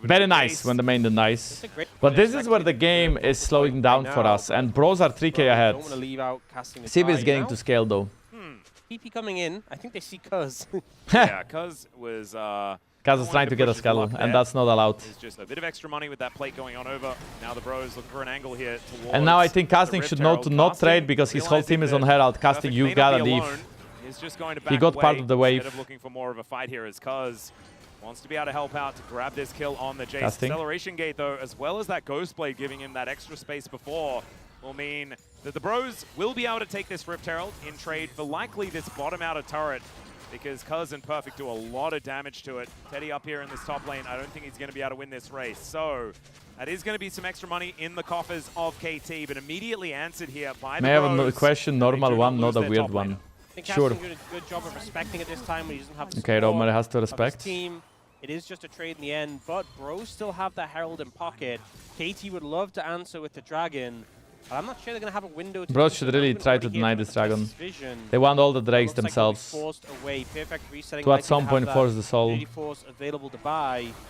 Very nice when the Maiden dies. But this is where the game is slowing down for us, and bros are 3k ahead. Sivir is getting to scale though. PP coming in, I think they see Cuzz. Yeah, Cuzz was... Cuzz is trying to get a scuttle, and that's not allowed. There's just a bit of extra money with that plate going on over. Now the bros looking for an angle here towards. And now I think Casting should know to not trade because his whole team is on Herald. Casting, you gotta leave. He got part of the wave. Instead of looking for more of a fight here as Cuzz wants to be able to help out to grab this kill on the Jace. Acceleration gate though, as well as that Ghost Blade giving him that extra space before, will mean that the bros will be able to take this Rift Herald in trade for likely this bottom outer turret. Because Cuzz and Perfect do a lot of damage to it. Teddy up here in this top lane, I don't think he's going to be able to win this race. So that is going to be some extra money in the coffers of KT, but immediately answered here by the May I have a question? Normal one, not a weird one. I think sure. Did a good job of respecting it this time when he doesn't have the okay, Romer has to respect. Team. It is just a trade in the end, but bros still have the Herald in pocket. KT would love to answer with the Dragon. But I'm not sure they're going to have a window to bros should really try to deny this Dragon. They want all the Drakes themselves. To at some point force the soul.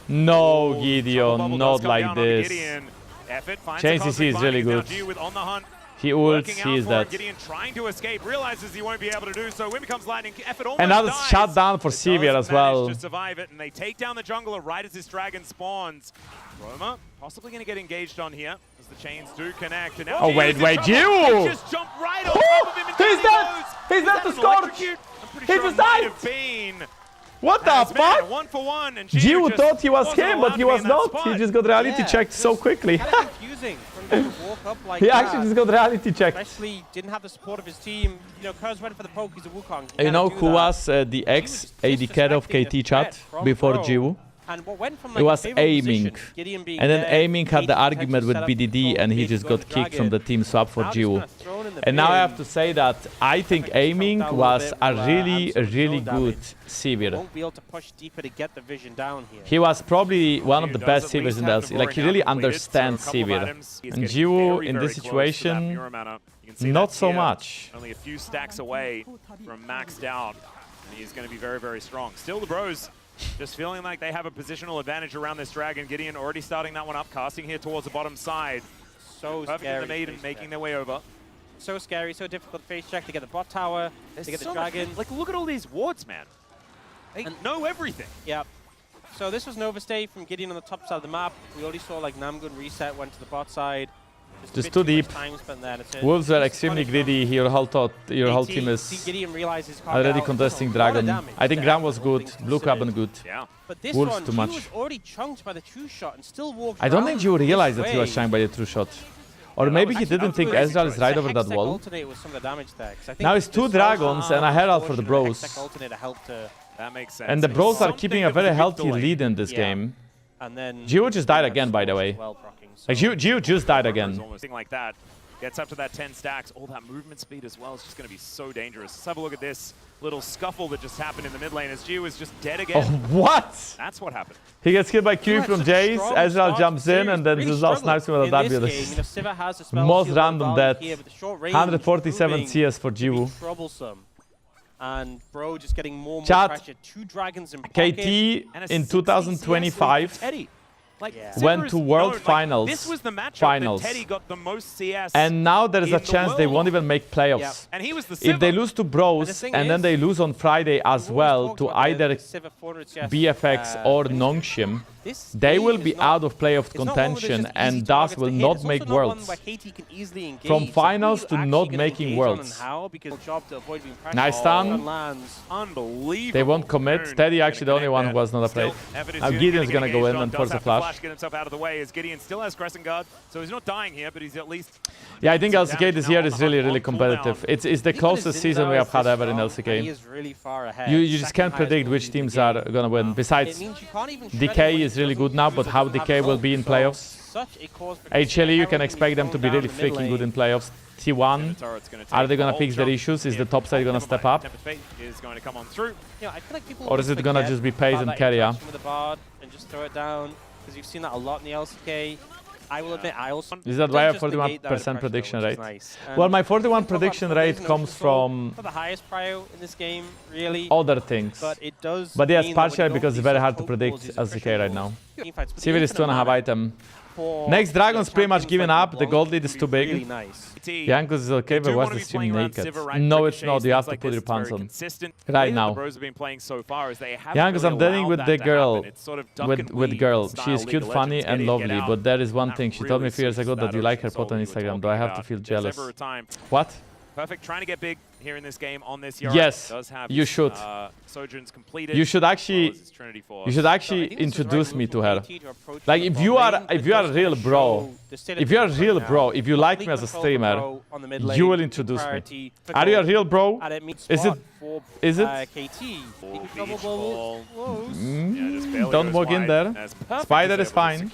No, Gideon, not like this. Chain CC is really good. He ults, he is dead. Gideon trying to escape, realizes he won't be able to do so. When becomes lightning, Effort almost another shut down for Sivir as well. To survive it, and they take down the jungler right as this dragon spawns. Roma possibly going to get engaged on here as the chains do connect. And now oh wait, Jiwoo! Just jumped right on top of him. He's dead! He's dead to Scorch! He just died! What the fuck? 1-for-1, and Jiwoo thought he was him, but he was not. He just got reality checked so quickly. Confusing for him to walk up like he actually just got reality checked. Especially didn't have the support of his team. You know, Cuzz went for the poke. He's a Wukong. You know who was the ex-AD carry of KT chat before Jiwoo? And what went from, like, it was Aiming. And then Aiming had the argument with BDD and he just got kicked from the team swap for Jiwoo. And now I have to say that I think Aiming was a really good Sivir. He was probably one of the best Sivirs in the LC. Like, he really understands Sivir. And Jiwoo in this situation, not so much. Only a few stacks away from maxed out. And he's going to be very strong. Still the bros just feeling like they have a positional advantage around this dragon. Gideon already starting that one up, casting here towards the bottom side. So Perfect scary. The Maiden making their way over. So scary, so difficult face check to get the bot tower, to get the dragon. Like, look at all these wards, man. They know everything. Yeah. So this was an overstay from Gideon on the top side of the map. We already saw like Namgung reset, went to the bot side. Just too deep. Wolves are extremely greedy. Your whole team is already contesting Dragon. I think Gram was good. Blue Cabin good. Yeah. But this Wolves one, too much. Was already chunked by the true shot and still walked I don't think you realized that he was chunked by the true shot. Or maybe he didn't think Ezreal is right over that wall. Now it's 2 Dragons and a Herald for the bros. That makes sense. And the bros are keeping a very healthy lead in this game. And then Jiwoo just died again, by the way. Like, Jiwoo just died again. Like that. Gets up to that 10 stacks. All that movement speed as well is just going to be so dangerous. Let's have a look at this little scuffle that just happened in the mid lane as Jiwoo is just dead again. Oh, what? That's what happened. He gets killed by Q from Jace, Ezreal jumps in, and then Zizal snipes him with a W. This most random death. 147 CS for Jiwoo. Troublesome. And bro just getting more pressure. 2 dragons in pocket. KT in 2025 went to World Finals. This was the matchup that Teddy got the most CS. And now there is a chance they won't even make playoffs. And he was the if they lose to bros and then they lose on Friday as well to either BFX or Nongshim, they will be out of playoff contention and thus will not make Worlds. From finals to not making Worlds. Nice stun. Unbelievable. They won't commit. Teddy actually the only one who was not afraid. Now Gideon's gonna go in and force a flash. Get himself out of the way as Gideon still has Crescent Guard, so he's not dying here, but he's at least... Yeah, I think LCK this year is really competitive. It's the closest season we have had ever in LCK. You just can't predict which teams are gonna win. Besides, DK is really good now, but how DK will be in playoffs? HLE, you can expect them to be really freaking good in playoffs. T1, are they gonna fix their issues? Is the top side gonna step up? Or is it gonna just be pace and carry? Because you've seen that a lot in the LCK. I will admit, I also... Is that why I have 41% prediction rate? Nice. Well, my 41 prediction rate comes from... For the highest prio in this game, really. Other things. But it does. But yes, partially because it's very hard to predict LCK right now. Civil is 2.5 item. Next Dragon's pretty much given up. The gold lead is too big. Really nice. Jankos is okay, but what's the stream naked? No, it's not. You have to put your pants on. Right now. Jankos, I'm dealing with the girl. With girl. She is cute, funny, and lovely. But there is one thing. She told me a few years ago that you like her pot on Instagram. Do I have to feel jealous? What? Perfect, trying to get big here in this game on this Yorick. Yes, you should. You should actually introduce me to her. Like if you are a real bro, if you like me as a streamer, you will introduce me. Are you a real bro? Is it? Don't walk in there. Spider is fine.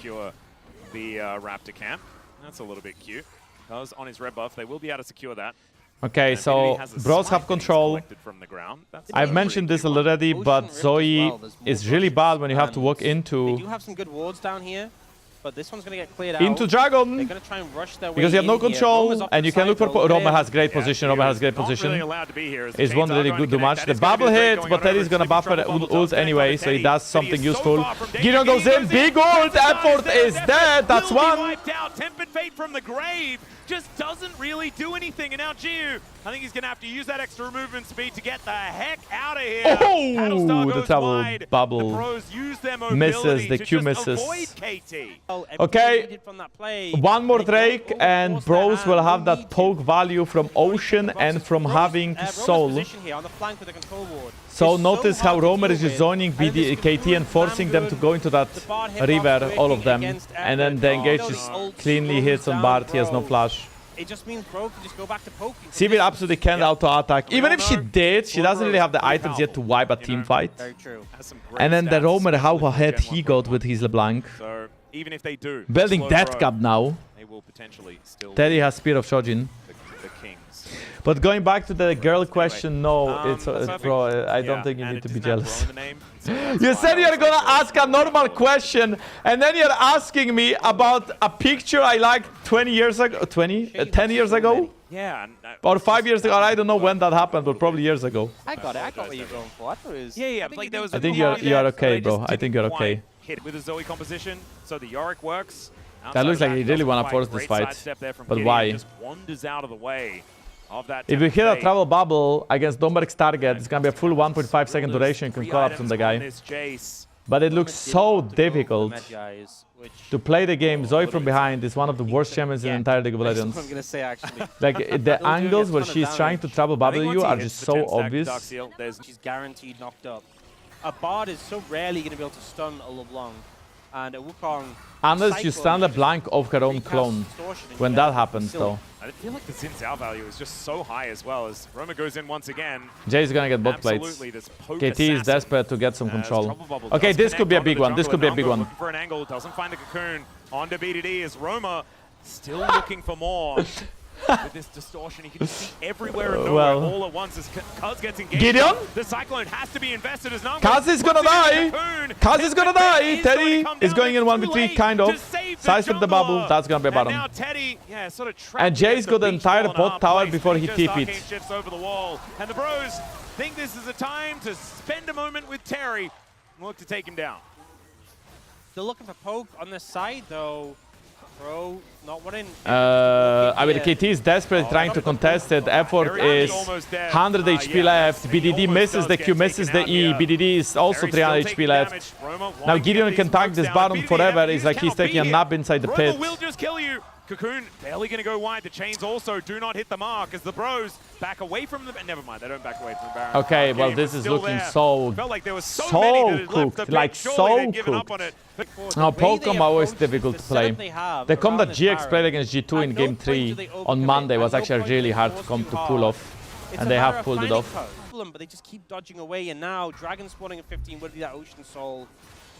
The Raptor camp. That's a little bit cute. Cuzz on his red buff, they will be able to secure that. Okay, so bros have control. I've mentioned this already, but Zoe is really bad when you have to walk into... They do have some good wards down here, but this one's going to get cleared out. Into Dragon! They're going to try and rush their way because you have no control, and you can look for... Roma has great Yeah, position, Roma has great position. It's one one really good to match. The bubble hit, but Teddy's gonna buffer ult anyway, so he does something useful. Gideon goes in, big ult, effort is dead, that's one! Tempered Fate from the grave just doesn't really do anything, and now Jiwoo, I think he's gonna have to use that extra movement speed to get the heck out of here. Oh, the trouble bubble misses, the Q misses. Okay, one more Drake, and bros will have that poke value from Ocean and from having Soul. So notice how Romer is just zoning KT and forcing them to go into that river, all of them. And then the engage just cleanly hits on Bart, he has no flash. It just means Bro can just go back to poking. Sivir absolutely can't auto-attack. Even if she did, she doesn't really have the items yet to wipe a team fight. Very true. And then the Romer, how ahead he got with his LeBlanc. So even if they do, Building that cap now. they will potentially still Teddy has Spear of Shojin. the kings. But going back to the girl question, no, it's bro, I don't think you need to be jealous. You said you're gonna ask a normal question, and then you're asking me about a picture I liked 20 years ago, 10 years ago? Yeah. Or 5 years ago, I don't know when that happened, but probably years ago. I got it, I got what you're going for. I thought it was... Yeah, like there was I think you're okay, bro. I think you're okay. Hit with a Zoe composition, so the Yorick works. That looks like he really wanna force this fight. But why? Just wanders out of the way. If you hit a travel bubble against Domberg's target, it's gonna be a full 1.5 second duration, you can collapse on the guy. But it looks so difficult to play the game. Zoe from behind is one of the worst champions in the entire League of Legends. That's what I'm gonna say, actually. Like, the angles where she's trying to travel bubble you are just so obvious. She's guaranteed knocked up. A Bard is so rarely gonna be able to stun a LeBlanc. And a Wukong... Unless you stun LeBlanc of her own clone. When that happens, though. I feel like the Xin Zhao value is just so high as well, as Roma goes in once again. Jay's gonna get bot plates. KT is desperate to get some control. Okay, this could be a big one. This could be a big one. Looking for an angle, doesn't find the cocoon. On to BDD is Roma, still looking for more. With this distortion, he can see everywhere and nowhere all at once as Cuzz gets engaged. Gideon? The Cyclone has to be invested as Namgung. Cuzz is gonna die! Cuzz is gonna die! Teddy is going in 1v3, kind of. Size with the bubble, that's gonna be a bottom. And now Teddy, sort of and Jay's got the entire bot tower before he TP'd. Shifts over the wall. And the bros think this is a time to spend a moment with Terry and look to take him down. Still looking for poke on this side, though. Pro not winning. I mean, KT is desperately trying to contest it. Effort is 100 HP left. BDD misses the Q, misses the E. BDD is also 300 HP left. Now Gideon can tank this Baron forever. It's like he's taking a nap inside the pit. will just kill you. Cocoon barely going to go wide. The chains also do not hit the mark as the bros back away from them. Never mind, they don't back away from the Baron. Okay, well, this is looking so felt like there was so many that cooked, like so cooked. Now, Pokemon always difficult to play. The comp that GX played against G2 in Game 3 on Monday was actually really hard to pull off, and they have pulled it off. But they just keep dodging away, and now Dragon spawning at 15 would be that Ocean Soul.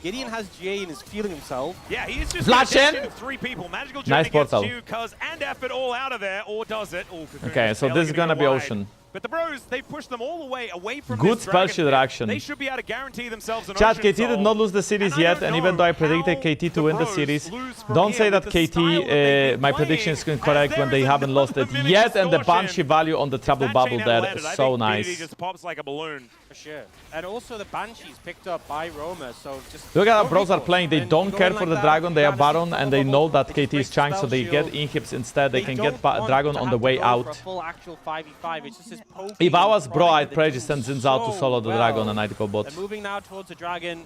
Gideon has GA and is feeling himself. Yeah, he is just Flash in. 3 people. Magical nice portal. Cuzz and Effort all out of there, or does it? Okay, so this is gonna be Ocean. But the bros, they pushed them all the way away from good this spell Dragon shield action. They should be able to guarantee themselves an Chat, Ocean KT did Soul. not lose the series yet, and even though I predicted KT to win the series, don't say that KT, my prediction is incorrect when they haven't lost it yet, and the Banshee value on the Trouble Bubble there is so nice. Just pops like a balloon. For sure. And also the Banshee's picked up by Roma, so just... Look at how bros are playing. They don't care for the Dragon, they are Baron, and they know that KT is Chang, so they get inhibs instead. They can get Dragon on the way out. If I was Bro, I'd probably just send Zinza out to solo the Dragon and I'd go bot. They're moving now towards the Dragon.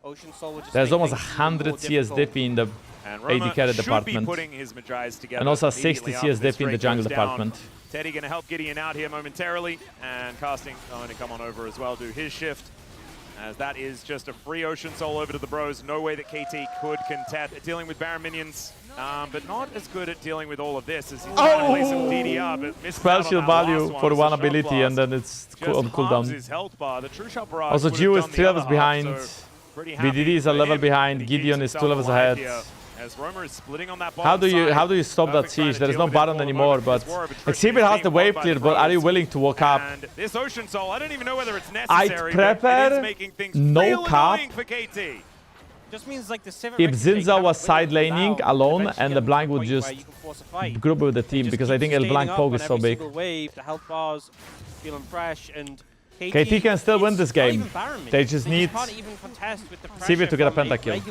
Ocean Soul would just There's almost 100 CS diffy in the AD carry department. And also 60 CS diffy in the jungle department. Teddy going to help Gideon out here momentarily, and Casting going to come on over as well, do his shift. As that is just a free Ocean Soul over to the bros. No way that KT could contest dealing with Baron minions, but not as good at dealing with all of this as he's trying to play some DDR, but misses spell out on shield that value last for one. one So ability, Shot and then it's on cooldown. his health bar. The True Shot Barrage Also, would have Jiwoo is done 3 the levels other half, behind. so pretty happy BDD is a for level him, behind. but he Gideon keeps is 2 levels himself alive ahead. here. As Romer is splitting on that How do you stop that siege? There is no Baron anymore, but Xavier has the wave clear, but are you willing to walk up? And this Ocean Soul, I don't even know whether it's I'd necessary. prefer no cap. For KT. Just means like the If Zinza was side laning alone and LeBlanc would just group with the team, because I think LeBlanc poke is so big. The health bars feeling fresh, and KT can still win this game. They just need Sivir to get a pentakill.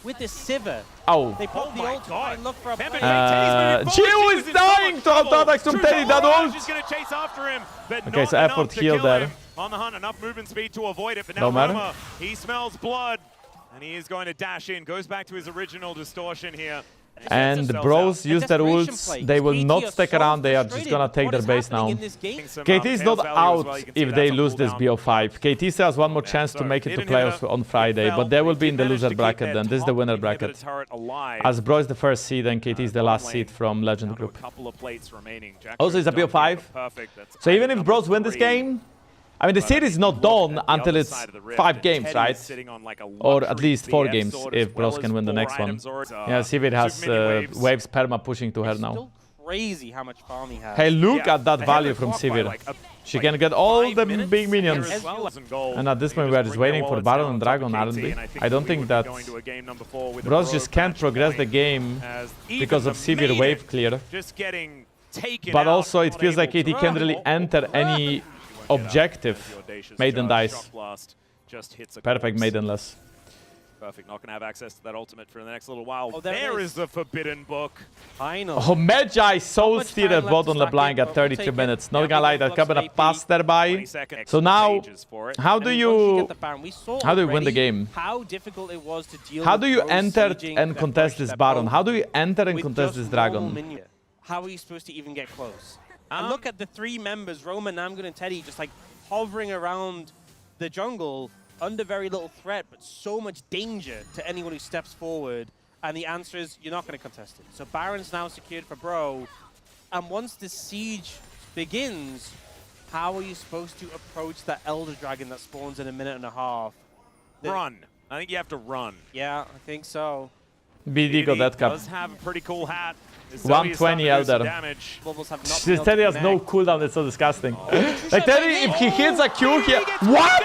With this Sivir, oh. they pop the ult and look for a Jiwoo is dying to auto-attacks from Teddy, that ult! Okay, so effort heal there. On the hunt, enough movement speed to avoid it, but no now matter. He smells blood, and he is going to dash in, goes back to his original distortion here. And the bros use their ults, they will not stick around, they are just gonna take their base now. KT is not out if they lose this BO5. KT still has one more chance to make it to playoffs on Friday, but they will be in the loser bracket then. This is the winner bracket. As Bro is the first seed and KT is the last seed from Legend Group. Also, it's a BO5. So even if Bros win this game, I mean, the series is not done until it's 5 games, right? Or at least 4 games if Bros can win the next one. Yeah, Sivir has waves perma pushing to her now. Crazy how much farm he has. Hey, look at that value from Sivir. She can get all the big minions. And at this point, we are just waiting for Baron and Dragon, aren't we? I don't think that Bros just can't progress the game because of Sivir wave clear. But also, it feels like KT can't really enter any objective. Maiden dice. Perfect maidenless. Perfect, not gonna have access to that ultimate for the next little while. Oh, there is the Forbidden Book. Oh, Magi Soul Stealer bot on LeBlanc at 33 minutes. Not gonna lie, that could have passed there by. So now, how do you win the game? How difficult it was to deal. How do you enter and contest this Baron? How do you enter and contest this Dragon? How are you supposed to even get close? And look at the 3 members, Roma, Namgung, and Teddy, just like hovering around the jungle under very little threat, but so much danger to anyone who steps forward. And the answer is, you're not going to contest it. So Baron's now secured for Bro. And once the siege begins, how are you supposed to approach that Elder Dragon that spawns in a minute and a half? Run. I think you have to run. Yeah, I think so. BD got that cap. Does have a pretty cool hat. 120 Elder. Teddy has no cooldown, it's so disgusting. Like Teddy, if he hits a Q here... What?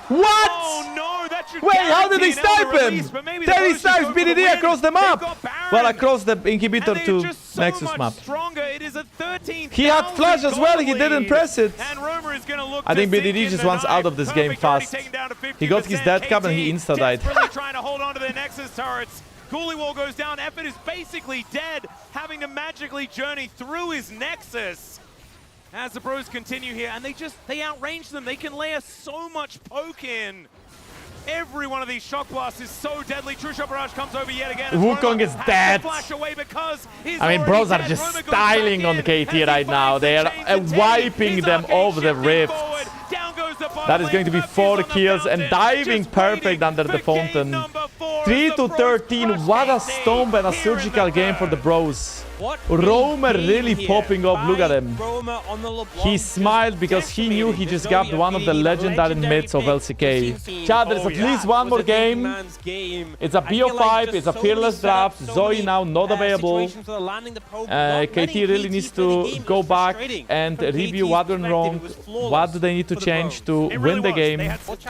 What? Oh, no, that should wait, how did they snipe him? Teddy snipes BDD across the map. Well, across the inhibitor to Nexus map. It is a 13th he had flash as well, he didn't press it. I think BDD just wants out of this game fast. He got his death cap and he insta-died. Trying to hold on to their Nexus turrets. Coolie Wall goes down. Effort is basically dead, having to magically journey through his Nexus. As the Bros continue here, and they outrange them. They can layer so much poke in. Every one of these shock blasts is so deadly. True Shot Barrage comes over yet again. Wukong is dead. Flash away because I mean, Bros are just styling on KT right now. They are wiping them off the rift. That is going to be 4 kills and diving perfect under the fountain. 3-13. What a stomp and a surgical game for the Bros. Roamer really popping off. Look at him. He smiled because he knew he just got one of the legendary mids of LCK. Chad, there's at least one more game. It's a BO5, it's a fearless draft. Zoe now not available. KT really needs to go back and review what went wrong. What do they need to change to win the game?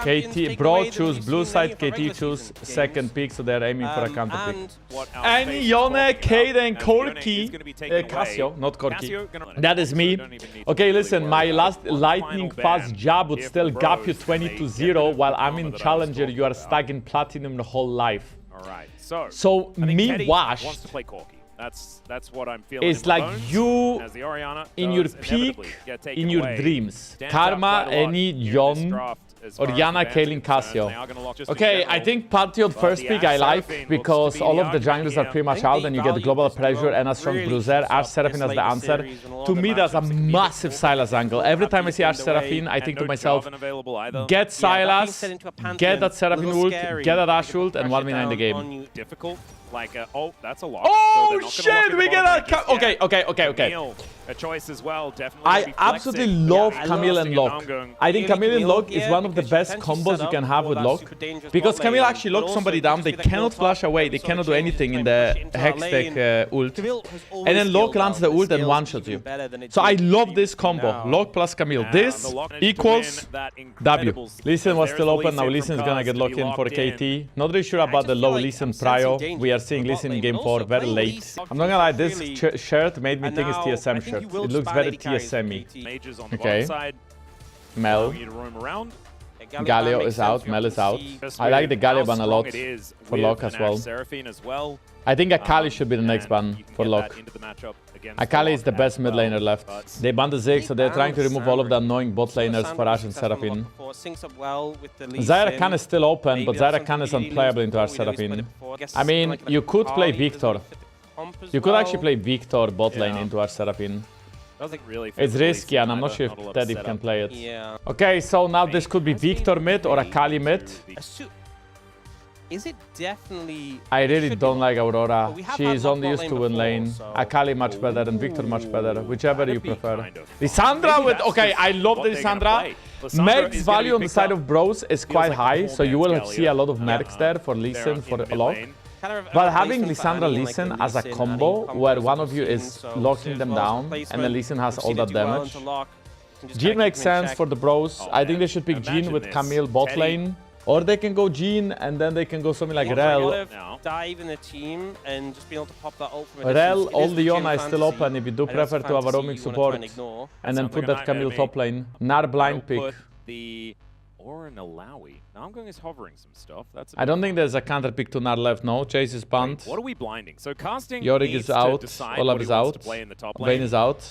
KT, Bro choose blue side, KT choose second pick, so they're aiming for a counter pick. And Yone, Kade and Corki. Casio, not Corki. That is me. Okay, listen, my last lightning fast jab would still gap you 20-0, while I'm in Challenger, you are stuck in Platinum the whole life. Alright, so me washed wants to play Corki. That's what I'm feeling. It's like you in your peak, in your dreams. Karma, Any, Yon, Oriana, Kaelin, Casio. Okay, I think Pantheon first pick I like because all of the junglers are pretty much out and you get global pressure and a strong bruiser. Arch Seraphine as the answer. To me, that's a massive Sylas angle. Every time I see Arch Seraphine, I think to myself, get Sylas, get that Seraphine ult, get that Ashe ult, and 1v9 the game. Oh, that's a lot. Oh shit, we get a... Okay. A choice as well, definitely. I absolutely love Camille and Locke. I think Camille and Locke is one of the best combos you can have with Locke. Because Camille actually locks somebody down, they cannot flash away, they cannot do anything in the Hextech ult. And then Locke lands the ult and one-shots you. So I love this combo, Locke plus Camille. This equals W. Lee Sin was still open, now Lee Sin is gonna get locked in for KT. Not really sure about the low Lee Sin prio. We are seeing Lee Sin in game 4 very late. I'm not gonna lie, this shirt made me think it's TSM shirt. It looks very TSM-y. Okay. Mel. Galio is out, Mel is out. I like the Galio ban a lot for Locke as well. I think Akali should be the next ban for Locke. Akali is the best mid laner left. They banned the Ziggs, so they're trying to remove all of the annoying bot laners for Ashe and Seraphine. Zyra Khan is still open, but Zyra Khan is unplayable into Ashe Seraphine. I mean, you could play Victor. You could actually play Victor bot lane into Ashe Seraphine. It's risky and I'm not sure if Teddy can play it. Okay, so now this could be Victor mid or Akali mid. Is it definitely... I really don't like Aurora. She is only used to win lane. Akali much better and Victor much better, whichever you prefer. Lissandra with... Okay, I love the Lissandra. Merc's value on the side of Bros is quite high, so you will see a lot of Mercs there for Lee Sin, for Locke. But having Lissandra Lee Sin as a combo, where one of you is locking them down, and then Lee Sin has all that damage. Jhin makes sense for the Bros. I think they should pick Jhin with Camille bot lane. Or they can go Jhin and then they can go something like Rel. Dive in the team and just be able to pop that ult from Rel, all Leona is still open if you do prefer to have a roaming support. And then put that Camille top lane. Nar blind pick. Or an Alawi. Namgung is hovering some stuff. I don't think there's a counter pick to Nar left. No, Chase is banned. What are we blinding? So casting Yorick is out. Olaf is out. Vayne is out.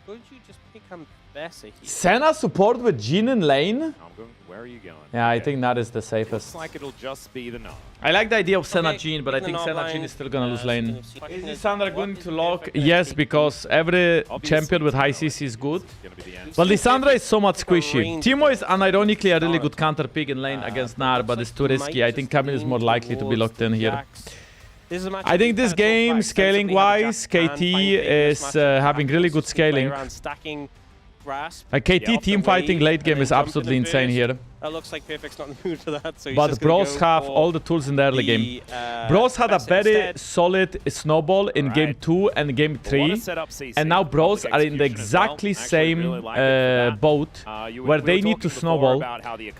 Could you just pick him Bessie? Senna support with Jhin in lane? Namgung, where are you going? Yeah, I think Nar is the safest. Looks like it'll just be the Nar. I like the idea of Senna Jhin, but I think Senna Jhin is still gonna lose lane. Is Lissandra going to lock? Yes, because every champion with high CC is good. But Lissandra is so much squishy. Teemo is unironically a really good counter pick in lane against Nar, but it's too risky. I think Camille is more likely to be locked in here. I think this game, scaling-wise, KT is having really good scaling. Like KT team fighting late game is absolutely insane here. That looks like Perfect's not in the mood for that. So but Bros have all the tools in the early game. Bros had a very solid snowball in game 2 and game 3. And now Bros are in the exactly same boat where they need to snowball.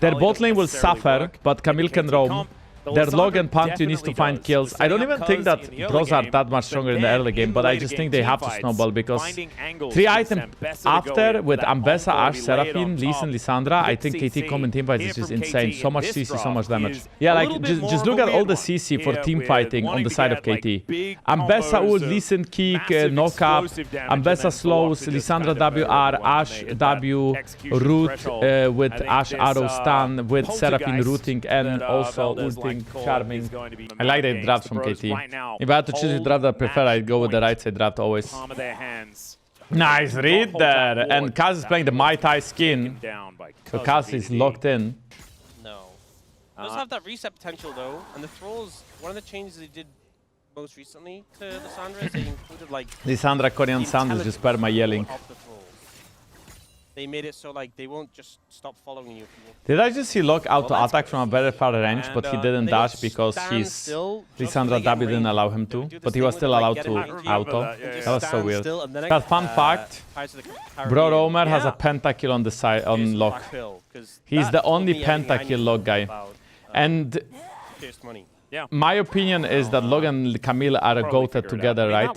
Their bot lane will suffer, but Camille can roam. Their log and Pantheon needs to find kills. I don't even think that Bros are that much stronger in the early game, but I just think they have to snowball because 3 items after with Ambessa, Ashe, Seraphine, Lee Sin, Lissandra, I think KT common teamfight is just insane. So much CC, so much damage. Yeah, like just look at all the CC for team fighting on the side of KT. Ambessa ult, Lee Sin kick, knock up, Ambessa slows, Lissandra WR, Ashe W root with Ashe arrow stun, with Seraphine rooting and also ulting. Charming. I like the draft from KT. If I had to choose a draft I prefer, I'd go with the right side draft always. Nice read there. And Cuzz is playing the Mai Tai skin. So Cuzz is locked in. No. Does have that reset potential though. And the Thralls, one of the changes they did most recently to Lissandra is they included like Lissandra Korean sound is just perma yelling. They made it so like they won't just stop following you. Did I just see Locke auto attack from a very far range, but he didn't dash because his Lissandra W didn't allow him to, but he was still allowed to auto. That was so weird. But fun fact, Bro Romer has a pentakill on the side on Locke. He's the only pentakill Locke guy. And my opinion is that Locke and Camille are goated together, right?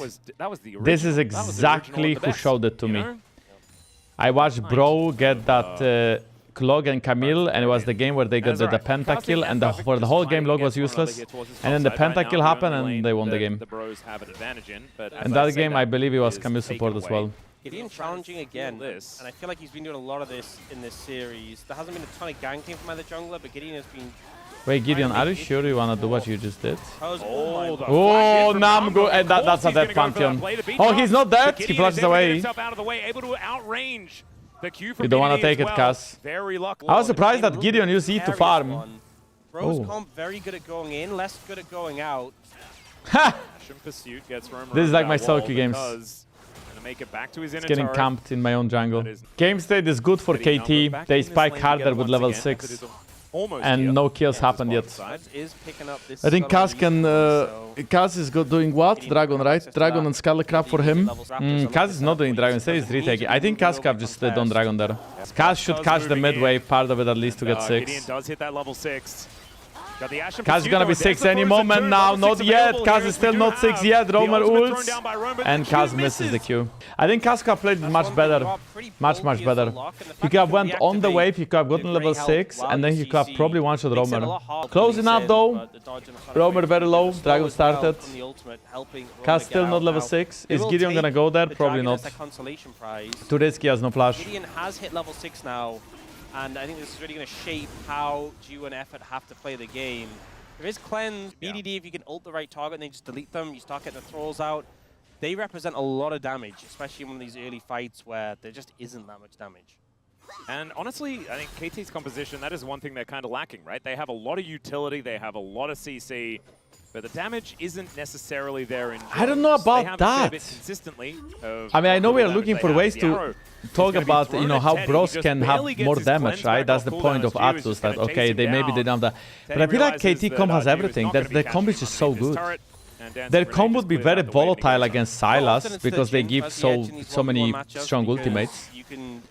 This is exactly who showed it to me. I watched Bro get that Log and Camille, and it was the game where they got the pentakill, and for the whole game Log was useless. And then the pentakill happened, and they won the game. And that game, I believe it was Camille support as well. GIDEON challenging again, and I feel like he's been doing a lot of this in this series. There hasn't been a ton of ganking from either jungler, but GIDEON has been... Wait, GIDEON, are you sure you wanna do what you just did? Oh, Namgung, and that's a dead Pantheon. Oh, he's not dead, he flashes away. You don't wanna take it, Cuzz. I was surprised that GIDEON used E to farm. Bro's comp very good at going in, less good at going out. Ha! This is like my solo queue games. It's getting camped in my own jungle. Game state is good for KT, they spike harder with level 6. And no kills happened yet. I think Cuzz can... Cuzz is doing what? Dragon, right? Dragon and Scarlet for him. Cuzz is not doing Dragon, instead he's retaking. I think Cuzz could just done Dragon there. Cuzz should catch the mid wave, part of it at least to get 6. Cuzz is gonna be 6 any moment now, not yet. Cuzz is still not 6 yet. Romer ults, and Cuzz misses the Q. I think Cuzz could have played much better, much better. He could have went on the wave, he could have gotten level 6, and then he could have probably one-shot Romer. Close enough though. Romer very low, Dragon started. Cuzz still not level 6. Is GIDEON gonna go there? Probably not. Too risky, has no flash. GIDEON has hit level 6 now. And I think this is really going to shape how Jiwoo and Effort have to play the game. There is Cleanse, BDD, if you can ult the right target and then just delete them, you start getting the Thralls out. They represent a lot of damage, especially in one of these early fights where there just isn't that much damage. And honestly, I think KT's composition, that is one thing they're kind of lacking, right? They have a lot of utility, they have a lot of CC, but the damage isn't necessarily there in... I don't know about that. I mean, I know we are looking for ways to talk about, you know, how Bros can have more damage, right? That's the point of Atlus, that, okay, maybe they don't have that. But I feel like KT comp has everything. Their comp is just so good. Their comp would be very volatile against Sylas, because they give so many strong ultimates.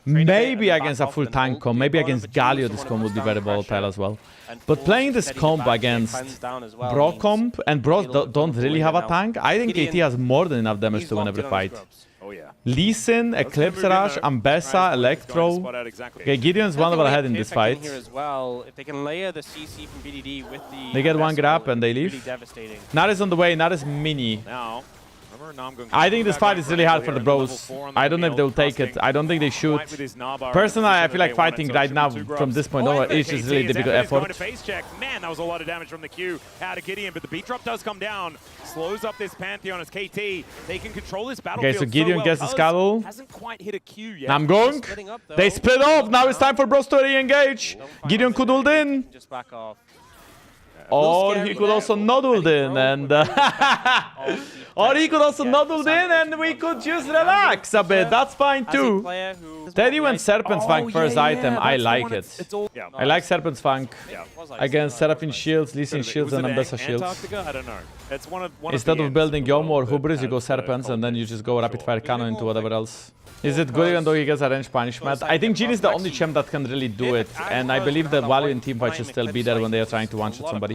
Maybe against a full tank comp, maybe against Galio this comp would be very volatile as well. But playing this comp against Bro comp, and Bros don't really have a tank, I think KT has more than enough damage to win every fight. Lee Sin, Eclipse Rush, Ambessa, Electro. Okay, GIDEON's one over ahead in this fight. They get one grab and they leave. Nar is on the way, Nar is mini. I think this fight is really hard for the Bros. I don't know if they'll take it. I don't think they should. Personally, I feel like fighting right now from this point over is just really difficult effort. Man, that was a lot of damage from the Q out of GIDEON, but the beat drop does come down. Slows up this Pantheon as KT. They can control this battlefield. Okay, so GIDEON gets the scuttle. Hasn't quite hit a Q yet. Namgung. They split off. Now it's time for Bros to re-engage. GIDEON could ult in. Just back off. Or he could also not ult in, and or he could also not ult in, and we could just relax a bit. That's fine too. Teddy went Serpent's Fang first item. I like it. I like Serpent's Fang against Seraphine shields, Lee Sin shields, and Ambessa shields. I don't know. Instead of building Yomo or Hubris, you go Serpents, and then you just go rapid fire cannon into whatever else. Is it good even though he gets a range punishment? I think Jin is the only champ that can really do it, and I believe that value in teamfight should still be there when they are trying to one-shot somebody.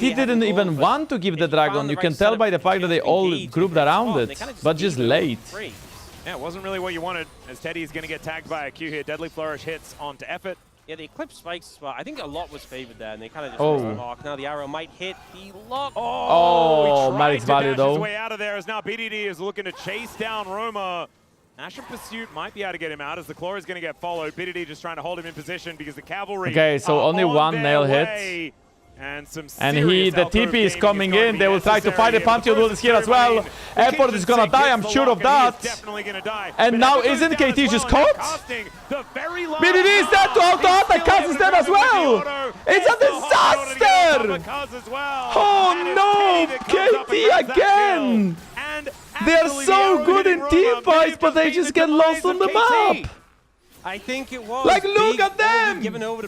JT didn't even want to give the Dragon. You can tell by the fact that they all grouped around it, but just late. Yeah, it wasn't really what you wanted, as Teddy is going to get tagged by a Q here. Deadly Flourish hits onto Effort. Yeah, the Eclipse spikes as well. I think a lot was favored there, and they kind of just missed the mark. Now the arrow might hit the lock. Oh, Magic's value though. His way out of there as now BDD is looking to chase down Roma. Ashen Pursuit might be able to get him out as the Claw is going to get followed. BDD just trying to hold him in position because the cavalry. Okay, so only one nail hit. And some the TP is coming in. They will try to fight the Pantheon Duel is here as well. Effort is gonna die, I'm sure of that. And now isn't KT just caught? BDD is dead to auto-attack, Cuzz is dead as well. It's a disaster! Oh no, KT again! They're so good in team fights, but they just get lost on the map. I think it was. Like, look at them!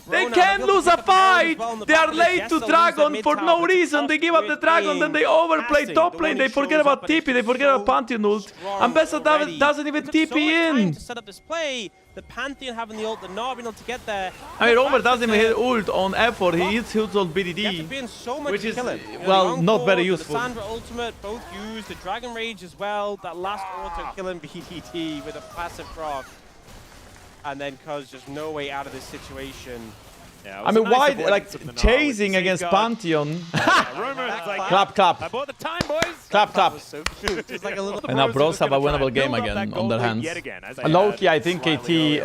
They can't lose a fight! They are late to Dragon for no reason. They give up the Dragon, then they overplay top lane. They forget about TP, they forget about Pantheon ult. Ambessa doesn't even TP in. To set up this play, the Pantheon having the ult, the not being able to get there. I mean, Romer doesn't even hit ult on effort. He hits ult on BDD, which is, well, not very useful. The Sandra ultimate, both used. The Dragon Rage as well. That last auto killing BDD with a passive proc. And then Cuzz just no way out of this situation. Yeah, I mean, why, like, chasing against Pantheon? Clap, clap. I bought the time, boys. Clap, clap. So it's like a little And now Bros have a winnable game again on their hands. Low-key, I think KT,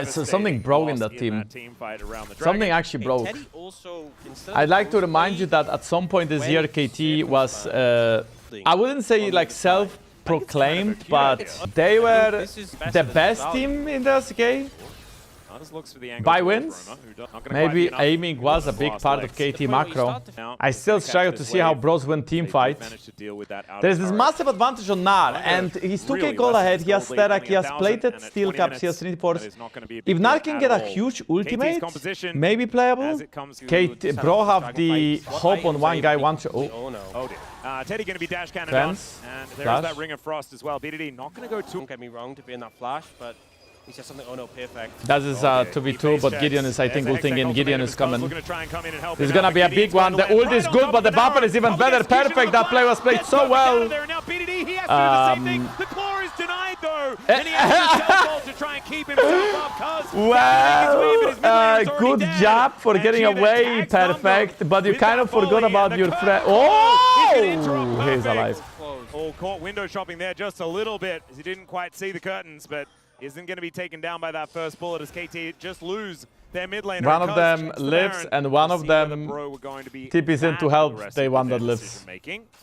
something broke in that team. Something actually broke. I'd like to remind you that at some point this year, KT was, I wouldn't say like self-proclaimed, but they were the best team in the SK. By wins, maybe aiming was a big part of KT macro. I still struggle to see how Bros win team fight. There's this massive advantage on Gnar, and he's 2k gold ahead, he has Sterak, he has plated steel caps, he has Trinity Force. If Gnar can get a huge ultimate, maybe playable. Bro have the hope on one guy, one shot. Oh. Teddy going to be dash cannon on, and there's that Ring of Frost as well. BDD not going to go too. Don't get me wrong to be in that flash, but he says something, oh no, perfect. That is 2v2, but Gideon is, I think, ulting in. Gideon is coming. This is gonna be a big one. The ult is good, but the bumper is even better. Perfect, that play was played so well. The claw is denied though, and he has to try and keep himself up. Well, good job for getting away, Perfect, but you kind of forgot about your friend. Oh, he's alive. Oh, caught window shopping there just a little bit, as he didn't quite see the curtains, but isn't going to be taken down by that first bullet as KT just lose their mid laner. One of them lives and one of them TPs in to help. They one that lives.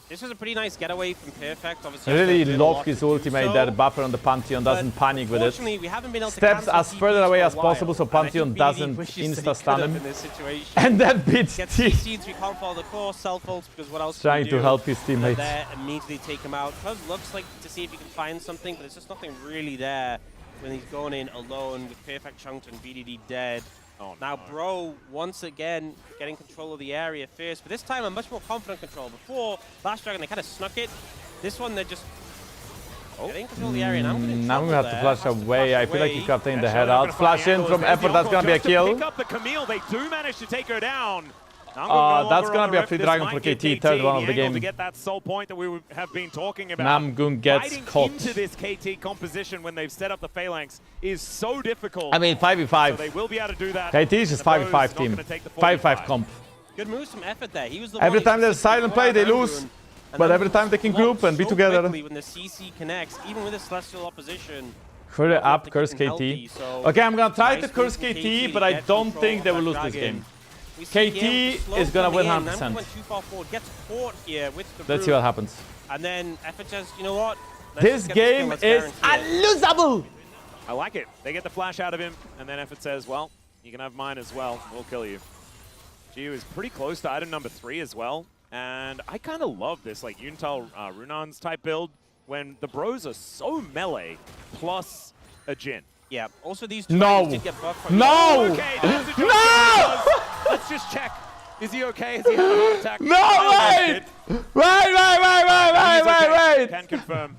This was a pretty nice getaway from Perfect. Obviously, really love his ultimate there. Buffer on the Pantheon, doesn't panic with it. Steps as further away as possible so Pantheon doesn't insta-stun him. And then beats T. Trying to help his teammates. Immediately take him out. Cuzz looks like to see if he can find something, but there's just nothing really there when he's going in alone with Perfect chunked and BDD dead. Oh, now, Bro, once again, getting control of the area first, but this time a much more confident control. Before, Last Dragon, they kind of snuck it. This one, they're just getting control of the area, and I'm going to have to flash away. I feel like he could have taken the head out. Flash in from effort, that's going to be a kill. Pick up the Camille, they do manage to take her down. That's gonna be a free dragon for KT, third one of the game. To get that soul point that we have been talking about. Namgung gets caught. Into this KT composition when they've set up the phalanx is so difficult. I mean, 5v5. So they will be able to do that. KT is just 5v5 team. 5v5 comp. Good moves from effort there. He was the every time there's silent play, they lose. But every time they can group and be together. When the CC connects, even with the celestial opposition. Hurry up, curse KT. Okay, I'm gonna try to curse KT, but I don't think they will lose this game. KT is gonna win 100%. Let's see what happens. And then Effort says, you know what? This game is unlosable! I like it. They get the flash out of him, and then Effort says, well, you can have mine as well. We'll kill you. Jiwoo is pretty close to item number 3 as well. And I kind of love this, like, Yuntal Runan's type build, when the Bros are so melee, plus a Jhin. Yeah, also these two did get buffed from okay, no! Let's just check. Is he okay? Is he having an attack? No, wait! Wait! Can confirm.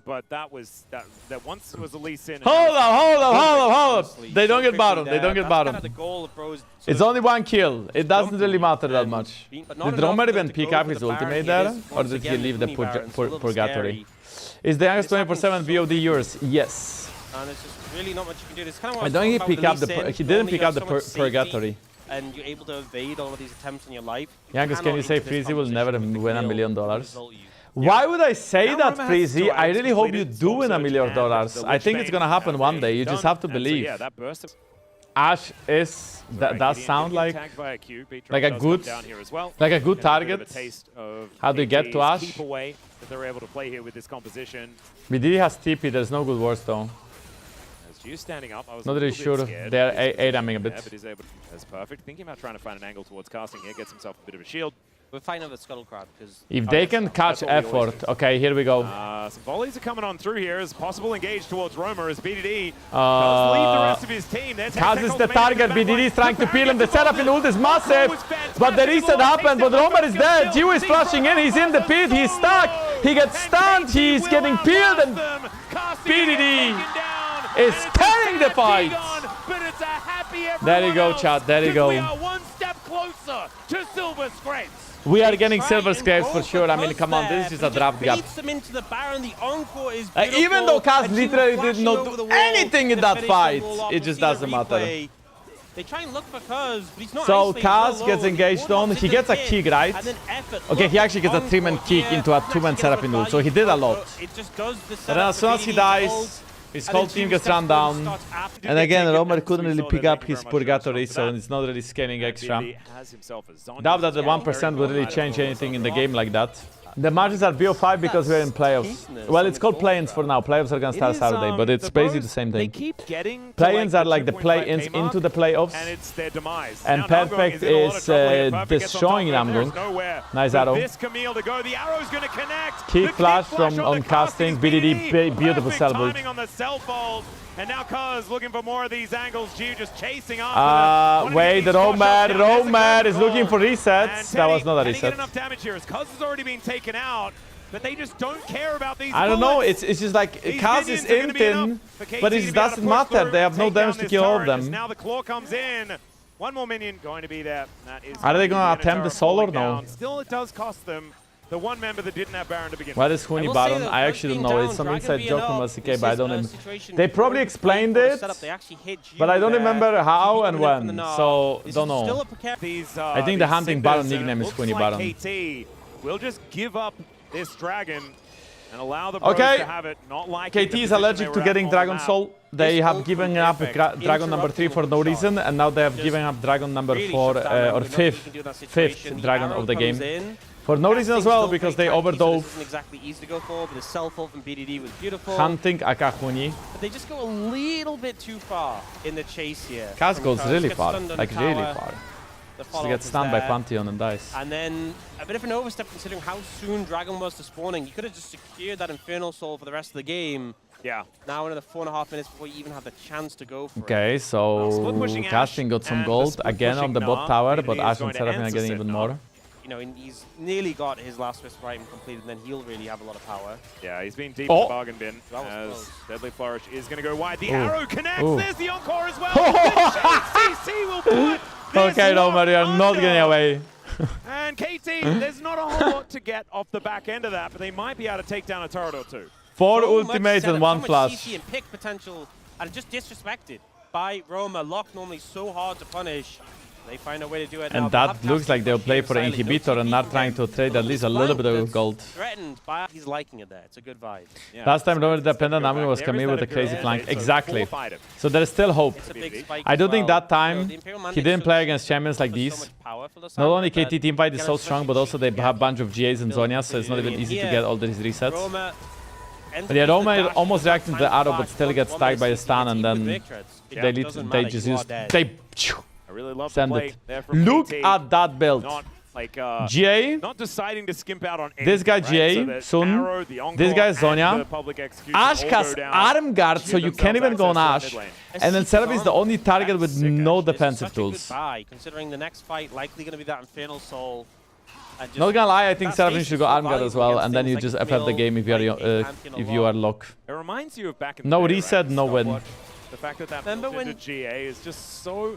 But that was that once was the least sin. Hold up. They don't get bottom. They don't get bottom. It's only one kill. It doesn't really matter that much. Did Romer even pick up his ultimate there? Or did he leave the purgatory? Is the youngest 24/7 VOD yours? Yes. And it's just really not much you can do. This kind of I don't think he picked up the he didn't pick up the purgatory. And you're able to evade all of these attempts in your life. Jankos, can you say Freezy will never win $1 million? Why would I say that, Freezy? I really hope you do win $1 million. I think it's gonna happen one day. You just have to believe. Ash is that sound like a good target. How do you get to Ash? BDD has TP. There's no good words though. Standing up. I was not really sure. They're A-damming a bit. That's perfect. Thinking about trying to find an angle towards casting here. Gets himself a bit of a shield. We're fighting over the Scuttle Crab because if they can catch effort. Okay, here we go. Some volleys are coming on through here as possible engage towards Roma as BDD does leave the rest of his team. Cuzz is the target. BDD is trying to peel him. The setup in ult is massive, but the reset happened. But Roma is dead. Jiwoo is flashing in. He's in the pit. He's stuck. He gets stunned. He's getting peeled, and BDD is carrying the fight. There you go, chat. There you go. We are one step closer to Silver Scrapes. We are getting Silver Scrapes for sure. I mean, come on, this is a draft gap. Even though Cuzz literally did not do anything in that fight, it just doesn't matter. They try and look for Cuzz, but he's not. So Cuzz gets engaged on. He gets a kick, right? Okay, he actually gets a 3-man kick into a 2-man setup in ult, so he did a lot. But then as soon as he dies, his whole team gets run down. And again, Romer couldn't really pick up his purgatory, so it's not really scaling extra. Doubt that the 1% will really change anything in the game like that. The margins are BO5 because we're in playoffs. Well, it's called play-ins for now. Playoffs are gonna start Saturday, but it's basically the same thing. Play-ins are like the play-ins into the playoffs. And Perfect is destroying Namgung. Nice arrow. Kick flash from on casting. BDD, beautiful cell build. And now Cuzz looking for more of these angles. Jiwoo just chasing after them. Wait, the Romer is looking for resets. That was not a reset. Enough damage here as Cuzz has already been taken out, but they just don't care about these I don't know, it's just like Cuzz is in, but it doesn't matter. They have no damage to kill all of them. Now the claw comes in. One more minion going to be there. Are they going to attempt the soul or no? Still, it does cost them. The one member that didn't have Baron to begin with. What is Huni Baron? I actually don't know. It's some inside joke from SK, but I don't know. They probably explained it, but I don't remember how and when, so don't know. I think the hunting Baron nickname is Huni Baron. KT will just give up this dragon and allow the Bros to have it. Not like KT is allergic to getting Dragon Soul. They have given up Dragon number 3 for no reason, and now they have given up Dragon number 4 or 5th Dragon of the game. For no reason as well, because they overdove. This isn't exactly easy to go for, but the self-ult from BDD was beautiful. Hunting Akahuni. But they just go a little bit too far in the chase here. Cuzz goes really far, like really far. Just gets stunned by Pantheon and dies. And then a bit of an overstep considering how soon Dragon was to spawning. You could have just secured that Infernal Soul for the rest of the game. Yeah. Now another 4.5 minutes before you even have the chance to go for it. Okay, so Casting got some gold again on the bot tower, but Ash and Seraphine are getting even more. You know, he's nearly got his last Wisp item completed, and then he'll really have a lot of power. Yeah, he's been deep in the bargain bin as Deadly Flourish is going to go wide. The arrow connects. There's the Encore as well. CC will put okay, Romer, you are not getting away. And KT, there's not a whole lot to get off the back end of that, but they might be able to take down a turret or two. 4 ultimates and 1 flash. CC and pick potential, and just disrespected by Roma. Lock normally so hard to punish. They find a way to do it now. And that looks like they'll play for an inhibitor and not trying to trade at least a little bit of gold. Threatened by, he's liking it there. It's a good vibe. Yeah, last time Romer dependent Namgung was coming with a crazy flank. Exactly. So there is still hope. I do think that time he didn't play against champions like these. Not only KT teamfight is so strong, but also they have a bunch of GAs and Zonias, so it's not even easy to get all these resets. But yeah, Roma almost reacted to the arrow, but still gets tagged by a stun, and then they just use send it. Look at that build. GA, not deciding to skimp out on this guy GA, Sun, this guy Zonya. Ash has arm guard, so you can't even go on Ash. And then Seraphine is the only target with no defensive tools. Considering the next fight likely going to be that Infernal Soul. Not gonna lie, I think Seraphine should go arm guard as well, and then you just FF the game if you are lock. It reminds you of back in the no day, reset, right? no win. The fact that built into GA is just so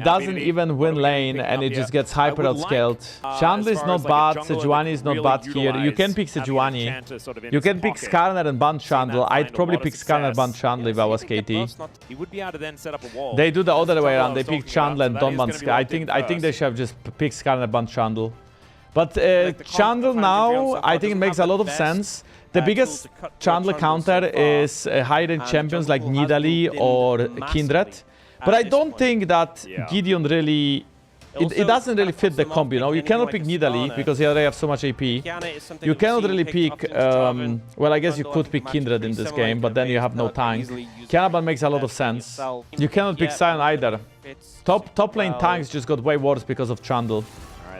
it doesn't even win lane and it just gets hyper outscaled. Chandler is not bad, Sejuani is not bad here. You can pick Sejuani. You can pick Skarner and ban Chandler. I'd probably pick Skarner and ban Chandler if I was KT. He would be able to then set up a wall. They do the other way around. They pick Chandler and don't ban Skarner. I think they should have just picked Skarner and ban Chandler. But Chandler now, I think it makes a lot of sense. The biggest Chandler counter is high-range champions like Nidalee or Kindred. But I don't think that GIDEON really it doesn't really fit the comp, you know? You cannot pick Nidalee because he already have so much AP. You cannot really pick, well, I guess you could pick Kindred in this game, but then you have no tank. Cannibal makes a lot of sense. You cannot pick Sion either. Top lane tanks just got way worse because of Trundle.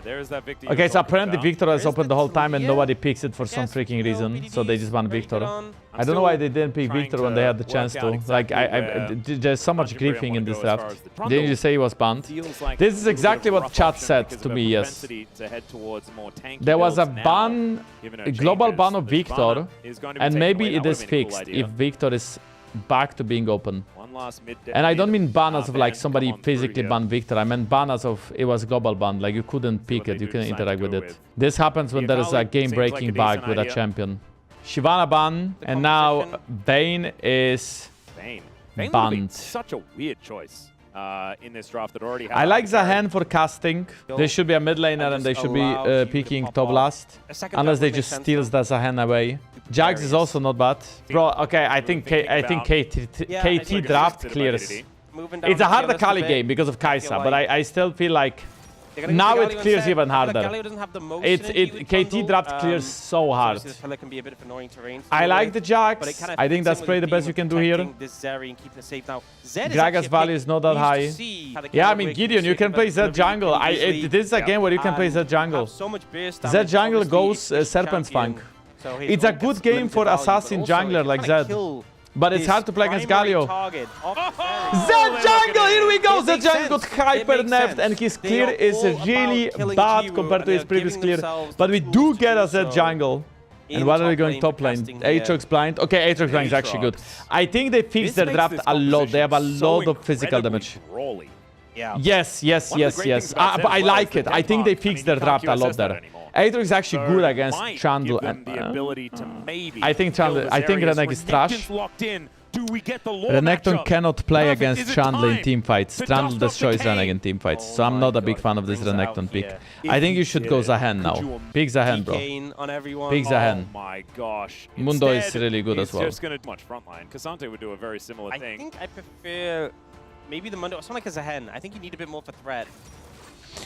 There's that Victor. Okay, so apparently Victor has opened the whole time and nobody picks it for some freaking reason, so they just ban Victor. I don't know why they didn't pick Victor when they had the chance to. Like, there's so much griefing in this draft. Didn't you say he was banned? This is exactly what chat said to me, yes. There was a ban, a global ban of Victor, and maybe it is fixed if Victor is back to being open. And I don't mean ban as of like somebody physically banned Victor. I meant ban as of it was global ban. Like you couldn't pick it, you couldn't interact with it. This happens when there is a game-breaking bug with a champion. Shyvana ban, and now Vayne is banned. Such a weird choice in this draft that already. I like Zahen for casting. They should be a mid laner and they should be picking top last, unless they just steals the Zahen away. Jax is also not bad. Bro, okay, I think KT draft clears. It's a harder Kali game because of Kai'Sa, but I still feel like now it clears even harder. KT draft clears so hard. I like the Jax. I think that's probably the best you can do here. Gragas value is not that high. Yeah, I mean, Gideon, you can play Zed jungle. This is a game where you can play Zed jungle. Zed jungle goes Serpent's Fang. It's a good game for assassin jungler like Zed. But it's hard to play against Galio. Zed jungle! Here we go! Zed jungle got hyper nerfed and his clear is really bad compared to his previous clear. But we do get a Zed jungle. And what are we going top lane? Aatrox blind? Okay, Aatrox blind is actually good. I think they fixed their draft a lot. They have a lot of physical damage. Yes. But I like it. I think they fixed their draft a lot there. Aatrox is actually good against Trundle. I think Renekton is trash. Renekton cannot play against Trundle in teamfights. Trundle destroys Renekton in teamfights. So I'm not a big fan of this Renekton pick. I think you should go Zahen now. Pick Zahen, bro. Pick Zahen. Oh my gosh. Mundo is really good as well. Just gonna much frontline. K'Sante would do a very similar thing. I think I prefer maybe the Mundo. Someone like a Zahen. I think you need a bit more for threat.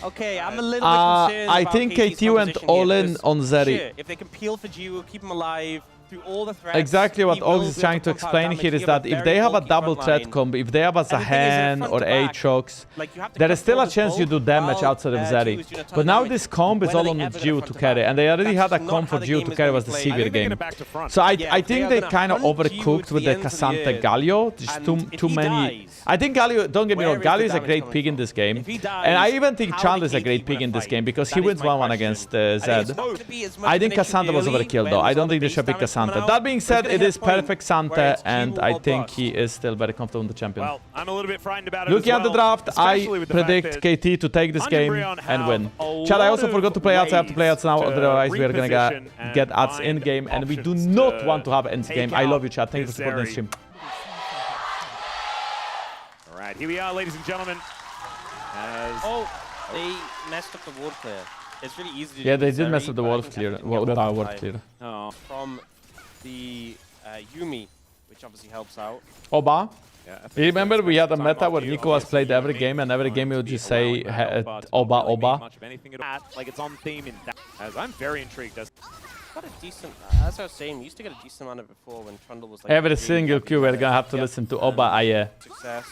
Okay, I'm a little bit concerned I think KT went all in on Zeri. Sure, if they can peel for Jiwoo, keep him alive through all the threats. Exactly what Ox is trying to explain here is that if they have a double threat combo, if they have a Zahen or Aatrox, there is still a chance you do damage outside of Zeri. But now this combo is all on Jiwoo to carry, and they already had a combo for Jiwoo to carry was the Sivir game. So I think they kind of overcooked with the K'Sante Galio. Just too many. I think Galio, don't get me wrong, Galio is a great pick in this game. And I even think Trundle is a great pick in this game because he wins 1-1 against Zed. I think K'Sante was overkill though. I don't think they should pick K'Sante. That being said, it is perfect Sante, and I think he is still very comfortable in the champion. Well, I'm a little bit frightened about it. Looking at the draft, I predict KT to take this game and win. Chad, I also forgot to play ads. I have to play ads now, otherwise we are gonna get ads in game, and we do not want to have ends game. I love you, Chad. Thank you for supporting the stream. All right, here we are, ladies and gentlemen. They messed up the ward clear. It's really easy to do. Yeah, they did mess up the ward clear. Ward clear. From the Yuumi, which obviously helps out. Oba? Yeah, you remember we had a meta where Nicolas played every game, and every game he would just say Oba, Oba. Like it's on theme in that. As I'm very intrigued. Got a decent, as I was saying, we used to get a decent amount of it before when Trundle was like every single queue we're gonna have to listen to Oba Aye. Success.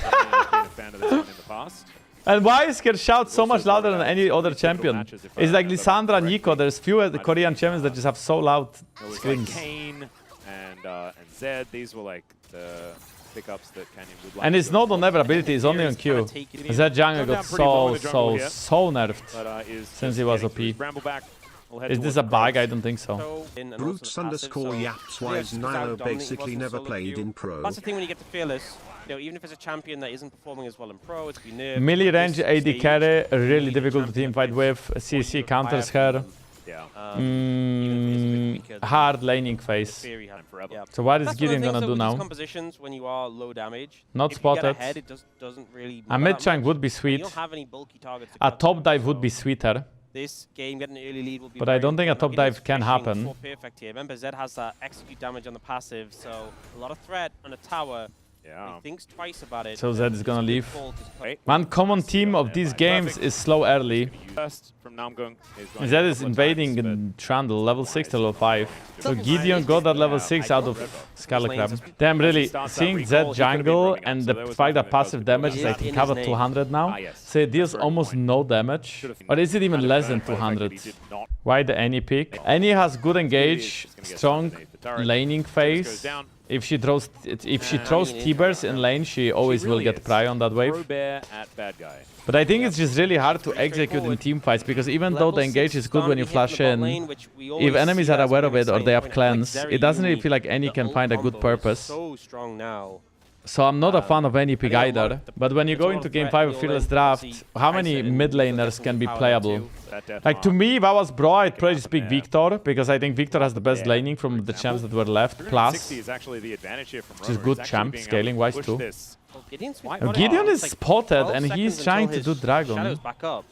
Been a fan of this one in the past. And why is her shout so much louder than any other champion? It's like Lissandra, Nico. There's few Korean champions that just have so loud screams. Like Kane and Zed. These were like the pickups that Canyon would like. And it's not on every ability. It's only on Q. Zed jungle got so nerfed since he was OP. Is this a bug? I don't think so. Roots_yaps now basically never played in pro. That's the thing when you get to Fearless. You know, even if it's a champion that isn't performing as well in pro, it's been nerfed. Melee range AD carry, really difficult to teamfight with. CC counters her. Hard laning phase. So what is Gideon gonna do now? Compositions when you are low damage. Not spotted. A mid chunk would be sweet. A top dive would be sweeter. This game, getting an early lead will be. But I don't think a top dive can happen. Perfect here. Remember, Zed has that execute damage on the passive, so a lot of threat on a tower. Yeah. He thinks twice about it. So Zed is gonna leave. One common theme of these games is slow early. First from Namgung. Zed is invading in Trundle, level 6 to level 5. So Gideon got that level 6 out of Scarlet Crab. Damn, really, seeing Zed jungle and the fact that passive damage is I think covered 200 now. So it deals almost no damage. Or is it even less than 200? Why the Annie pick? Annie has good engage, strong laning phase. If she throws T-Burst in lane, she always will get Brion that wave. But I think it's just really hard to execute in team fights, because even though the engage is good when you flash in, if enemies are aware of it or they have cleanse, it doesn't really feel like any can find a good purpose. So I'm not a fan of any pick either. But when you go into game 5 of Fearless Draft, how many mid laners can be playable? Like, to me, if I was Bro, I'd probably just pick Victor, because I think Victor has the best laning from the champs that were left. Plus, which is good champ scaling wise too. Now, Gideon is spotted and he's trying to do Dragon. Well,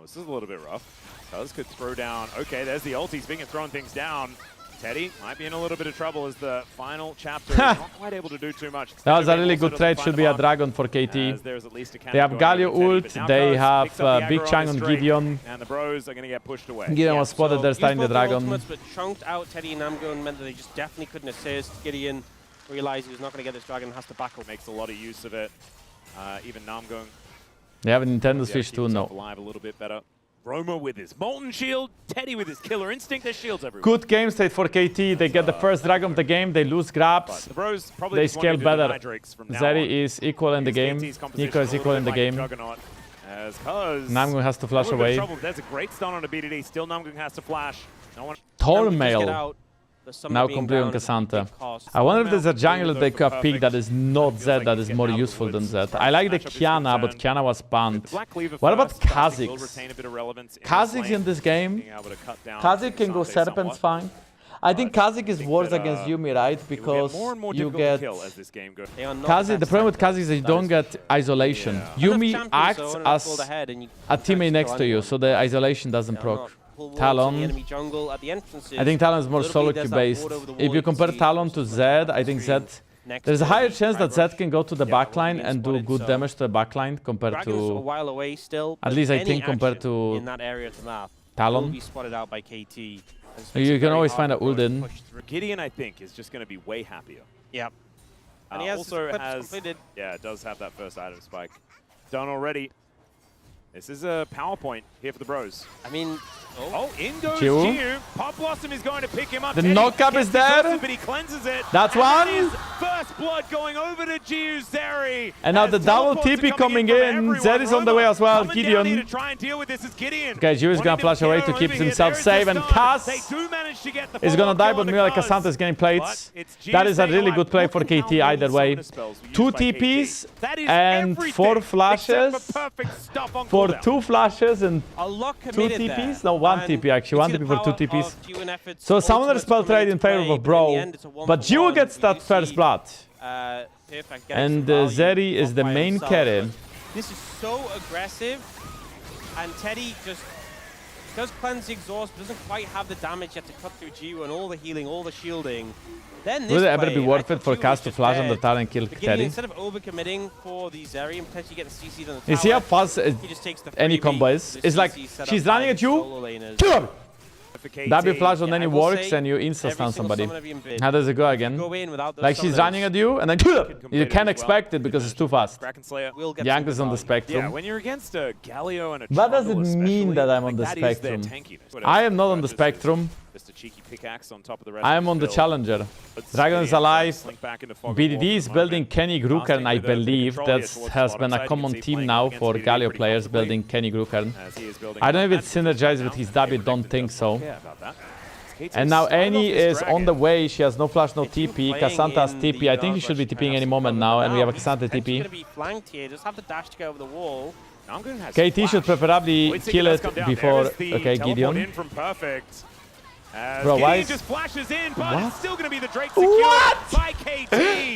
this is a little bit rough. Cuzz could throw down. Okay, there's the ult. He's being throwing things down. Teddy might be in a little bit of trouble as the final chapter is not quite able to do too much. That was a really good trade. Should be a Dragon for KT. They have Galio ult. They have Big Chang on Gideon. And the bros are going to get pushed away. Gideon was spotted. They're starting the Dragon. But chunked out Teddy and Namgung meant that they just definitely couldn't assist. Gideon realized he was not going to get this Dragon and has to back up. Makes a lot of use of it. Even Namgung. They have a Nintendo Switch too. No. Alive a little bit better. Roma with his Molten Shield, Teddy with his Killer Instinct, there's shields everywhere. Good game state for KT. They get the first Dragon of the game, they lose grabs, they scale better. Zeri is equal in the game, Nico is equal in the game. Namgung has to flash away. There's a great stun on a BDD, still Namgung has to flash. Tormail. Now complete on Cassandra. I wonder if there's a jungle they could have picked that is not Zed, that is more useful than Zed. I like the Kiana, but Kiana was banned. What about Kha'Zix? Kha'Zix in this game? Kha'Zix can go Serpent's fine. I think Kha'Zix is worse against Yuumi, right? Because you get... Kha'Zix, the problem with Kha'Zix is that you don't get isolation. Yuumi acts as a teammate next to you, so the isolation doesn't proc. Talon. I think Talon is more solo queue based. If you compare Talon to Zed, I think Zed... There's a higher chance that Zed can go to the backline and do good damage to the backline compared to... At least I think compared to Talon. You can always find a ult in. Gideon, I think, is just going to be way happier. Yep. And he also has... Yeah, it does have that first item spike. Done already. This is a PowerPoint here for the bros. I mean... Oh, in goes Jiwoo. Pop Blossom is going to pick him up. The knockup is there. But he cleanses it. That's one. First blood going over to Jiwoo Zeri. And now the double TP coming in. Zed is on the way as well. Gideon. To try and deal with this is Gideon. Okay, Jiwoo is going to flash away to keep himself safe. And Cuzz is going to die, but Mila Cassandra is getting plates. That is a really good play for KT either way. 2 TPs and 4 flashes. For 2 flashes and 2 TPs? No, 1 TP actually. 1 TP for 2 TPs. So Summoner spell trade in favor of Bro. But Jiwoo gets that first blood. And Zeri is the main carry. This is so aggressive. And Teddy just does cleanse exhaust, but doesn't quite have the damage yet to cut through Jiwoo and all the healing, all the shielding. Then Will it ever be worth it for Cuzz to flash on the tower and kill Teddy? Instead of overcommitting for the Zeri and potentially getting CC'd on the tower, you see how fast any combo is? It's like, she's running at you, kill her! W flash on any works and you insta-stun somebody. How does it go again? Like she's running at you and then kill her! You can't expect it because it's too fast. Jankos is on the spectrum. Yeah, when you're against a Galio and a what does it mean that I'm on the spectrum? I am not on the spectrum. I am on the challenger. Dragon is alive. BDD is building Kenny Grukern, I believe. That has been a common team now for Galio players, building Kenny Grukern. I don't know if it's synergized with his W, don't think so. And now Annie is on the way. She has no flash, no TP. Cassandra has TP. I think he should be TPing any moment now, and we have a Cassandra TP. KT should preferably kill it before... Okay, Gideon. Bro, why is... just flashes in, but what? It's still going to be the Drake What? by KT.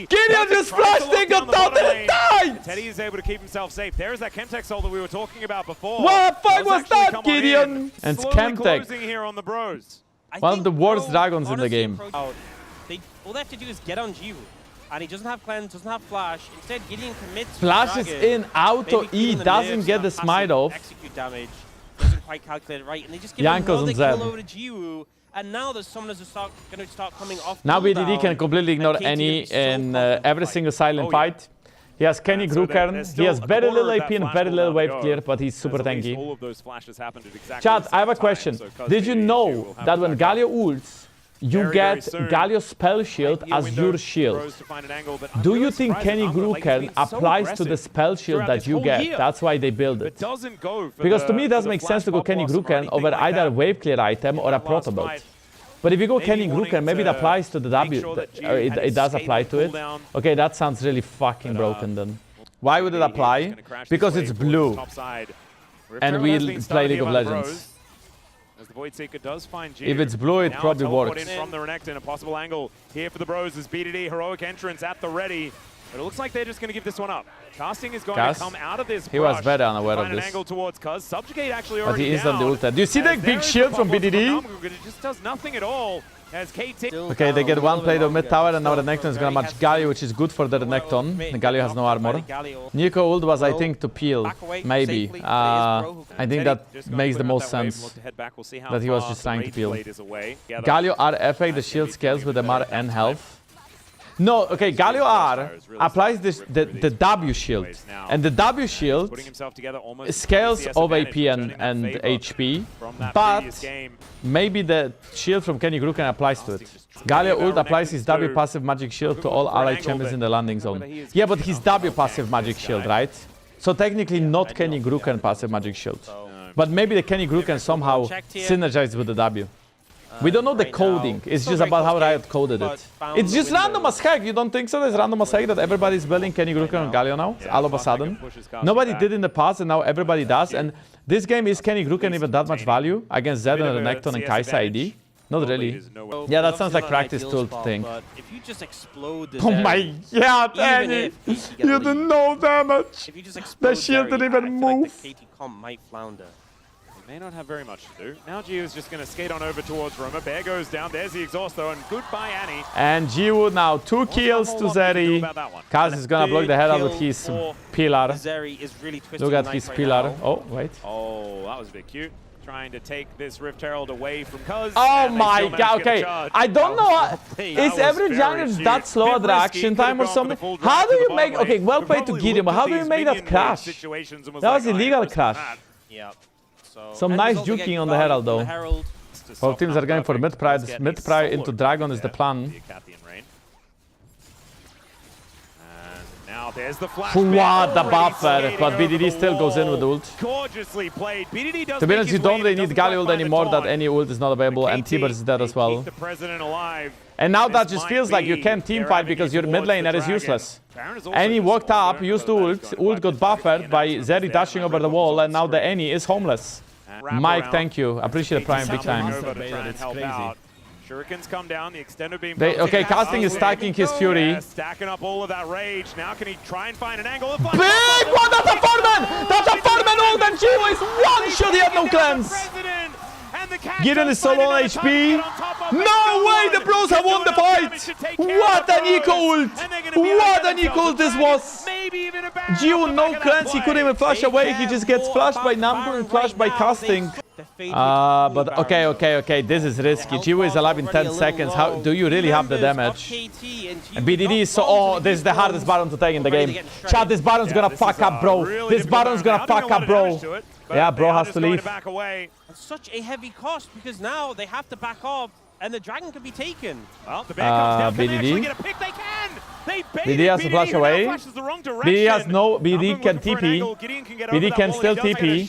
Gideon just flashed in, got down and died! Teddy is able to keep himself safe. There is that Chemtech soul that we were talking about before. What the fuck was that, Gideon? And it's Chemtech. Here on the bros. One of the worst dragons in the game. All they have to do is get on Jiwoo. And he doesn't have cleanse, doesn't have flash. Instead, Gideon commits. Flashes in, auto E, doesn't get the smite off. Execute damage. Doesn't quite calculate it right. And they just give Jankos another and kill Zed. over to Jiwoo. And now the summoners are going to start coming off. Now BDD cooldown, can completely ignore and any KT in so confident every fight. single silent fight. He has Kenny Grukern, he has very little AP and very little wave clear, but he's super tanky. Chat, I have a question. Did you know that when Galio ults, you get Galio spell shield as your shield? Do you think Kenny Grukern applies to the spell shield that you get? That's why they build it. Because to me it doesn't make sense to go Kenny Grukern over either a wave clear item or a proto build. But if you go Kenny Grukern, maybe it applies to the W. It does apply to it. Okay, that sounds really fucking broken then. Why would it apply? Because it's blue. And we play League of Legends. If it's blue, it probably works. From the Renekton, a possible angle here for the Bros as BDD, heroic entrance at the ready. But it looks like they're just going to give this one up. Casting is going to come out of this. He was very unaware of this. Angle towards Cuzz. Subjugate actually But he instantly down. ulted. Do you see the big shield from BDD? It just does nothing at all. As KT. Okay, they get one plate of mid tower, and now the Renekton is gonna match Galio, which is good for the Renekton. The Galio has no armor. Nico ult was, I think, to peel. Maybe. I think that makes the most sense. That he was just trying to peel. Galio R effect, the shield scales with MR and health. No, okay, Galio R applies the W shield. And the W shield scales of AP and HP, but maybe the shield from Kenny Grukern applies to it. Galio ult applies his W passive magic shield to all allied champions in the landing zone. Yeah, but his W passive magic shield, right? So technically not Kenny Grukern passive magic shield. But maybe the Kenny Grukern somehow synergized with the W. We don't know the coding, it's just about how Riot coded it. It's just random as heck, you don't think so? There's random as heck that everybody's building Kenny Grukern and Galio now, all of a sudden. Nobody did in the past and now everybody does, and this game is Kenny Grukern even that much value against Zed and Renekton and Kai'Sa AD? Not really. Yeah, that sounds like practice tool to think. Oh my god, Annie! You did no damage! The shield didn't even move! May not have very much to do. Now Jiwoo is just going to skate on over towards Roma. Bear goes down. There's the exhaust though, and goodbye Annie. And Jiwoo now 2 kills to Zeri. Cuzz is going to block the head out with his pillar. Look at his pillar. Oh, wait. Oh, that was a bit cute. Trying to take this Rift Herald away from Cuzz. Oh my god, okay. I don't know. Is every jungler that slow at reaction time or something? How do you make... Okay, well played to Gideon, but how do you make that crash? That was illegal crash. Yeah. Some nice juking on the Herald though. Both teams are going for mid-pry. Mid-pry into Dragon is the plan. What the buffer, but BDD still goes in with ult. Gorgeously played. To be honest, you don't really need Galio ult anymore, that any ult is not available, and T-Bird is dead as well. And now that just feels like you can't teamfight because your mid laner is useless. Annie walked up, used ult got buffered by Zeri dashing over the wall, and now the Annie is homeless. Mike, thank you. Appreciate the prime big time. Shurikens come down, the extended beam. Okay, Casting is stacking his Fury. Stacking up all of that rage. Now can he try and find an angle? Big one! That's a Foreman! That's a Foreman ult, and Jiwoo is one shot. He had no cleanse. Gideon is solo on HP. No way, the Bros have won the fight! What an eco ult! What an eco ult this was! Jiwoo no cleanse, he couldn't even flash away, he just gets flashed by Namgung and flashed by Casting. But okay, this is risky. Jiwoo is alive in 10 seconds. How do you really have the damage? And BDD is so... Oh, this is the hardest Baron to take in the game. Chat, this Baron's gonna fuck up, bro. This Baron's gonna fuck up, bro. Yeah, bro has to leave. It's such a heavy cost because now they have to back off and the dragon can be taken. Well, the bear comes down. Can they actually get a pick? They can! They baited BD has to flash away. BD has no... BD can TP. BD can still TP.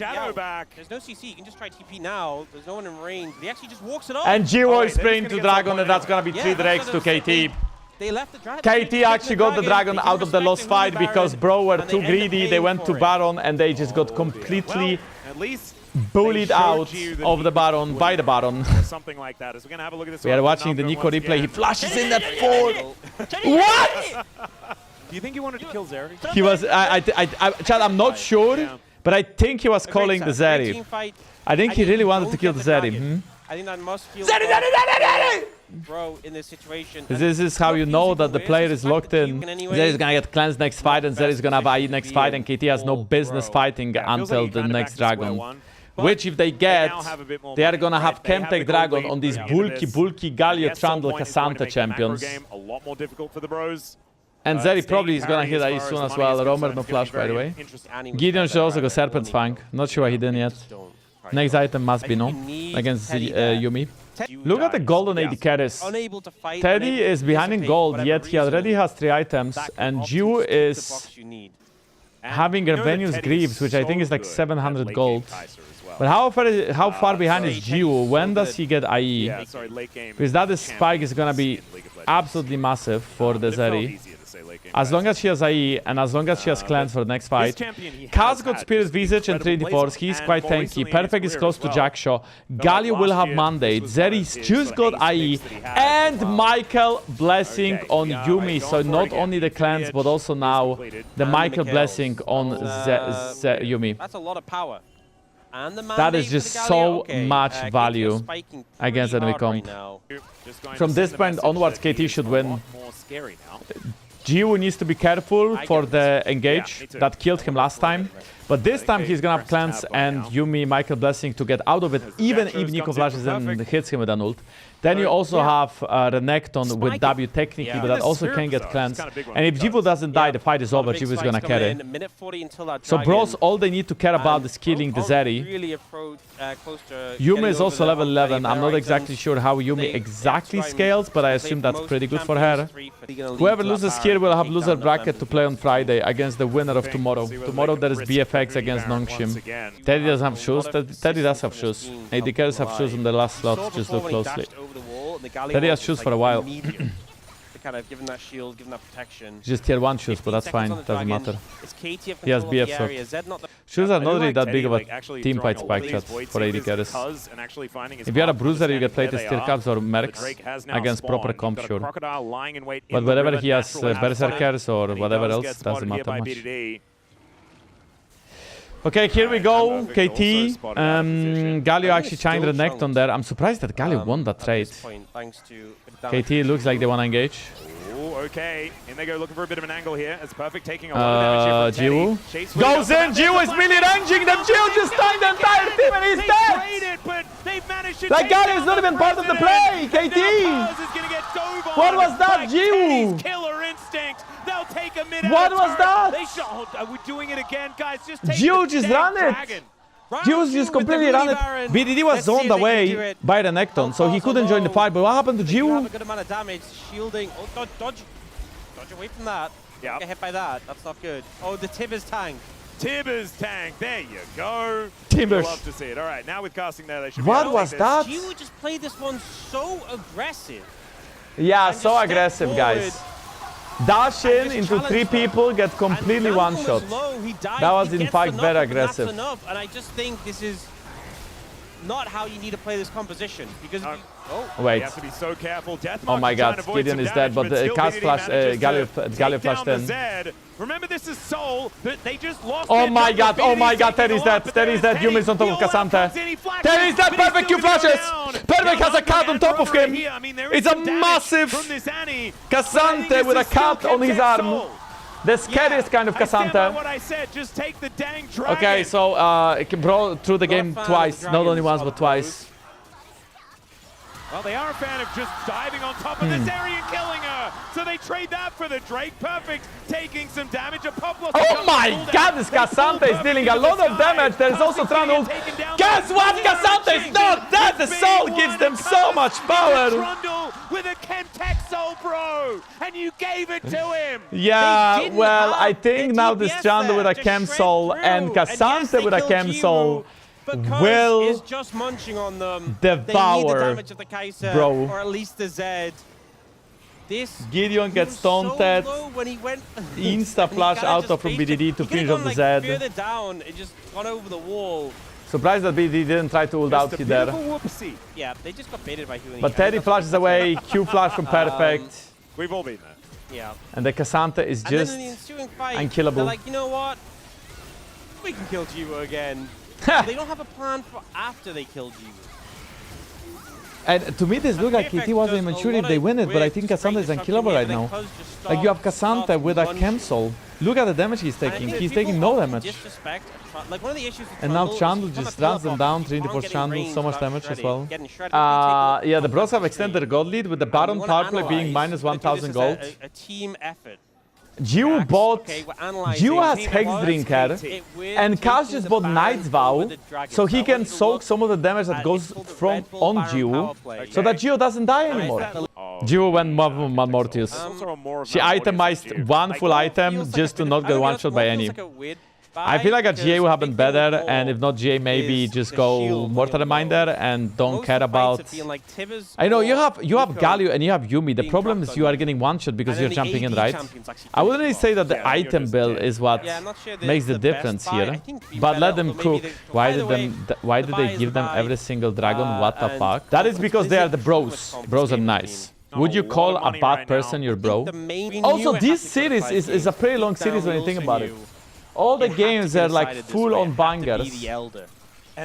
There's no CC. You can just try TP now. There's no one in range. He actually just walks it off. And Jiwoo is spraying to Dragon, and that's gonna be 3 drakes to KT. They left the dragon. KT actually got the Dragon out of the lost fight because Bro were too greedy. They went to Baron and they just got completely bullied out of the Baron by the Baron. Something like that. We're gonna have a look at this. We are watching the Nico replay. He flashes in that fall. What? Do you think he wanted to kill Zeri? He was. Chad, I'm not sure, but I think he was calling the Zeri. I think he really wanted to kill the Zeri. I think that must feel bro in this situation. This is how you know that the player is locked in. Zeri's gonna get cleansed next fight, and Zeri's gonna have IE next fight, and KT has no business fighting until the next dragon. Which, if they get, they are gonna have Chemtech Dragon on these bulky Galio Trundle Cassandra champions. And Zeri probably is gonna hit IE soon as well. Romer no flash, by the way. Gideon should also go Serpent's Fang. Not sure why he didn't yet. Next item must be no against Yuumi. Look at the golden AD carries. Teddy is behind in gold, yet he already has 3 items, and Jiwoo is having Ravenius Greaves, which I think is like 700 gold. But how far behind is Jiwoo? When does he get IE? Because that spike is gonna be absolutely massive for the Zeri. As long as she has IE and as long as she has cleanse for the next fight. Cuzz got Spirit Visage and Trinity Force. He's quite tanky. Perfect is close to Jackshaw. Galio will have Mandate. Zeri's just got IE. And Michael Blessing on Yuumi. So not only the cleanse, but also now the Michael Blessing on Yuumi. That's a lot of power. And the that is just so much value against enemy comp. From this point onwards, KT should win. Jiwoo needs to be careful for the engage that killed him last time. But this time he's gonna have cleanse and Yuumi, Michael Blessing to get out of it, even if Nico flashes and hits him with an ult. Then you also have Renekton with W technically, but that also can get cleansed. And if Jiwoo doesn't die, the fight is over. Jiwoo is gonna carry. So bros, all they need to care about is killing the Zeri. Yuumi is also level 11. I'm not exactly sure how Yuumi exactly scales, but I assume that's pretty good for her. Whoever loses here will have loser bracket to play on Friday against the winner of tomorrow. Tomorrow there is BFX against Nongshim. Teddy doesn't have shoes. Teddy does have shoes. AD carries have shoes in the last slot. Just look closely. Teddy has shoes for a while. Kind of given that shield, given that protection. Just tier 1 shoes, but that's fine. Doesn't matter. He has BF shot. Shoes are not really that big of a team fight spike shot for AD carries. If you are a bruiser, you get played as tier caps or mercs against proper comp, sure. But wherever he has berserkers or whatever else, doesn't matter much. Okay, here we go. KT. Galio actually chined Renekton there. I'm surprised that Galio won that trade. KT looks like they want to engage. Okay, in they go looking for a bit of an angle here. It's perfect taking a lot of damage here from Jiwoo goes in. Jiwoo is melee ranging them. Jiwoo just stunned the entire team and he's dead. That Galio is not even part of the play. KT. What was that, Jiwoo? Killer instinct. They'll take a minute. What was that? Are we doing it again, guys? Just take Jiwoo just ran it. Jiwoo just completely ran it. BDD was zoned away by Renekton, so he couldn't join the fight. But what happened to Jiwoo? Have a good amount of damage, shielding. Oh, dodge away from that. Yeah. Get hit by that. That's not good. Oh, the Tibbers tank. Tibbers tank. There you go. Tibbers. Love to see it. All right, now with casting there, they should. What was that? Jiwoo just played this one so aggressive. Yeah, so aggressive, guys. Dash in into 3 people, get completely one-shot. That was in fact very aggressive. And I just think this is not how you need to play this composition. Because wait. You have to be so careful. Oh my god, Gideon is dead, but the cast flash, Galio flashed in. Remember, this is Soul, but they just lost. Oh my god, Teddy's dead. Teddy's dead. Yuumi's on top of Cassante. Teddy's dead. Perfect Q flashes. Perfect has a cat on top of him. It's a massive Cassante with a cat on his arm. The scariest kind of Cassante. Okay, so it can bro through the game twice, not only once but twice. Well, they are a fan of just diving on top of this area and killing her. So they trade that for the Drake. Perfect, taking some damage. Oh my god, this Cassante is dealing a lot of damage. There's also Trundle. Guess what? Cassante is not dead. The soul gives them so much power. Trundle with a Chemtech soul, bro. And you gave it to him. Yeah, well, I think now this Trundle with a Chem soul and Cassante with a Chem soul will is just munching on them. Devour, the damage of the Kaiser, bro. Or at least the Zed. This Gideon gets taunted. When he went Insta flash out of from BDD to finish off the Zed. Further down, it just gone over the wall. Surprised that BDD didn't try to ult out there. Yeah, they just got baited by Huli. But Teddy flashes away. Q flash from Perfect. We've all been there. Yeah. And the Cassante is just unkillable. They're like, you know what? We can kill Jiwoo again. They don't have a plan for after they kill Jiwoo. And to me, this look like KT wasn't even sure if they win it, but I think Cassandra is unkillable right now. Like, you have Cassandra with a cancel. Look at the damage he's taking. He's taking no damage. And now Chandel just runs them down, 3-4 Chandel, so much damage as well. Yeah, the Bros have extended their gold lead with the Baron power play being minus 1000 gold. A team effort. Jiwoo bought... Jiwoo has Hex Drinker, and Cuzz just bought Knight's Vow, so he can soak some of the damage that goes from on Jiwoo, so that Jiwoo doesn't die anymore. Jiwoo went Mortius. She itemized one full item just to not get one-shot by any. I feel like a GA would have been better, and if not GA, maybe just go Mortal Reminder and don't care about... I know, you have Galio and you have Yuumi. The problem is you are getting one-shot because you're jumping in, right? I wouldn't really say that the item build is what makes the difference here. But let them cook. Why did they give them every single dragon? What the fuck? That is because they are the bros. Bros are nice. Would you call a bad person your bro? Also, this series is a pretty long series when you think about it. All the games are like full-on bangers.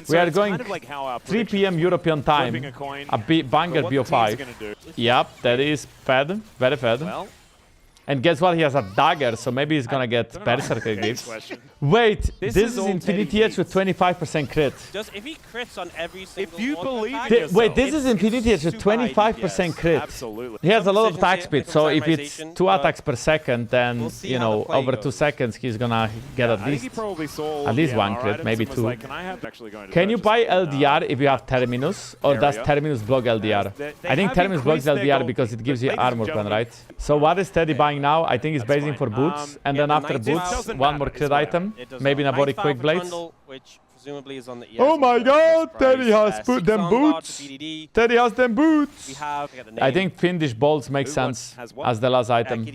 We are going 3 PM European time. A banger BO5. Yep, that is fed. Very fed. And guess what? He has a dagger, so maybe he's gonna get Berserker gifts. Wait, this is Infinity Edge with 25% crit. Just if he crits on every single wait, this is Infinity Edge with 25% crit. Absolutely. He has a lot of attack speed, so if it's 2 attacks per second, then, you know, over 2 seconds, he's gonna get at least 1 crit, maybe 2. Can you buy LDR if you have Terminus, or does Terminus block LDR? I think Terminus blocks LDR because it gives you armor plan, right? So what is Teddy buying now? I think he's basing for boots, and then after boots, 1 more crit item, maybe Nabori Quick Blades. Oh my god, Teddy has put them boots! Teddy has them boots! I think Finnish Bolts makes sense as the last item.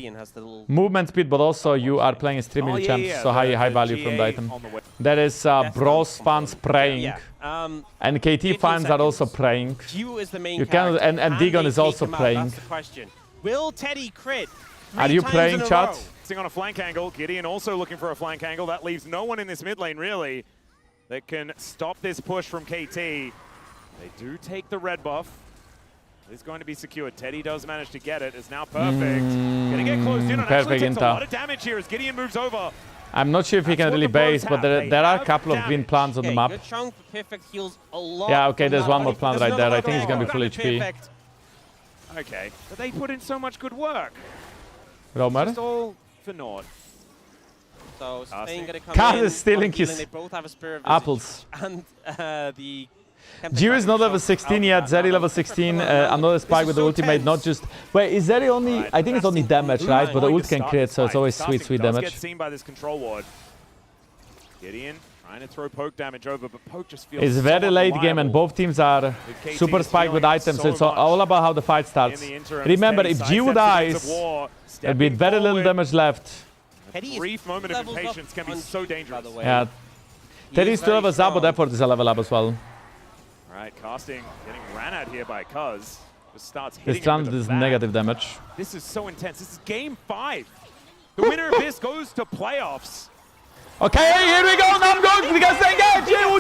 Movement speed, but also you are playing a streaming champ, so high value from the item. There is Bros fans praying, and KT fans are also praying. You can, and GIDEON is also praying. Will Teddy crit? Are you praying, chat? On a flank angle, GIDEON also looking for a flank angle. That leaves no one in this mid lane, really, that can stop this push from KT. They do take the red buff. It's going to be secured. Teddy does manage to get it. It's now perfect. Gonna get closed in, and actually takes a lot of damage here as GIDEON moves over. I'm not sure if he can really base, but there are a couple of green plants on the map. Yeah, okay, there's one more plant right there. I think he's gonna be full HP. Okay, but they put in so much good work. Romer? Just all for naught. So Spain gonna come Cuzz in, is stealing his they both have a Spear of apples. And the Jiwoo is not level 16 yet, Zeri level 16, another spike with the ultimate, not just... Wait, is Zeri only... I think it's only damage, right? But the ult can crit, so it's always sweet damage. Get seen by this control ward. GIDEON trying to throw poke damage over, but poke just feels it's very late game and both teams are super spiked with items, so it's all about how the fight starts. Remember, if Jiwoo dies, there'll be very little damage left. A brief moment of impatience can be so dangerous. Yeah. Teddy still levels up, but effort is a level up as well. Alright, casting, getting ran out here by Cuzz. Just starts hitting this round is negative damage. This is so intense. This is game 5. The winner of this goes to playoffs. Okay, here we go, Namgung, we got to engage! Jiwoo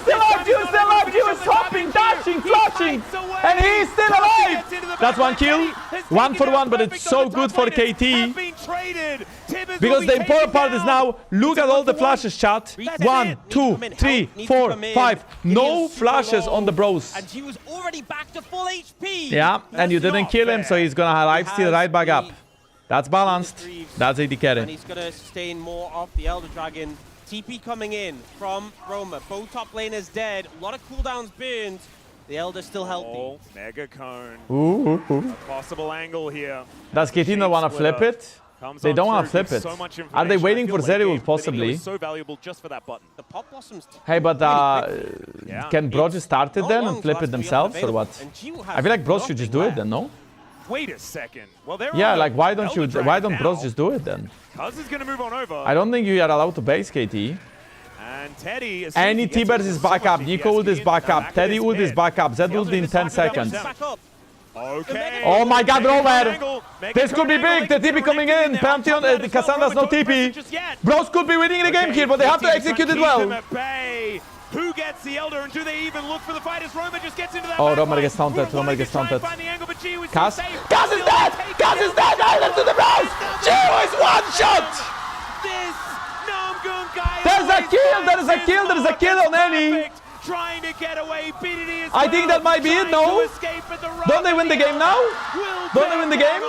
still alive, Jiwoo is hopping, dashing, flashing, and he's still alive! That's 1 kill, 1 for 1, but it's so good for KT. Because the important part is now, look at all the flashes, chat. 1, 2, 3, 4, 5, no flashes on the bros. And Jiwoo's already back to full HP! Yeah, and you didn't kill him, so he's gonna lifesteal right back up. That's balanced. That's AD carry. And he's going to sustain more off the Elder Dragon. TP coming in from Roma. Both top laners dead. A lot of cooldowns burned. The Elder's still healthy. Mega Cone. Ooh. A possible angle here. Does KT not want to flip it? They don't want to flip it. Are they waiting for Zeri ult possibly? So valuable just for that button. The pop blossoms. Hey, but can Bro just start it then and flip it themselves or what? I feel like Bros should just do it then, no? Wait a second. Well, yeah, like why don't Bros just do it then? Cuzz is gonna move on over. I don't think you are allowed to base KT. And Teddy is any T-Burst is back up, Nico ult is back up, Teddy ult is back up, Zed ult in 10 seconds. Okay. Oh my god, Romer! This could be big, the TP coming in, Pantheon, Cassandra's no TP. Bros could be winning the game here, but they have to execute it well. Who gets the Elder, and do they even look for the fight as Roma just gets into that Oh, backline? Roma gets taunted. Roma gets taunted. Cuzz. Cuzz Cuzz is dead! Cuzz is dead! Elder to the bros! Jiwoo is one shot! This Namgung guy. There's a kill! There is a kill! There is a kill on Annie! Trying to get away. BDD is I think that might be it, no? Don't they win the game now? Don't they win the game?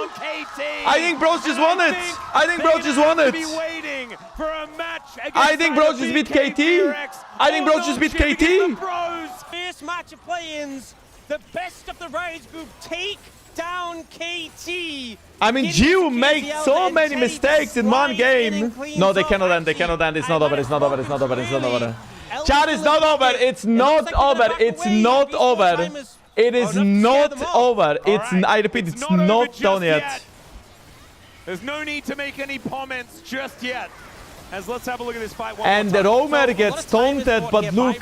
I think Bros just won it. I think Bros just won it. I think Bros just beat KT. I think Bros just beat KT. First match of play-ins. The best of the Rise group take down KT. I mean, Jiwoo made so many mistakes in one game. No, they cannot end. They cannot end. It's not over. It's not over. It's not over. It's not over. Chat is not over. It's not over. It's not over. It is not over. It's. I repeat, it's not done yet. There's no need to make any comments just yet. As let's have a look at this fight. And the Roamer gets taunted, but look,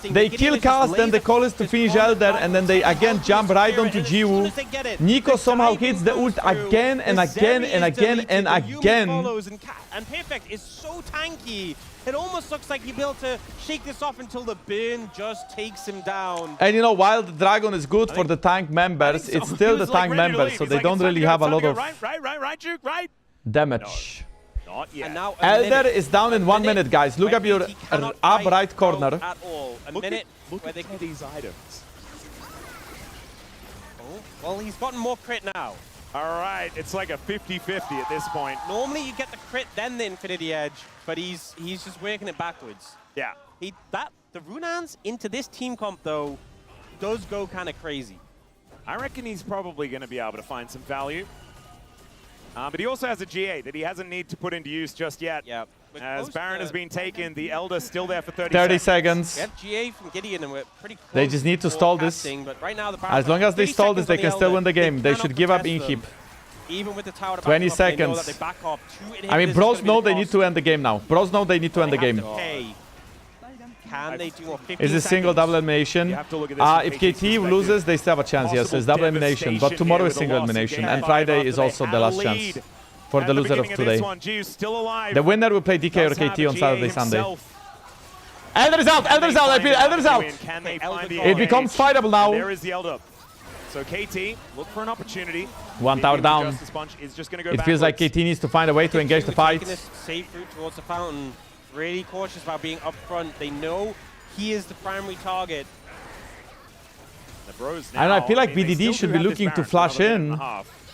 they kill Cuzz, then they call us to finish Elder, and then they again jump right onto Jiwoo. Nico somehow hits the ult again and again and again and again. And Perfect is so tanky. It almost looks like he'll be able to shake this off until the burn just takes him down. And you know, while the Dragon is good for the tank members, it's still the tank members, so they don't really have a lot of damage. Not yet. Now Elder is down in 1 minute, guys. Look up your up right corner. At all. Look at these items. Oh, well, he's gotten more crit now. All right, it's like a 50-50 at this point. Normally you get the crit, then the Infinity Edge, but he's just working it backwards. Yeah. The Runans into this team comp, though, does go kind of crazy. I reckon he's probably going to be able to find some value. But he also has a GA that he hasn't need to put into use just yet. Yeah. As Baron has been taken, the Elder still there for 30 seconds. We have GA from GIDEON and we're pretty close. They just need to stall this. But right now the As long as they stall this, they can still win the game. They should give up Inhib. Even with the tower 20 seconds. I mean, Bros know they need to end the game now. Bros know they need to end the game. Can they do more? Is a single double elimination? If KT loses, they still have a chance. Yes, it's double elimination. But tomorrow is single elimination. And Friday is also the last chance for the loser of today. The winner will play DK or KT on Saturday, Sunday. Elder is out! Elder is out! I feel Elder is out! It becomes fightable now. There is the Elder. So KT, look for an opportunity. One tower down. It feels like KT needs to find a way to engage the fight. Safe route towards the fountain. Really cautious about being up front. They know he is the primary target. And I feel like BDD should be looking to flash in.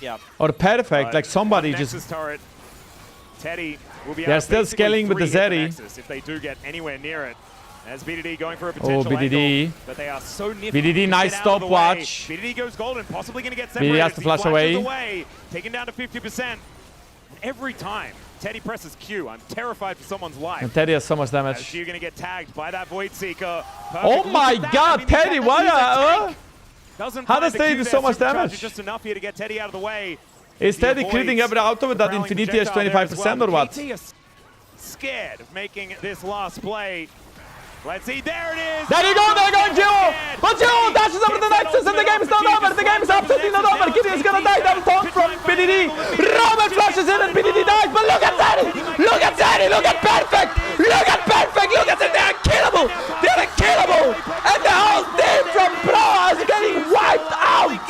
Yeah. Or Perfect, like somebody just... Teddy will be They're still scaling with the Zeri. If they do get anywhere near it. As BDD going for a potential BDD. angle, but they are so nifty. BDD, nice stopwatch. BDD goes golden, possibly going to get separated. BDD has to flash away. Taken down to 50%. Every time Teddy presses Q, I'm terrified for someone's life. And Teddy has so much damage. You're going to get tagged by that Void Seeker. Oh my god, Teddy, what? How does Teddy do so much damage? Just enough here to get Teddy out of the way. Is Teddy critting every auto with that Infinity as 25% or what? KT is scared of making this last play. Let's see, there it is! There you go, there you go, Jiwoo! But Jiwoo dashes over the Nexus and the game is not over! The game is absolutely not over! Gideon's gonna die, double taunt from BDD! Robert flashes in and BDD dies, but look at Teddy! Look at Teddy! Look at Perfect! Look at Perfect! Look at them! They're unkillable! They're unkillable! And the whole team from Pro is getting wiped out!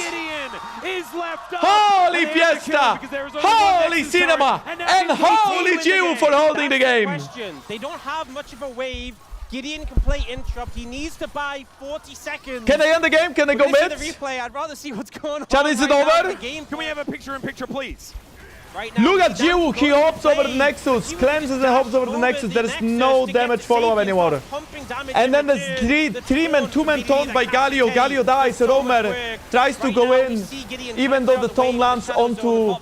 Holy fiesta! Holy cinema! And holy Jiwoo for holding the game! They don't have much of a wave. GIDEON can play interrupt. He needs to buy 40 seconds. Can they end the game? Can they go mid? The replay. I'd rather see what's going on. Chat, is it over? Can we have a picture-in-picture, please? Right now, look at Jiwoo. He hops over the Nexus, cleanses and hops over the Nexus. There is no damage follow-up anymore. And then there's two-man taunt by Galio. Galio dies. Roamer tries to go in, even though the taunt lands onto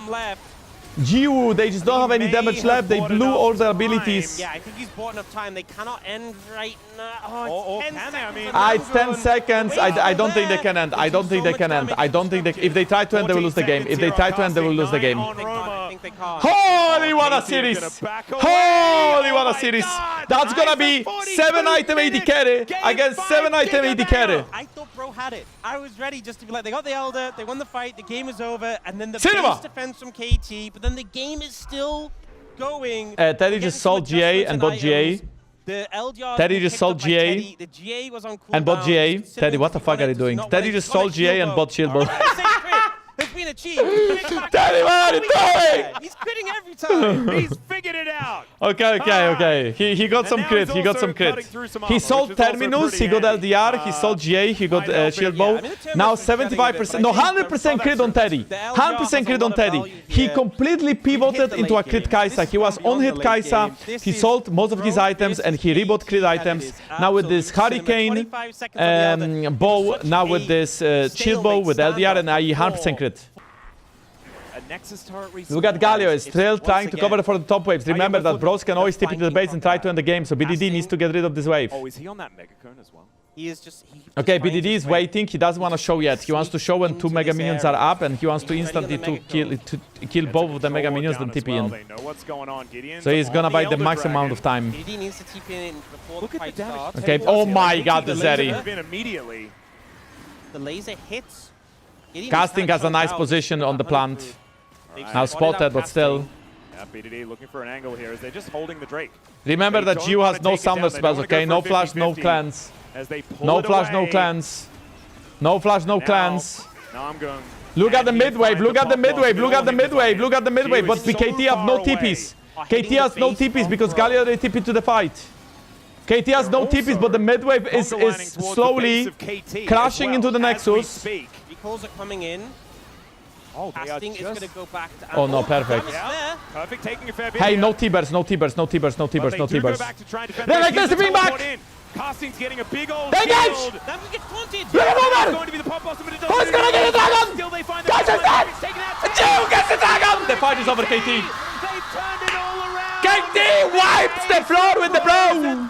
Jiwoo. They just don't have any damage left. They blew all their abilities. Yeah, I think he's bought enough time. They cannot end right now. Oh, it's 10 seconds. It's 10 seconds. I don't think they can end. I don't think they can end. I don't think they... If they try to end, they will lose the game. If they try to end, they will lose the game. I think they can't. Holy, what a series! Holy, what a series! That's gonna be 7-item AD carry against 7-item AD carry. I thought Bro had it. I was ready just to be like, they got the Elder, they won the fight, the game is over, and then the base defense from KT, but then the game is still going. Teddy just sold GA and bought GA. The LDR Teddy just sold GA. The GA was on cooldown. And bot GA. Teddy, what the fuck are you doing? Teddy just sold GA and bot shield bow. Has been achieved. Teddy, what are you doing? He's quitting every time. He's figured it out. Okay. He got some crit. He got some crit. He sold Terminus. He got LDR. He sold GA. He got shield bow. Now 75%. No, 100% crit on Teddy. 100% crit on Teddy. He completely pivoted into a crit Kai'Sa. He was on hit Kai'Sa. He sold most of his items and he rebought crit items. Now with this Hurricane bow. Now with this shield bow with LDR and IE 100% crit. Look at Galio is still trying to cover for the top waves. Remember that bros can always tip into the base and try to end the game, so BDD needs to get rid of this wave. Oh, is he on that mega cone as well? He is just... Okay, BDD is waiting. He doesn't want to show yet. He wants to show when 2 mega minions are up, and he wants to instantly kill both of the mega minions and TP in. So he's gonna buy the max amount of time. BDD needs to TP in before the fight starts. Okay, oh my god, the Zeri. The laser hits. Casting has a nice position on the plant. Now spotted, but still. Yeah, BDD looking for an angle here as they're just holding the Drake. Remember that Jiwoo has no summoner spells, okay? No flash, no clans. No flash, no clans. No flash, no clans. Namgung. Look at the mid wave, look at the mid wave, look at the mid wave, look at the mid wave. But KT have no TPs. KT has no TPs because Galio already TP'd to the fight. KT has no TPs, but the mid wave is slowly crashing into the Nexus. Recalls are coming in. Oh, Casting is going to go back to... Oh no, perfect. Yeah. Perfect, taking a fair bit. Hey, no T-burst, no T-burst, no T-burst, no T-burst, no T-burst. They're like this, they're being back! Casting's getting a big old they engage! shield. Namgung gets taunted! Look at over! Going to be the pop blossom, but it Who's gonna get the dragon? Still they find Cuzz is dead! Jiwoo gets the dragon! The fight is over, KT. They've turned it all around! KT wipes the floor with the bro!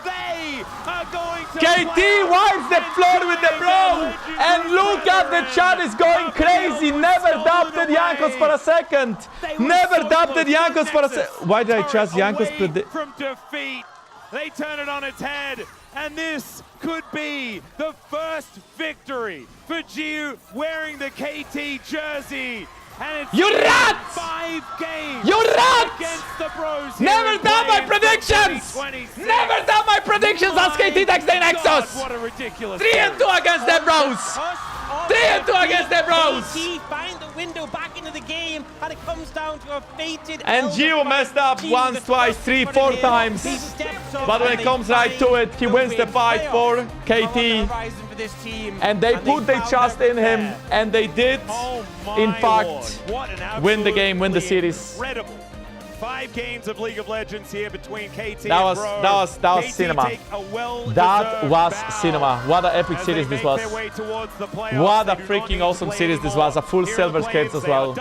KT wipes the floor with the bro! And look at the chat is going crazy! Never doubted Jankos for a second! Never doubted Jankos for a second! Why did I trust Jankos? From defeat, they turn it on its head, and this could be the first victory for Jiwoo wearing the KT jersey. And it's you rats! 5 games you rats! against the bros. Never done my predictions! Never done my predictions as KT takes the Nexus! What a ridiculous 3-2 against the bros! 3-2 against the bros! KT find the window back into the game, and it comes down to a fated... And Jiwoo messed up once, twice, 3, 4 times. But when it comes right to it, he wins the fight for KT. And they put their trust in him, and they did, in fact, win the game, win the series. 5 games of League of Legends here between KT that was cinema. That was cinema. What an epic series this was. What a freaking awesome series this was. A full silver skates as well.